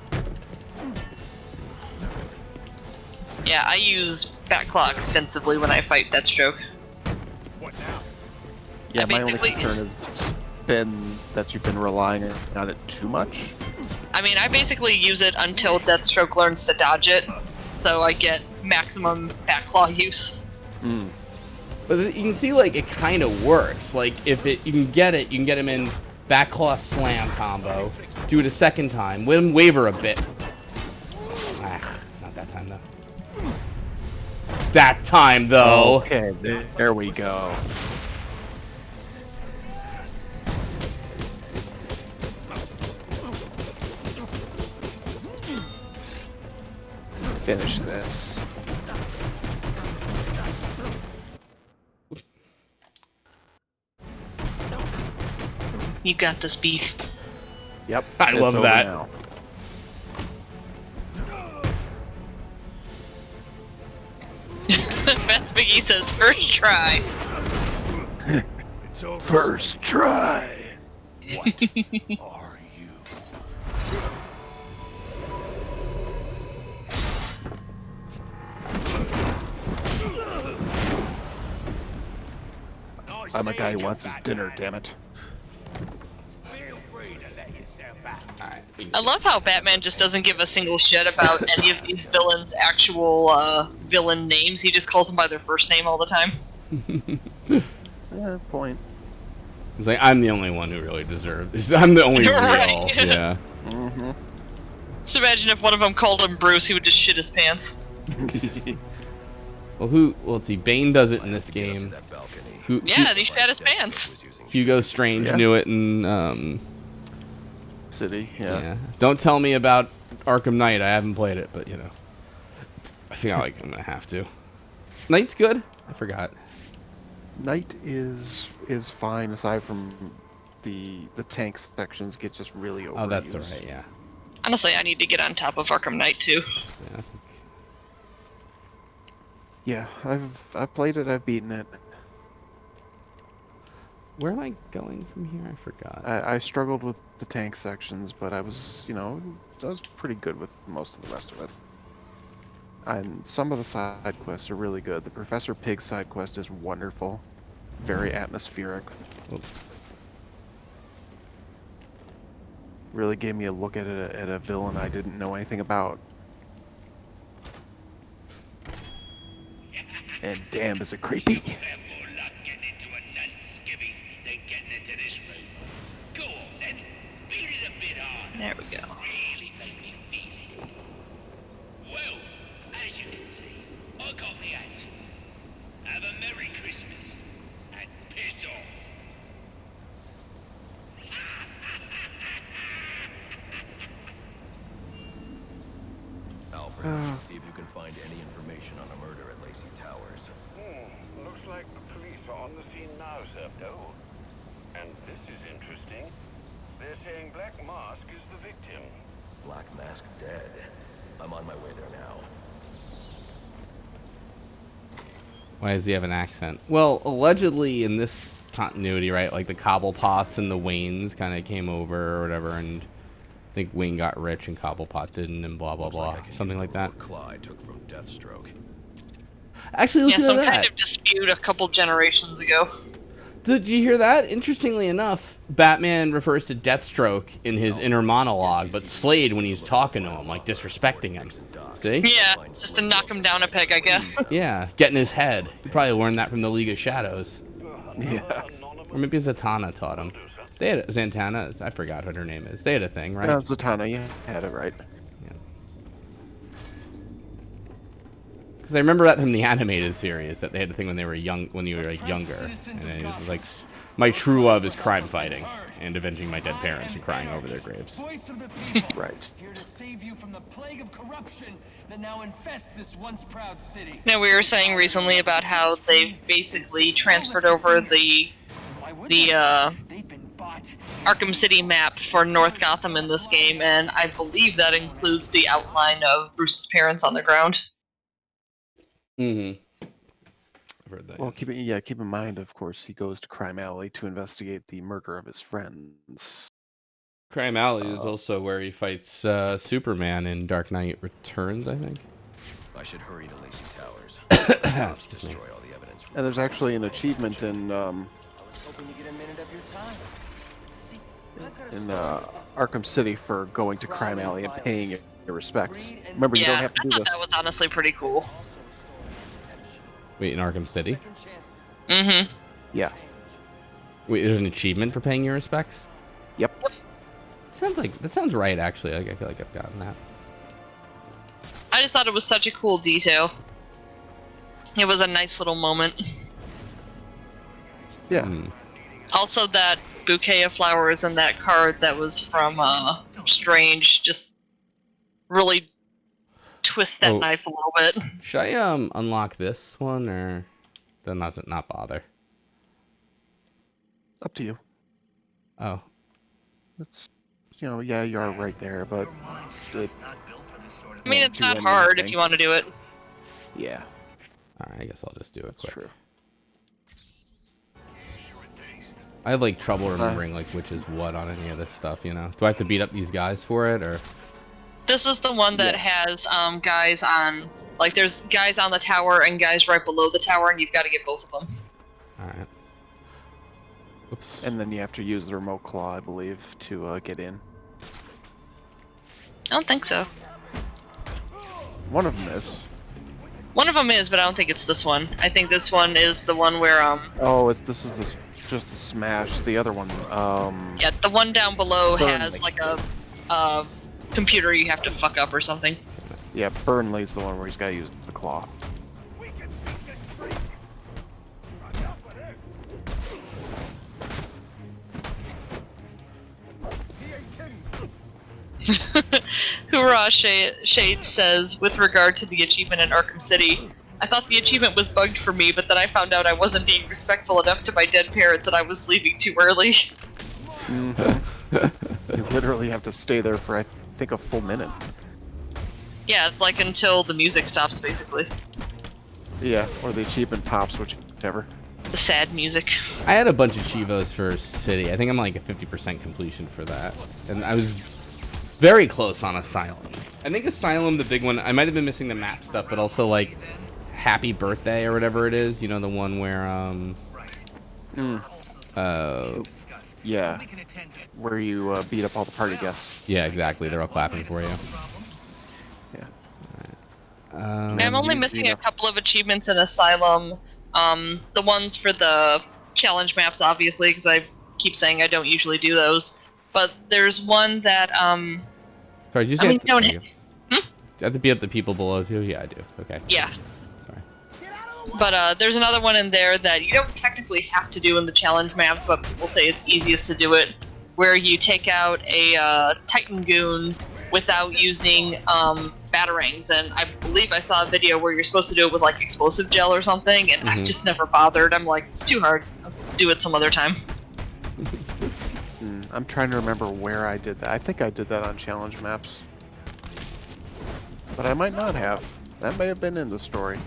Yeah, I use Batclaw extensively when I fight Deathstroke. Yeah, my only basically- concern has been that you've been relying on it too much. I mean, I basically use it until Deathstroke learns to dodge it, so I get maximum Batclaw use. But you can see, like, it kind of works. Like, if you can get him in Backclaw Slam combo. Do it a second time. Let him waver a bit. Ah, not that time, though. That time, though. Okay, there we go. Finish this. You got this, beef. Yep. I it's love over that. now. Fats Biggie says, first try. First try. What are you? I'm a guy who wants his dinner, damn it. Feel free to let yourself out. Alright. I love how Batman just doesn't give a single shit about any of these villains' actual villain names. He just calls them by their first name all the time. Yeah, point. It's like, I'm the only one who really deserves. I'm the only Right. real. Yeah. Mm-hmm. Just imagine if one of them called him Bruce, he would just shit his pants. Well, let's see. Bane does it in this game. That balcony. Yeah, and he shat his pants. Hugo Strange Yeah. knew it in City, yeah. Don't tell me about Arkham Knight. I haven't played it, but you know, I think I'm gonna have to. Knight's good. I forgot. Knight is fine aside from the tank sections get just really overused. Oh, that's alright. Yeah. Honestly, I need to get on top of Arkham Knight too. Yeah. Yeah, I've played it. I've beaten it. Where am I going from here? I forgot. I struggled with the tank sections, but I was pretty good with most of the rest of it. And some of the side quests are really good. The Professor Pig side quest is wonderful. Very atmospheric. Oops. Really gave me a look at a villain I didn't know anything about. And damn, is it creepy. There we go. Really make me feel it. Well, as you can see, I got the answer. Have a Merry Christmas and piss off. Alfred, see if you can find any information on a murder at Lacey Towers. Looks like the police are on the scene now, sir. Oh, and this is interesting. They're saying Black Mask is the victim. Black Mask dead. I'm on my way there now. Why does he have an accent? Well, allegedly in this continuity, right? Like the Cobblepots and the Waynes kind of came over or whatever, and I think Wayne got rich and Cobblepot didn't, and blah blah blah, something like that. Claw I took from Deathstroke. Actually, Yeah, listen some to that. kind of dispute a couple generations ago. Did you hear that? Interestingly enough, Batman refers to Deathstroke in his inner monologue, but Slade when he's talking to him, like disrespecting him. See? Yeah, just to knock him down a peg, I guess. Yeah, get in his head. You probably learned that from the League of Shadows. Yeah. Or maybe Zatanna taught him. They had Zatanna. I forgot what her name is. They had a thing, right? Zatanna, you had it right. Because I remember that from the animated series that they had a thing when they were young, when you were like younger, and it was like, my true love is crime fighting and avenging my dead parents and crying over their graves. Voice of the people. Right. Here to save you from the plague of corruption that now infests this once proud city. Now, we were saying recently about how they've basically transferred over the Arkham City map for North Gotham in this game, and I believe that includes the outline of Bruce's parents on the ground. Mm-hmm. I've heard that. Well, keep in mind, of course, he goes to Crime Alley to investigate the murder of his friends. Crime Alley is also where he fights Superman in Dark Knight Returns, I think. should hurry to Lazy Towers. Excuse me. Destroy all the evidence. And there's actually an achievement in Arkham City for going to Crime Alley and paying your respects. Remember, you don't have to do I thought this. that was honestly pretty cool. Wait, in Arkham City? Mm-hmm. Yeah. Wait, there's an achievement for paying your respects? Yep. That sounds right, actually. Like, I feel like I've gotten that. I just thought it was such a cool detail. It was a nice little moment. Yeah. Also, that bouquet of flowers and that card that was from Strange just really twist that knife a little bit. Should I unlock this one, or then not bother? Up to you. Oh. It's, yeah, you are right there, but I mean, it's not hard if you want to do it. Yeah. Alright, I guess I'll just do it quick. True. I have like trouble remembering like which is what on any of this stuff, Do I have to beat up these guys for it, or? This is the one that has guys on, like there's guys on the tower and guys right below the tower, and you've got to get both of them. Alright. Oops. And then you have to use the remote claw, I believe, to get in. I don't think so. One of them is. One of them is, but I don't think it's this one. I think this one is the one where Oh, this is just the smash. The other one. Yeah, the one down below Burnley. has like a computer you have to fuck up or something. Yeah, Burnley's the one where he's got to use the claw. Hoorah, Shade says, with regard to the achievement in Arkham City, I thought the achievement was bugged for me, but then I found out I wasn't being respectful enough to my dead parents and I was leaving too early. You literally have to stay there for, I think, a full minute. Yeah, it's like until the music stops, basically. Yeah, or the achievement pops, whichever. The sad music. I had a bunch of Chivos for City. I think I'm like a 50% completion for that. And I was very close on Asylum. I think Asylum, the big one, I might have been missing the map stuff, but also like Happy Birthday or whatever it is. You know, the one where, yeah. Where you beat up all the party guests. Yeah, exactly. They're all clapping for you. Yeah. I'm only missing a couple of achievements in Asylum. The ones for the challenge maps, obviously, because I keep saying I don't usually do those. But there's one that, Sorry, did you say I have to beat up the people below too? Yeah, I do. Okay. Yeah. Sorry. But there's another one in there that you don't technically have to do in the challenge maps, but people say it's easiest to do it, where you take out a Titan Goon without using batarangs, and I believe I saw a video where you're supposed to do it with like explosive gel or something, and I've just never bothered. I'm like, it's too hard. I'll do it some other time. I'm trying to remember where I did that. I think I did that on challenge maps. But I might not have. That may have been in the story.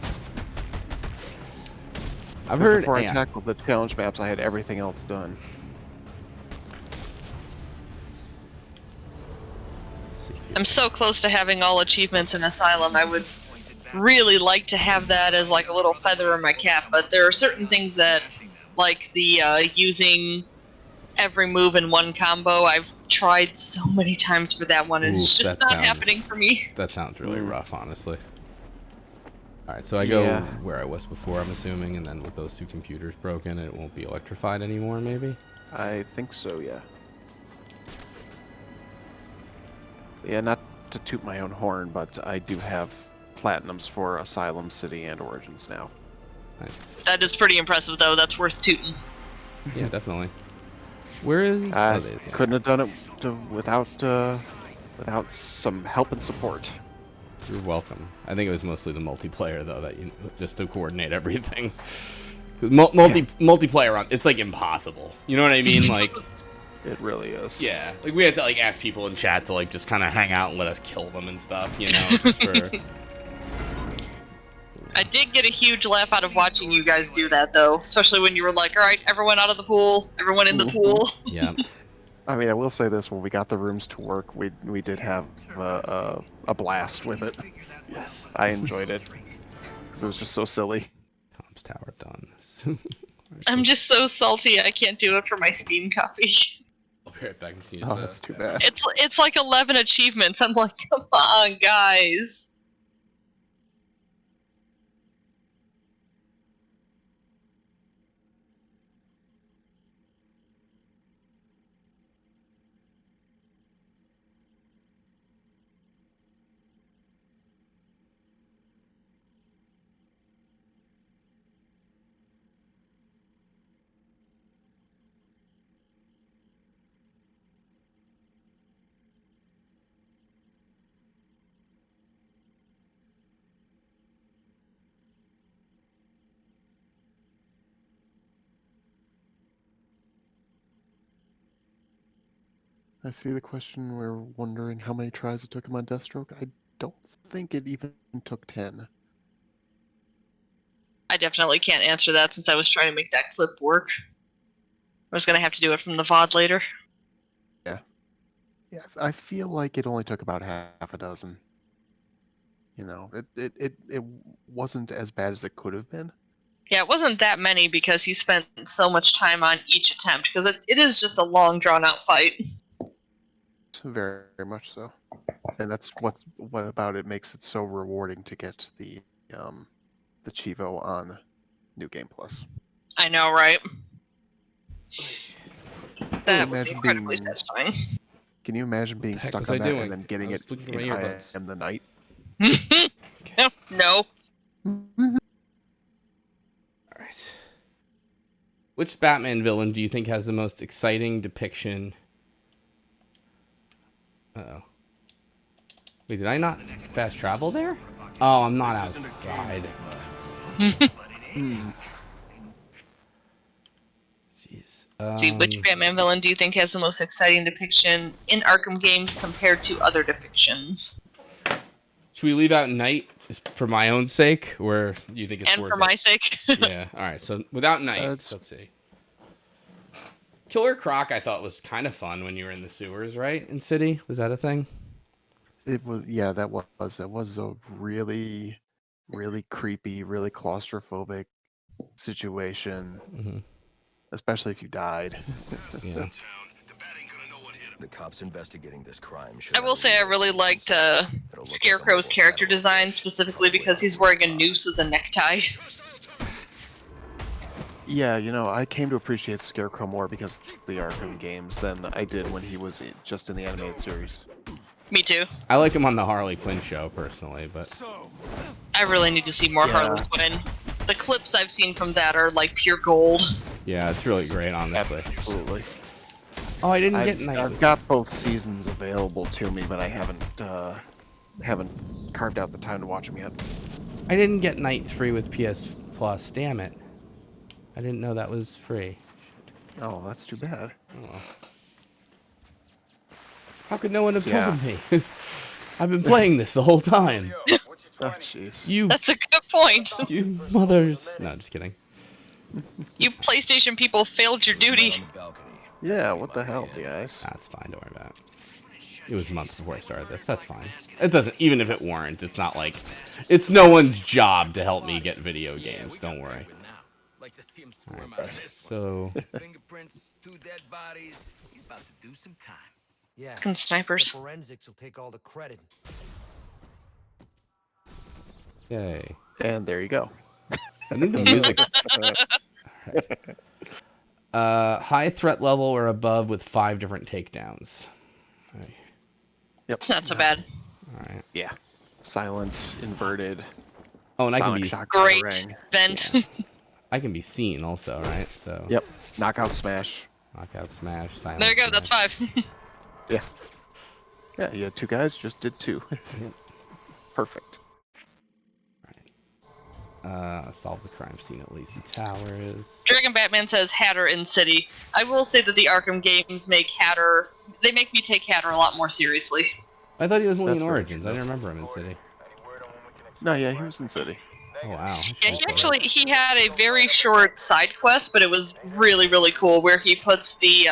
I've heard before I tackled the challenge maps, I had everything else done. I'm so close to having all achievements in Asylum. I would really like to have that as like a little feather in my cap, but there are certain things that, like the using every move in one combo, I've tried so many times for that one, and it's just not happening for me. That sounds really rough, honestly. Alright, so I go where I was before, I'm assuming, and then with those two computers broken, it won't be electrified anymore, maybe? I think so, yeah. Yeah, not to toot my own horn, but I do have platinums for Asylum, City, and Origins now. Nice. That is pretty impressive, though. That's worth tooting. Yeah, definitely. Where is... I couldn't have done it without some help and support. You're welcome. I think it was mostly the multiplayer, though, that just to coordinate everything. Multiplayer, it's like impossible. You know what I mean? Like... It really is. Yeah, like we had to like ask people in chat to like just kind of hang out and let us kill them and stuff, you know. Just for... I did get a huge laugh out of watching you guys do that, though, especially when you were like, "All right, everyone out of the pool, everyone in the pool." Yeah. I mean, I will say this: when we got the rooms to work, we did have a blast with it. Yes. I enjoyed it because it was just so silly. Comms tower done. I'm just so salty I can't do it for my Steam copy. I'll be right back. Oh, that's too bad. It's like 11 achievements. I'm like, come on, guys. I see the question. We're wondering how many tries it took him on Deathstroke. I don't think it even took 10. I definitely can't answer that since I was trying to make that clip work. I was gonna have to do it from the VOD later. Yeah, I feel like it only took about half a dozen. You know, it wasn't as bad as it could have been. Yeah, it wasn't that many because he spent so much time on each attempt, because it is just a long, drawn-out fight. Very, very much so. And that's what about it makes it so rewarding to get the Chivo on New Game Plus. I know, right? That was imagine incredibly being- satisfying. Can you imagine being The heck stuck was on I that doing? and then getting I it was looking for in my I earbuds. Am the Night? No. Alright. Which Batman villain do you think has the most exciting depiction? Uh-oh. Wait, did I not fast travel there? Oh, I'm not outside. Jeez. See, which Batman villain do you think has the most exciting depiction in Arkham games compared to other depictions? Should we leave out Knight just for my own sake, or do you think it's And worth for it? my sake. Yeah. All right. So without Knight, let's see. Killer Croc, I thought was kind of fun when you were in the sewers, right? In City, was that a thing? It was, yeah, that was a really, really creepy, really claustrophobic situation, especially if you died. Yeah. The cops investigating this crime should I will say I really liked Scarecrow's character design, specifically because he's wearing a noose as a necktie. Yeah, you know, I came to appreciate Scarecrow more because of the Arkham games than I did when he was just in the animated series. Me too. I like him on the Harley Quinn show personally, but I really need to see more Harley Quinn. The clips I've seen from that are like pure gold. yeah, it's really great, honestly. Absolutely. Oh, I didn't get Knight. I've got both seasons available to me, but I haven't carved out the time to watch them yet. I didn't get Knight 3 with PS Plus. Damn it! I didn't know that was free. Oh, that's too bad. Oh, well. How could no one have told me? I've been playing this the whole time. Oh, jeez. You. That's a good point. You mothers. No, just kidding. You PlayStation people failed your duty. Yeah, what the hell, guys? That's fine. Don't worry about it. It was months before I started this. That's fine. It doesn't. Even if it weren't, it's not like it's no one's job to help me get video games. Don't worry. Alright, so Fingerprints, 2 dead bodies. He's about to do some time. Yeah. Fucking snipers. The forensics will take all the credit. yay. And there you go. I need the music. Alright. High threat level or above with 5 different takedowns. Alright. Yep. It's not so bad. Alright. Yeah. Silent, inverted. Oh, and I can Sonic be shock Great batarang. vent. Yeah. I can be seen also, right? So. Yep. Knockout smash. Knockout smash. Silent There you go. smash. That's 5. Yeah. Yeah, you had 2 guys, just did 2. Perfect. Solve the crime scene at Lacey Towers. Dragon Batman says Hatter in City. I will say that the Arkham games make Hatter. They make me take Hatter a lot more seriously. I thought he was only That's in very Origins. I didn't remember him in City. No, yeah, he was in City. Oh wow. Yeah, he had a very short side quest, but it was really, really cool where he puts the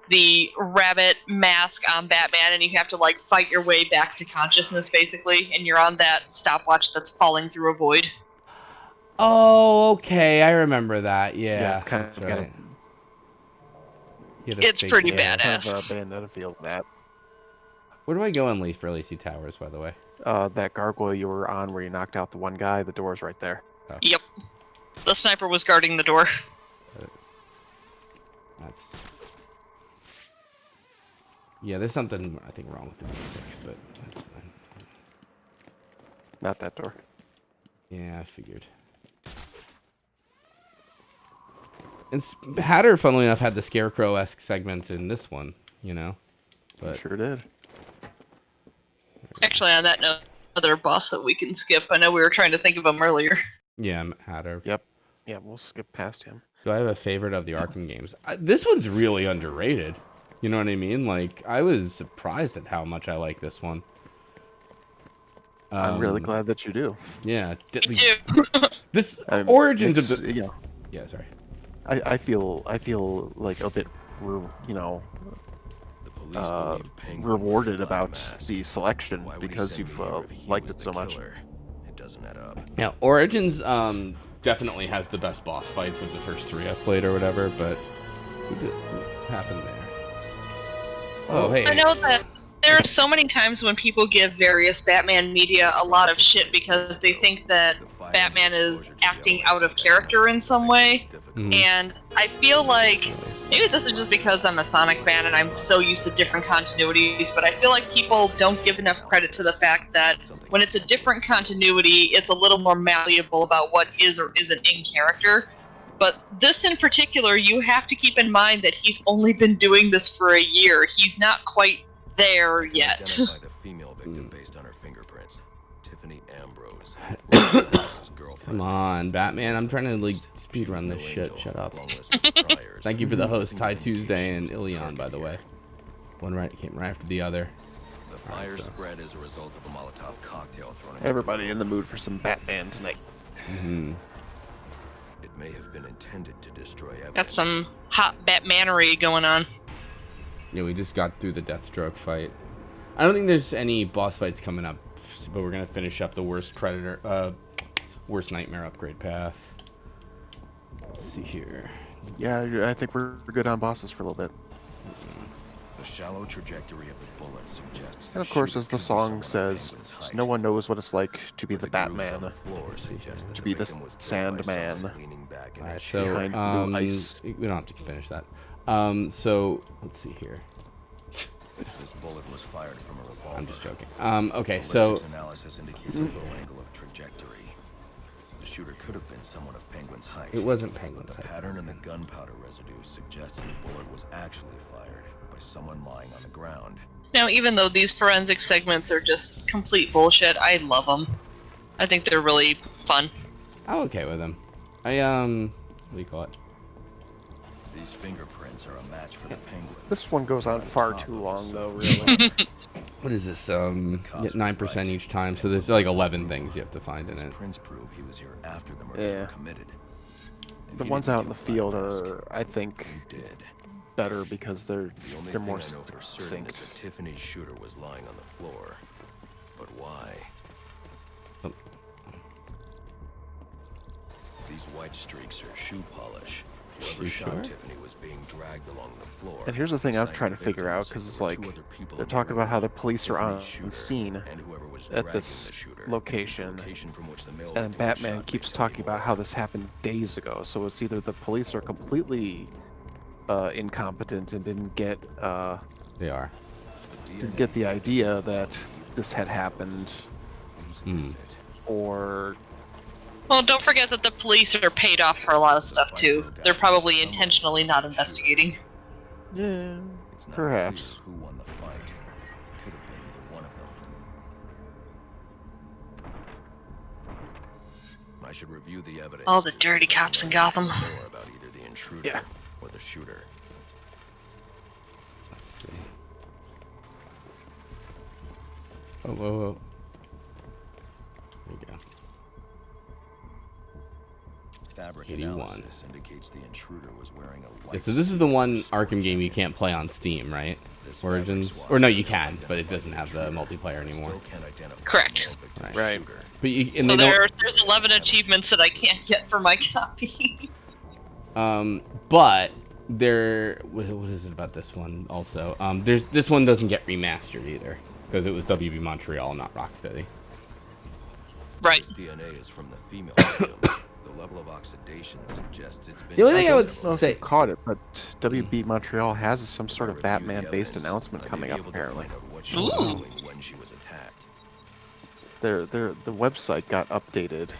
the rabbit mask on Batman, and you have to like fight your way back to consciousness, basically, and you're on that stopwatch that's falling through a void. Oh, okay. I remember that. Yeah, it's kind that's of right. It's pretty badass. Kind of a Bayonetta field map. Where do I go in Leaf for Lacey Towers, by the way? That gargoyle you were on where you knocked out the one guy, the door's right there. Oh. Yep. The sniper was guarding the door. That's... Yeah, there's something, I think, wrong with the music, but that's fine. Not that door. Yeah, I figured. And Hatter, funnily enough, had the Scarecrow-esque segment in this one, you know? But sure did. Actually, on that note, another boss that we can skip. I know we were trying to think of him earlier. Yeah, Hatter. Yep. Yeah, we'll skip past him. Do I have a favorite of the Arkham games? This one's really underrated. You know what I mean? Like, I was surprised at how much I like this one. I'm really glad that you do. Yeah. Me too. This Origins of the... You know, yeah, sorry. I feel like a bit, rewarded about the selection because you've liked it so much. It doesn't add up. Yeah, Origins definitely has the best boss fights of the first 3 I've played or whatever, but what happened there? Oh, hey. I know that there are so many times when people give various Batman media a lot of shit because they think that Batman is acting out of character in some way. And I feel like, maybe this is just because I'm a Sonic fan and I'm so used to different continuities, but I feel like people don't give enough credit to the fact that when it's a different continuity, it's a little more malleable about what is or isn't in character. But this in particular, you have to keep in mind that he's only been doing this for a year. He's not quite there yet. Identify the female victim based on her fingerprints. Tiffany Ambrose. Come on, Batman. I'm trying to, like, speedrun this shit. Shut up. Thank you for the host, Ty Tuesday and Ilion, by the way. One came right after the other. The fire spread as a result of a Molotov cocktail thrown. Everybody in the mood for some Batman tonight. It may have been intended to destroy evidence. Got some hot Batmanery going on. Yeah, we just got through the Deathstroke fight. I don't think there's any boss fights coming up, but we're gonna finish up the worst worst nightmare upgrade path. Let's see here. Yeah, I think we're good on bosses for a little bit. The shallow trajectory of the bullet suggests. And of course, as the song says, no one knows what it's like to be the Batman, to be the Sandman. Alright, so behind blue ice. we don't have to finish that. So let's see here. This bullet was fired from a revolver. I'm just joking. Okay, so analysis indicates a low angle of trajectory. The shooter could have been someone of Penguin's height. it wasn't Penguin's The height. pattern in the gunpowder residue suggests the bullet was actually fired by someone lying on the ground. Now, even though these forensic segments are just complete bullshit, I love them. I think they're really fun. I'm okay with them. What do you call it? These fingerprints are a match for the Penguin. This one goes on far too long, though, really. What is this? Get 9% each time, so there's like 11 things you have to find in it. Prints prove he was here after the murders were committed. The ones out in the field are, I think, better because they're more succinct. That Tiffany's shooter was lying on the floor. But why? Oh. These white streaks are shoe polish. Whoever shot Tiffany was being dragged along the floor. And here's the thing I'm trying to figure out, because it's like, they're talking about how the police are on scene at this location, and Batman keeps talking about how this happened days ago, so it's either the police are completely incompetent and didn't get the idea that this had happened, or... Well, don't forget that the police are paid off for a lot of stuff, too. They're probably intentionally not investigating. Yeah, perhaps. Who won the fight? It could have been either one of them. I should review the evidence. All the dirty cops in Gotham. More about either the intruder or the shooter. Let's see. Oh, whoa. There we go. 81. Indicates the intruder was wearing a Yeah, white so this is the one Arkham game you can't play on Steam, right? Origins? Or no, you can, but it doesn't have the multiplayer anymore. Correct. Right. But you, and So they don't. there's 11 achievements that I can't get for my copy. But there, what is it about this one also? This one doesn't get remastered either because it was WB Montreal, not Rocksteady. Right. This DNA is from the female victim. The level of oxidation suggests it's been. The only thing I would don't know if say, you caught it, but WB Montreal has some sort of Batman-based announcement coming up. Apparently, Ooh. When she was attacked. the website got updated,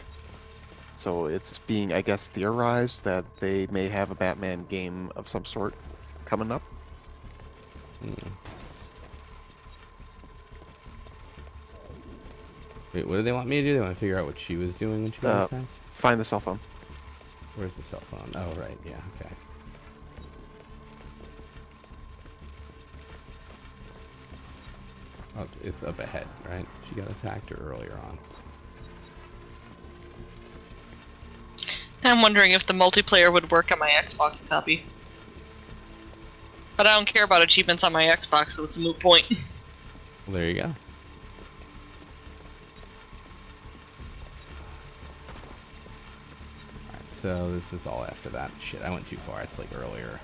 so it's being, I guess, theorized that they may have a Batman game of some sort coming up. wait, what do they want me to do? They want to figure out what she was doing when she was attacked? Find the cell phone. Where's the cell phone? Oh, right, yeah, okay. Oh, it's up ahead, right? She got attacked earlier on. I'm wondering if the multiplayer would work on my Xbox copy. But I don't care about achievements on my Xbox, so it's a moot point. Well, there you go. Alright, so this is all after that. Shit, I went too far. It's like earlier.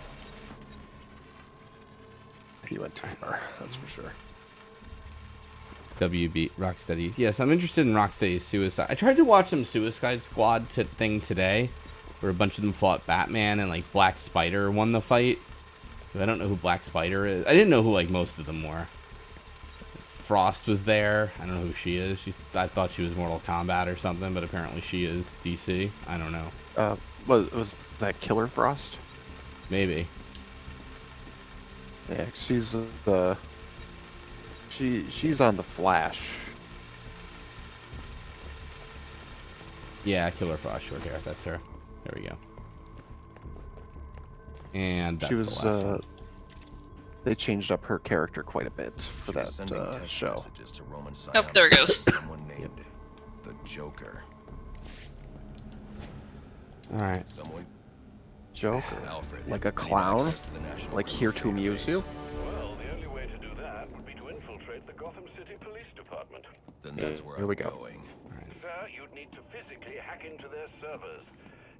He went too far, that's for sure. WB Rocksteady. Yes, I'm interested in Rocksteady's Suicide. I tried to watch some Suicide Squad thing today, where a bunch of them fought Batman and like Black Spider won the fight. I don't know who Black Spider is. I didn't know who like most of them were. Frost was there. I don't know who she is. I thought she was Mortal Kombat or something, but apparently she is DC. I don't know. Was that Killer Frost? Maybe. Yeah, she's she's on the Flash. Yeah, Killer Frost, short hair. That's her. There we go. And that's She was. the last one. They changed up her character quite a bit for that show. Oh, there it goes. Someone named the Joker. All right. Someone. Joker, Alfred, like a clown, like here to amuse you. Well, the only way to do that would be to infiltrate the Gotham City Police Department. Then that's where Here we I'm go. going. Sir, you'd need to physically hack into their servers.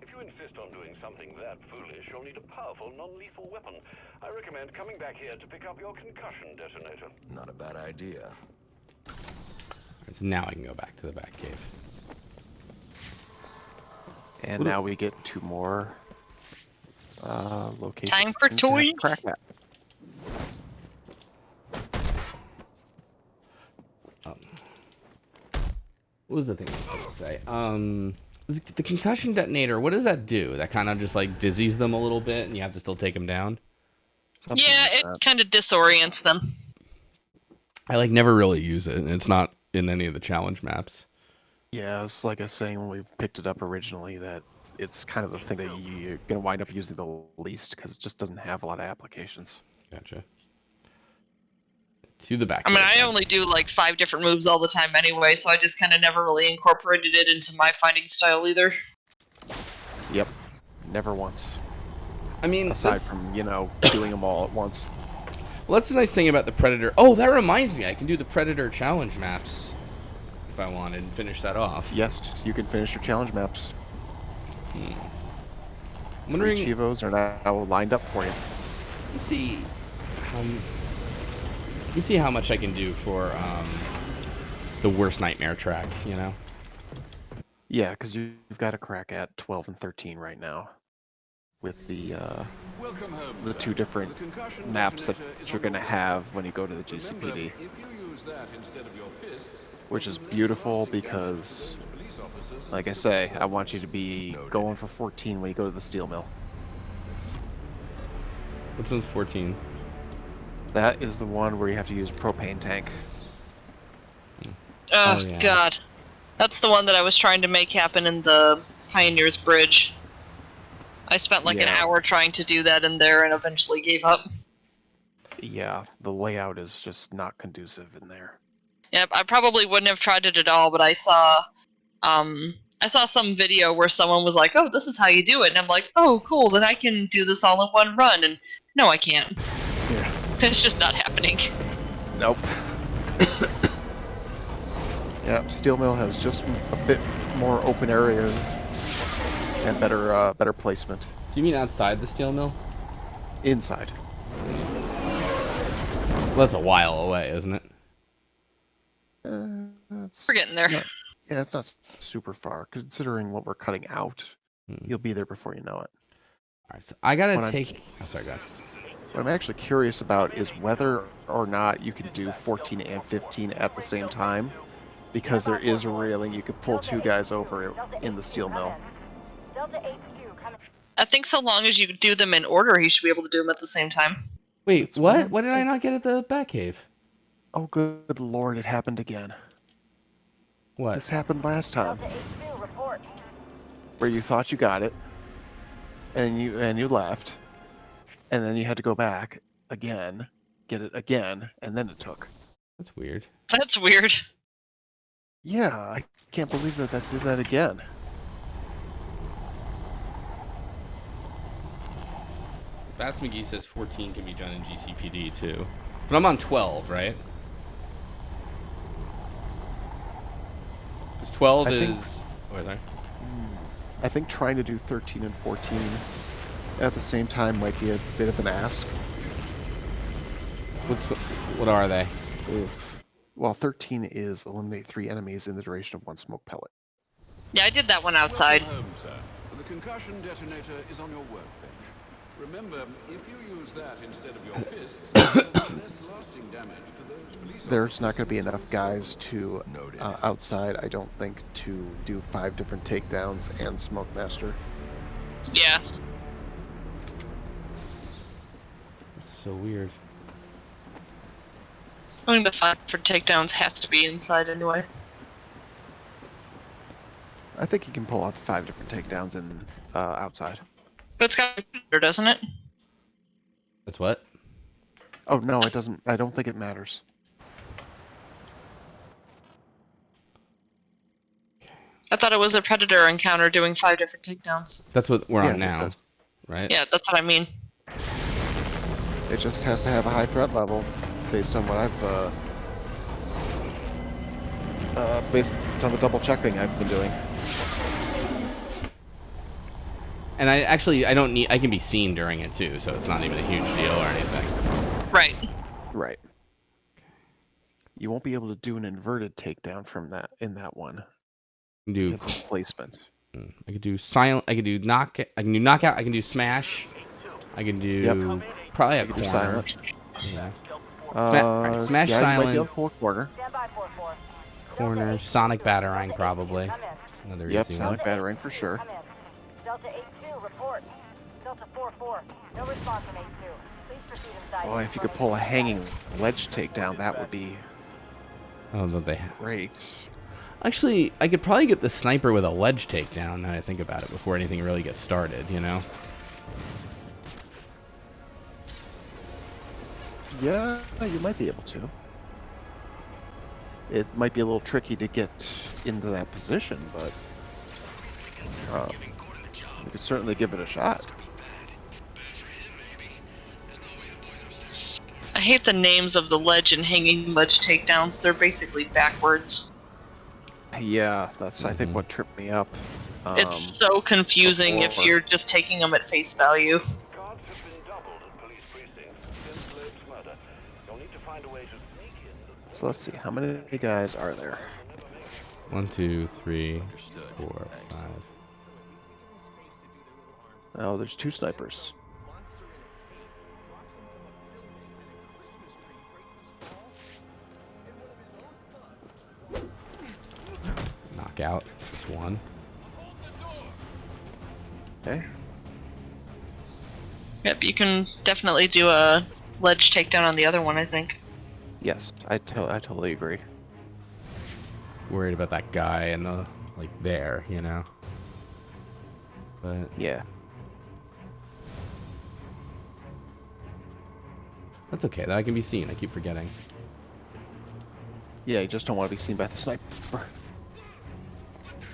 If you insist on doing something that foolish, you'll need a powerful, non-lethal weapon. I recommend coming back here to pick up your concussion detonator. Not a bad idea. All right, so now I can go back to the Batcave. And now we get two more locations. Time for toys. Crack that. What was the thing I was going to say? The concussion detonator, what does that do? That kind of just like dizzies them a little bit and you have to still take them down? Something Yeah, like it that. kind of disorients them. I like never really use it, and it's not in any of the challenge maps. Yeah, it's like I was saying when we picked it up originally, that it's kind of the thing that you're going to wind up using the least because it just doesn't have a lot of applications. Gotcha. To the back. I mean, I only do like 5 different moves all the time anyway, so I just kind of never really incorporated it into my fighting style either. Yep, never once. I mean, aside from, doing them all at once. Well, that's the nice thing about the Predator. Oh, that reminds me. I can do the Predator challenge maps if I wanted and finish that off. Yes, you can finish your challenge maps. I'm 3 wondering. Chivos are now lined up for you. Let me see how much I can do for the worst nightmare track, Yeah, because you've got a crack at 12 and 13 right now. With the 2 different maps that you're going to have when you go to the GCPD. Which is beautiful because, like I say, I want you to be going for 14 when you go to the steel mill. Which one's 14? That is the one where you have to use propane tank. Oh, yeah. God. That's the one that I was trying to make happen in the Pioneers Bridge. I spent like an hour trying to do that in there and eventually gave up. Yeah, the layout is just not conducive in there. Yep, I probably wouldn't have tried it at all, but I saw I saw some video where someone was like, "Oh, this is how you do it," and I'm like, "Oh, cool! Then I can do this all in one run." And no, I can't. Yeah. It's just not happening. Nope. Yeah, Steel Mill has just a bit more open areas and better placement. Do you mean outside the steel mill? Inside. Well, that's a while away, isn't it? We're getting there. Yeah, it's not super far considering what we're cutting out. You'll be there before you know it. All right, so I gotta take. Oh, sorry, go ahead. What I'm actually curious about is whether or not you can do 14 and 15 at the same time, because there is a railing you could pull 2 guys over in the steel mill. I think so long as you do them in order, you should be able to do them at the same time. Wait, what? What did I not get at the Batcave? Oh, good lord, it happened again. What? This happened last time. Where you thought you got it, and you left, and then you had to go back again, get it again, and then it took. That's weird. That's weird. Yeah, I can't believe that did that again. Bats McGee says 14 can be done in GCPD too. But I'm on 12, right? 'Cause 12 is... Wait, sorry. I think trying to do 13 and 14 at the same time might be a bit of an ask. What are they? Well, 13 is eliminate 3 enemies in the duration of 1 smoke pellet. Yeah, I did that one outside. Welcome home, sir. The concussion detonator is on your workbench. Remember, if you use that instead of your fists, less lasting damage to those police. There's not going to be enough guys to outside, I don't think, to do 5 different takedowns and Smoke Master. Yeah. It's so weird. I think the 5 for takedowns has to be inside anyway. I think you can pull off the 5 different takedowns in outside. But it's got a computer, doesn't it? That's what? Oh, no, it doesn't. I don't think it matters. I thought it was a Predator encounter doing 5 different takedowns. That's what we're on now, right? Yeah, that's what I mean. It just has to have a high threat level, based on what I've based on the double checking I've been doing. And I don't need, I can be seen during it too, so it's not even a huge deal or anything. Right. Right. You won't be able to do an inverted takedown from that in that one. Do because of placement. I could do silent. I could do knock. I can do knockout. I can do smash. I can do probably a corner. Silent. Yeah. Right, smash yeah, silent. You might be able to pull a corner. Corner. Sonic batarang probably. That's another Yep, easy Sonic one. batarang for sure. Delta 8-2, report. Delta 4-4, no response from 8-2. Please proceed inside. Boy, if you could pull a hanging ledge takedown, that would be I don't know if they great. Actually, I could probably get the sniper with a ledge takedown now that I think about it before anything really gets started, you know? Yeah, you might be able to. It might be a little tricky to get into that position, but we could certainly give it a shot. I hate the names of the ledge and hanging ledge takedowns. They're basically backwards. Yeah, that's I think what tripped me up. It's so confusing if you're just taking them at face value. Guards have been doubled at police precincts since Loeb's murder. You'll need to find a way to sneak in. So let's see, how many guys are there? 1, 2, 3, 4, 5. Oh, there's 2 snipers. Knockout. That's 1. Okay. Yep, you can definitely do a ledge takedown on the other one, I think. Yes, I totally agree. Worried about that guy and the like there, you know. But yeah, that's okay. That I can be seen. I keep forgetting. Yeah, you just don't want to be seen by the sniper.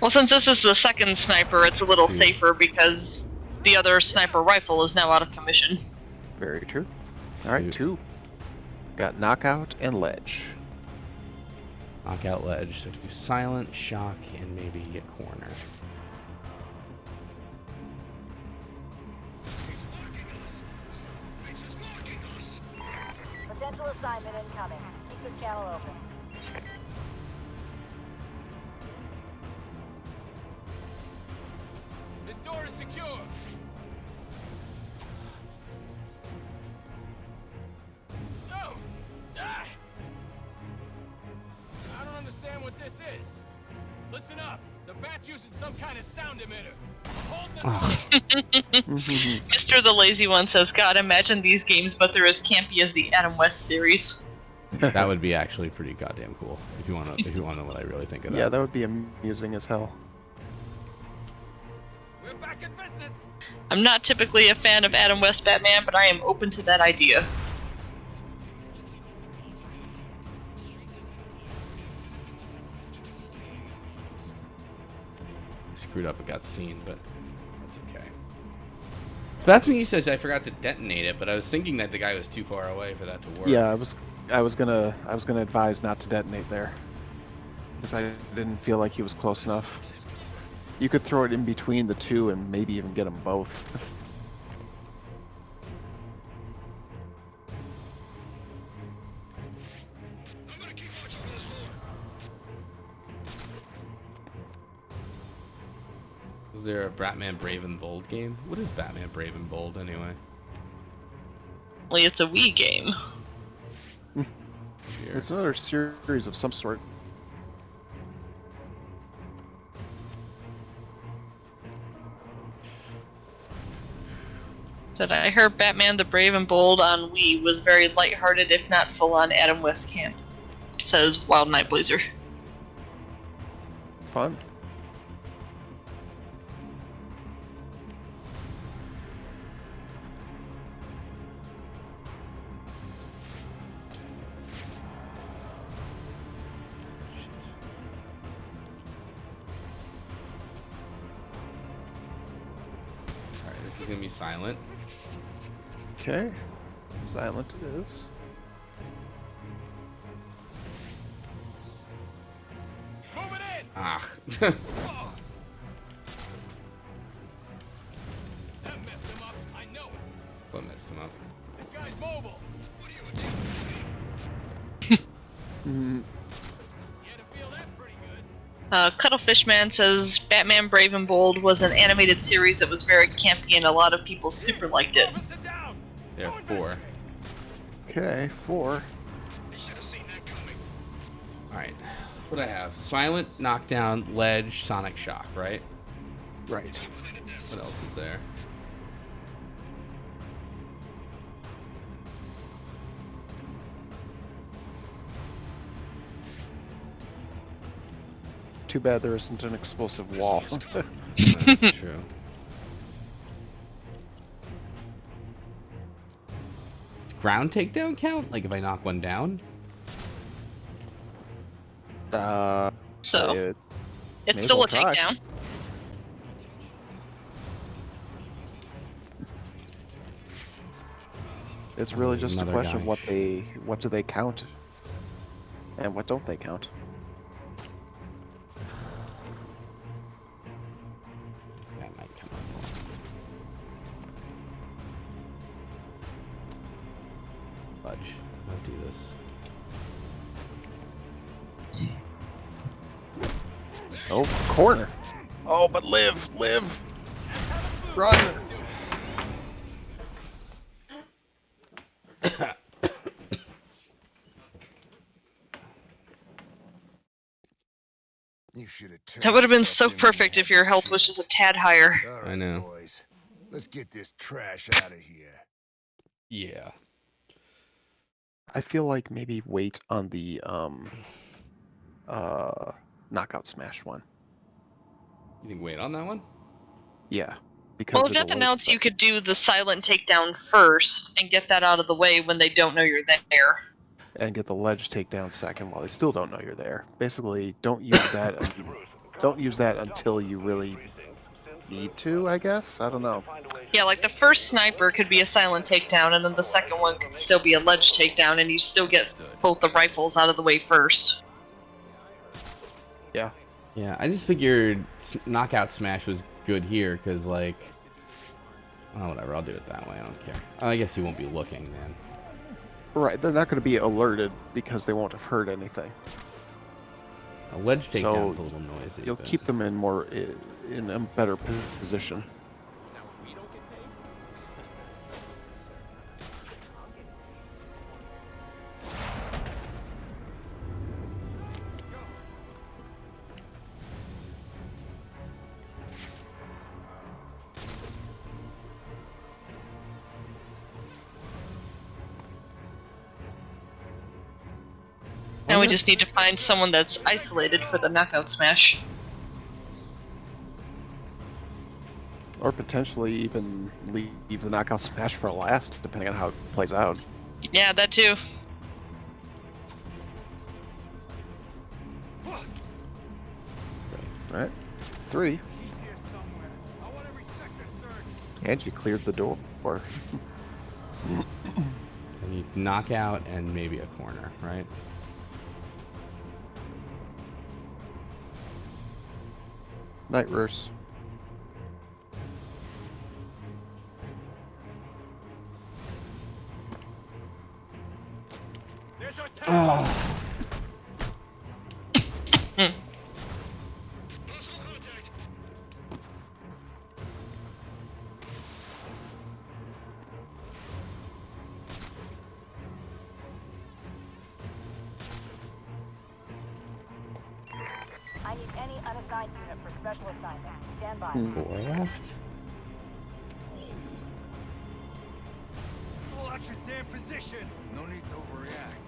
Well, since this is the second sniper, it's a little safer because the other sniper rifle is now out of commission. Very true. All right, 2. Got knockout and ledge. Knockout ledge. So I can do silent, shock, and maybe a corner. Potential assignment incoming. Keep this channel open. This door is secure. No! Ah! I don't understand what this is. Listen up. The bat's using some kind of sound emitter. Hold the Mr. the Lazy One says, God, imagine these games, but they're as campy as the Adam West series. That would be actually pretty goddamn cool. If you want to know what I really think of that. Yeah, that would be amusing as hell. We're back in business. I'm not typically a fan of Adam West Batman, but I am open to that idea. Screwed up and got seen, but that's okay. Bethany says I forgot to detonate it, but I was thinking that the guy was too far away for that to work. Yeah, I was gonna advise not to detonate there, because I didn't feel like he was close enough. You could throw it in between the two and maybe even get them both. Is there a Batman Brave and Bold game? What is Batman Brave and Bold anyway? Well, it's a Wii game. It's another series of some sort. Said I heard Batman the Brave and Bold on Wii was very lighthearted, if not full-on Adam West camp. Says Wild Night Blazer. Fun. Alright, this is gonna be silent. Okay. Silent it is. Ah. That messed him up. I know it. What messed him up? This guy's mobile. What are you Cuttlefish Man says Batman Brave and Bold was an animated series that was very campy and a lot of people super liked it. There are 4. Okay, 4. Alright. What do I have? Silent, knockdown, ledge, sonic shock, right? Right. What else is there? Too bad there isn't an explosive wall. That's true. Does ground takedown count? Like if I knock one down? So, it's still a takedown. It's really just a Another question guy. of what do they count, and what don't they count. This guy might come up. Fudge. Don't do this. Oh, corner. Oh, but live. Run. That would have been so perfect if your health was just a tad higher. I know. Boys, let's get this trash out of here. Yeah. I feel like maybe wait on the knockout smash one. You think wait on that one? Yeah. Because Well, of if the nothing weight else, you could do the silent takedown first and get that out of the way when they don't know you're there. and get the ledge takedown second while they still don't know you're there. Basically, don't use that. don't use that until you really need to, I guess. I don't know. Yeah, like the first sniper could be a silent takedown, and then the second one could still be a ledge takedown, and you still get both the rifles out of the way first. Yeah. Yeah, I just figured knockout smash was good here because, like, oh, whatever, I'll do it that way. I don't care. I guess he won't be looking then. Right, they're not going to be alerted because they won't have heard anything. A ledge takedown's So a little noisy. you'll but... keep them in a better position. Now we just need to find someone that's isolated for the knockout smash. Or potentially even leave the knockout smash for last, depending on how it plays out. Yeah, that too. Right. 3. And you cleared the door. So you knock out and maybe a corner, right? Night Rurse. Oh. I need any unassigned unit for special assignment. Stand by. 4 left. Pull out your damn position. No need to overreact.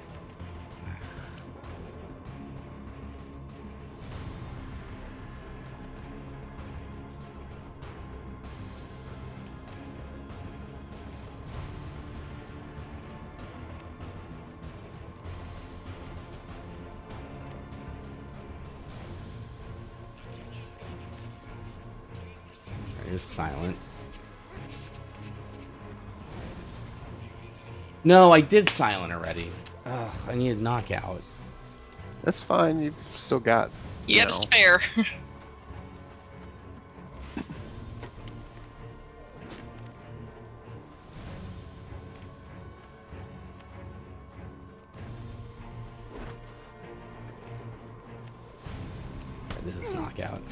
You're silent. No, I did silent already. Ugh, I need a knockout. That's fine. You've still got. You have spare. This is knockout.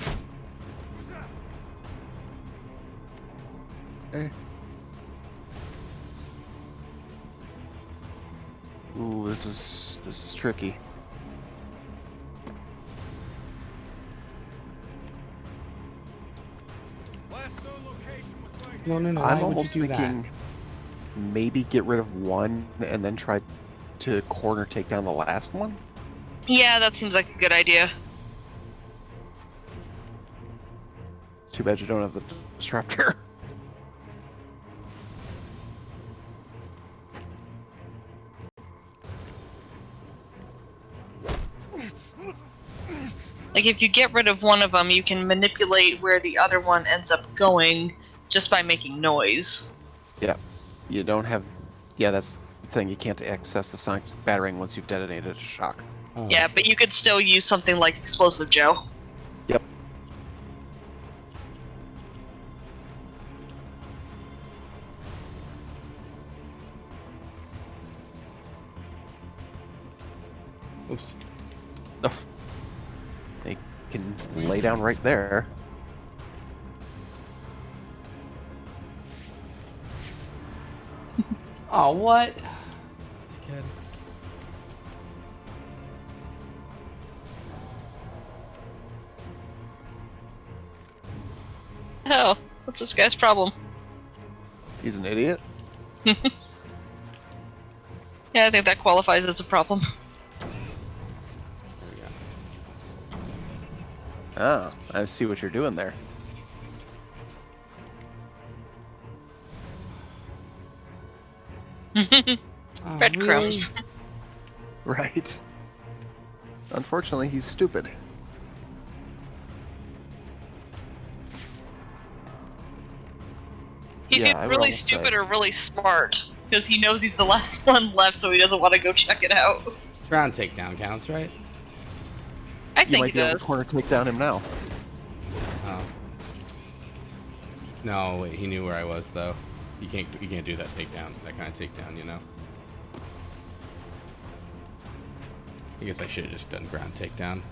Okay. Ooh, this is tricky. No, I'm why would almost you do thinking maybe get rid of one and then try to corner take down the last one. Yeah, that seems like a good idea. Too bad you don't have the disruptor. Like, if you get rid of one of them, you can manipulate where the other one ends up going just by making noise. Yeah. You don't have... Yeah, that's the thing. You can't access the sonic battering once you've detonated a shock. Oh. Yeah, but you could still use something like Explosive Joe. Yep. Oops. Oh. They can lay down right there. Oh, what? Oh, what's this guy's problem? He's an idiot. Yeah, I think that qualifies as a problem. Ah, I see what you're doing there. Breadcrumbs. Right. Unfortunately, he's stupid. He's Yeah, I either would really almost stupid say. or really smart, because he knows he's the last one left, so he doesn't want to go check it out. Ground takedown counts, right? I You think might it be able does. to corner take down him now. Oh. No, wait, he knew where I was though. You can't do that takedown, that kind of takedown, you know. I guess I should have just done ground takedown.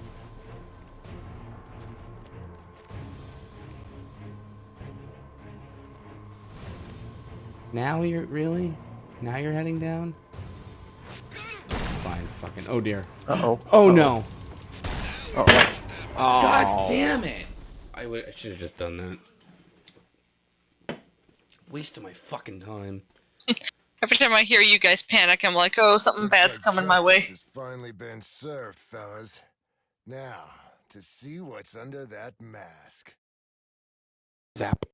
Now you're now you're heading down? Fine, fucking. Oh dear. Uh-oh. Oh no. Uh-oh. God damn it. I should have just done that. Waste of my fucking time. Every time I hear you guys panic, I'm like, oh, something bad's coming my way. Has finally been served, fellas. Now, to see what's under that mask. Zap.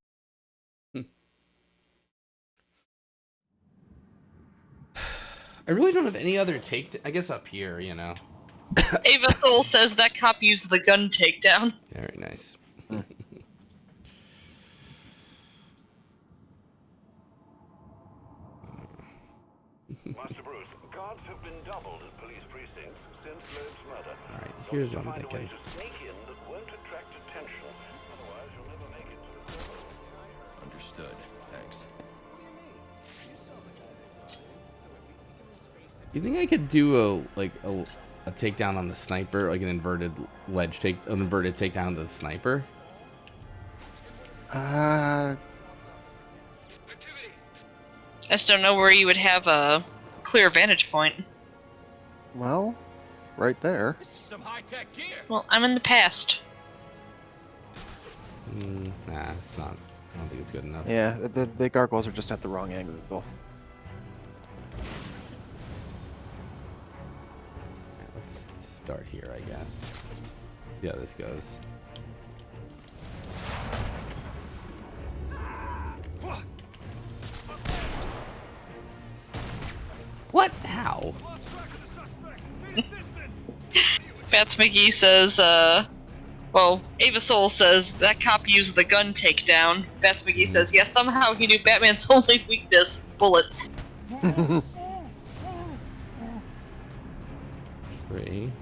I really don't have any other I guess up here, you know. Ava Soul says that cop used the gun takedown. Very nice. Master Bruce, guards have been doubled at police precincts since Loeb's murder. Alright, here's what I'm Find a way thinking. to sneak in that won't attract attention. Otherwise, you'll never make it to the server. Understood. Thanks. You think I could do a takedown on the sniper, like an inverted takedown to the sniper? I just don't know where you would have a clear vantage point. Well, right there. This is some high-tech gear. Well, I'm in the past. Nah, it's not. I don't think it's good enough. Yeah, the gargoyles are just at the wrong angle. Alright, let's start here, I guess. Yeah, this goes. What? How? Bats McGee says, well, Ava Soul says that cop used the gun takedown. Bats McGee says, yeah, somehow he knew Batman's only weakness, bullets. 3.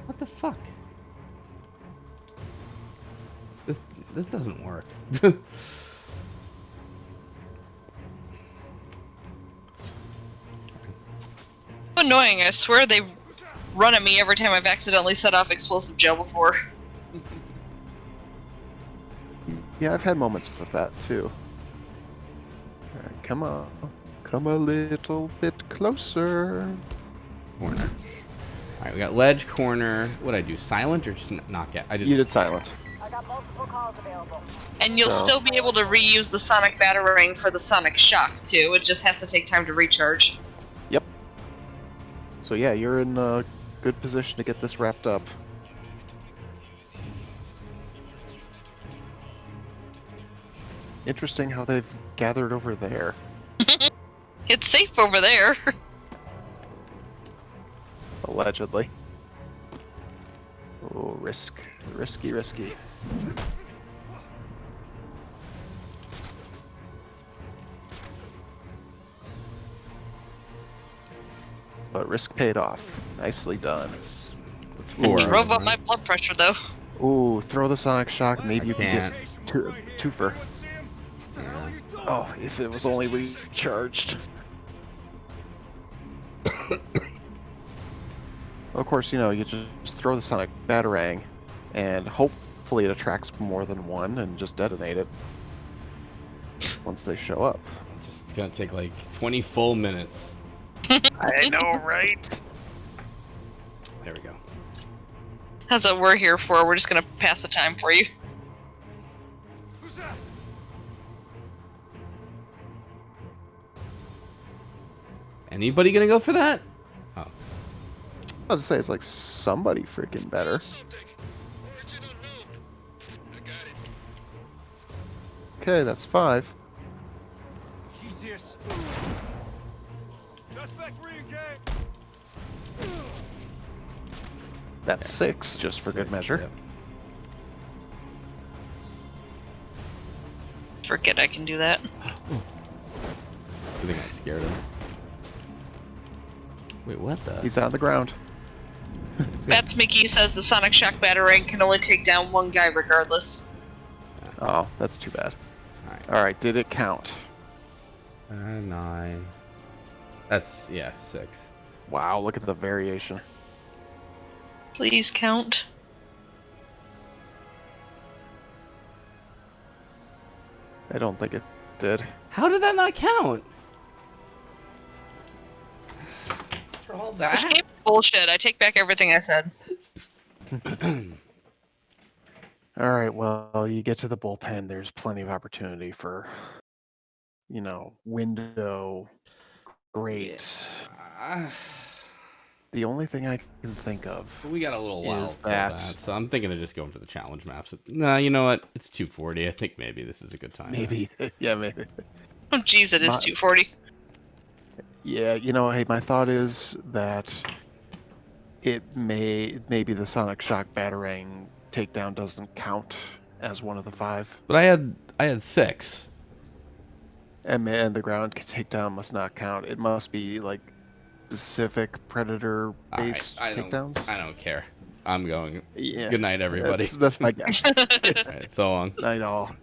What the fuck? This doesn't work. Annoying, I swear they run at me every time I've accidentally set off explosive gel before. Yeah, I've had moments with that too. Alright, come on. Come a little bit closer. Corner. Alright, we got ledge, corner. What'd I do? Silent or just knock out? You did silent. I got multiple calls available. And you'll So- still be able to reuse the sonic batarang for the sonic shock, too. It just has to take time to recharge. Yep. So yeah, you're in a good position to get this wrapped up. Interesting how they've gathered over there. It's safe over there. Allegedly. Oh, risky. But risk paid off. Nicely done. It's It 4. drove up my blood pressure, though. Ooh, throw the sonic shock. Maybe you can can't. get twofer. Oh, if it was only recharged. Of course, you know, you just throw the sonic batarang, and hopefully it attracts more than one, and just detonate it once they show up. It's gonna take like 20 full minutes. I know, right? There we go. That's what we're here for. We're just gonna pass the time for you. Who's that? Anybody gonna go for that? Oh. I was to say it's like somebody freaking better. Okay, that's 5. He's here. Suspect re-engaged. That's 6, just for good measure. Yep. Forget I can do that. I think I scared him. Wait, what the? He's on the ground. Bats Mickey says the Sonic Shock Batarang can only take down one guy regardless. Oh, that's too bad. Alright, did it count? 9. That's, yeah, 6. Wow, look at the variation. Please count. I don't think it did. How did that not count? For all that? This game is bullshit. I take back everything I said. Alright, well, you get to the bullpen, there's plenty of opportunity for, you know, window, great. Yeah. The only thing I can think of We got a little while is till that, so I'm thinking of just going for the challenge maps. Nah, you know what? It's 240. I think maybe this is a good time. maybe, yeah, maybe. Oh, jeez, it is 240. Yeah, you know, hey, my thought is that maybe the Sonic Shock Batarang takedown doesn't count as one of the 5. But I had 6. And the ground takedown must not count. It must be like specific predator-based takedowns. I don't care. I'm going. Yeah. Good night, everybody. That's my guess. All right, so long. Night all.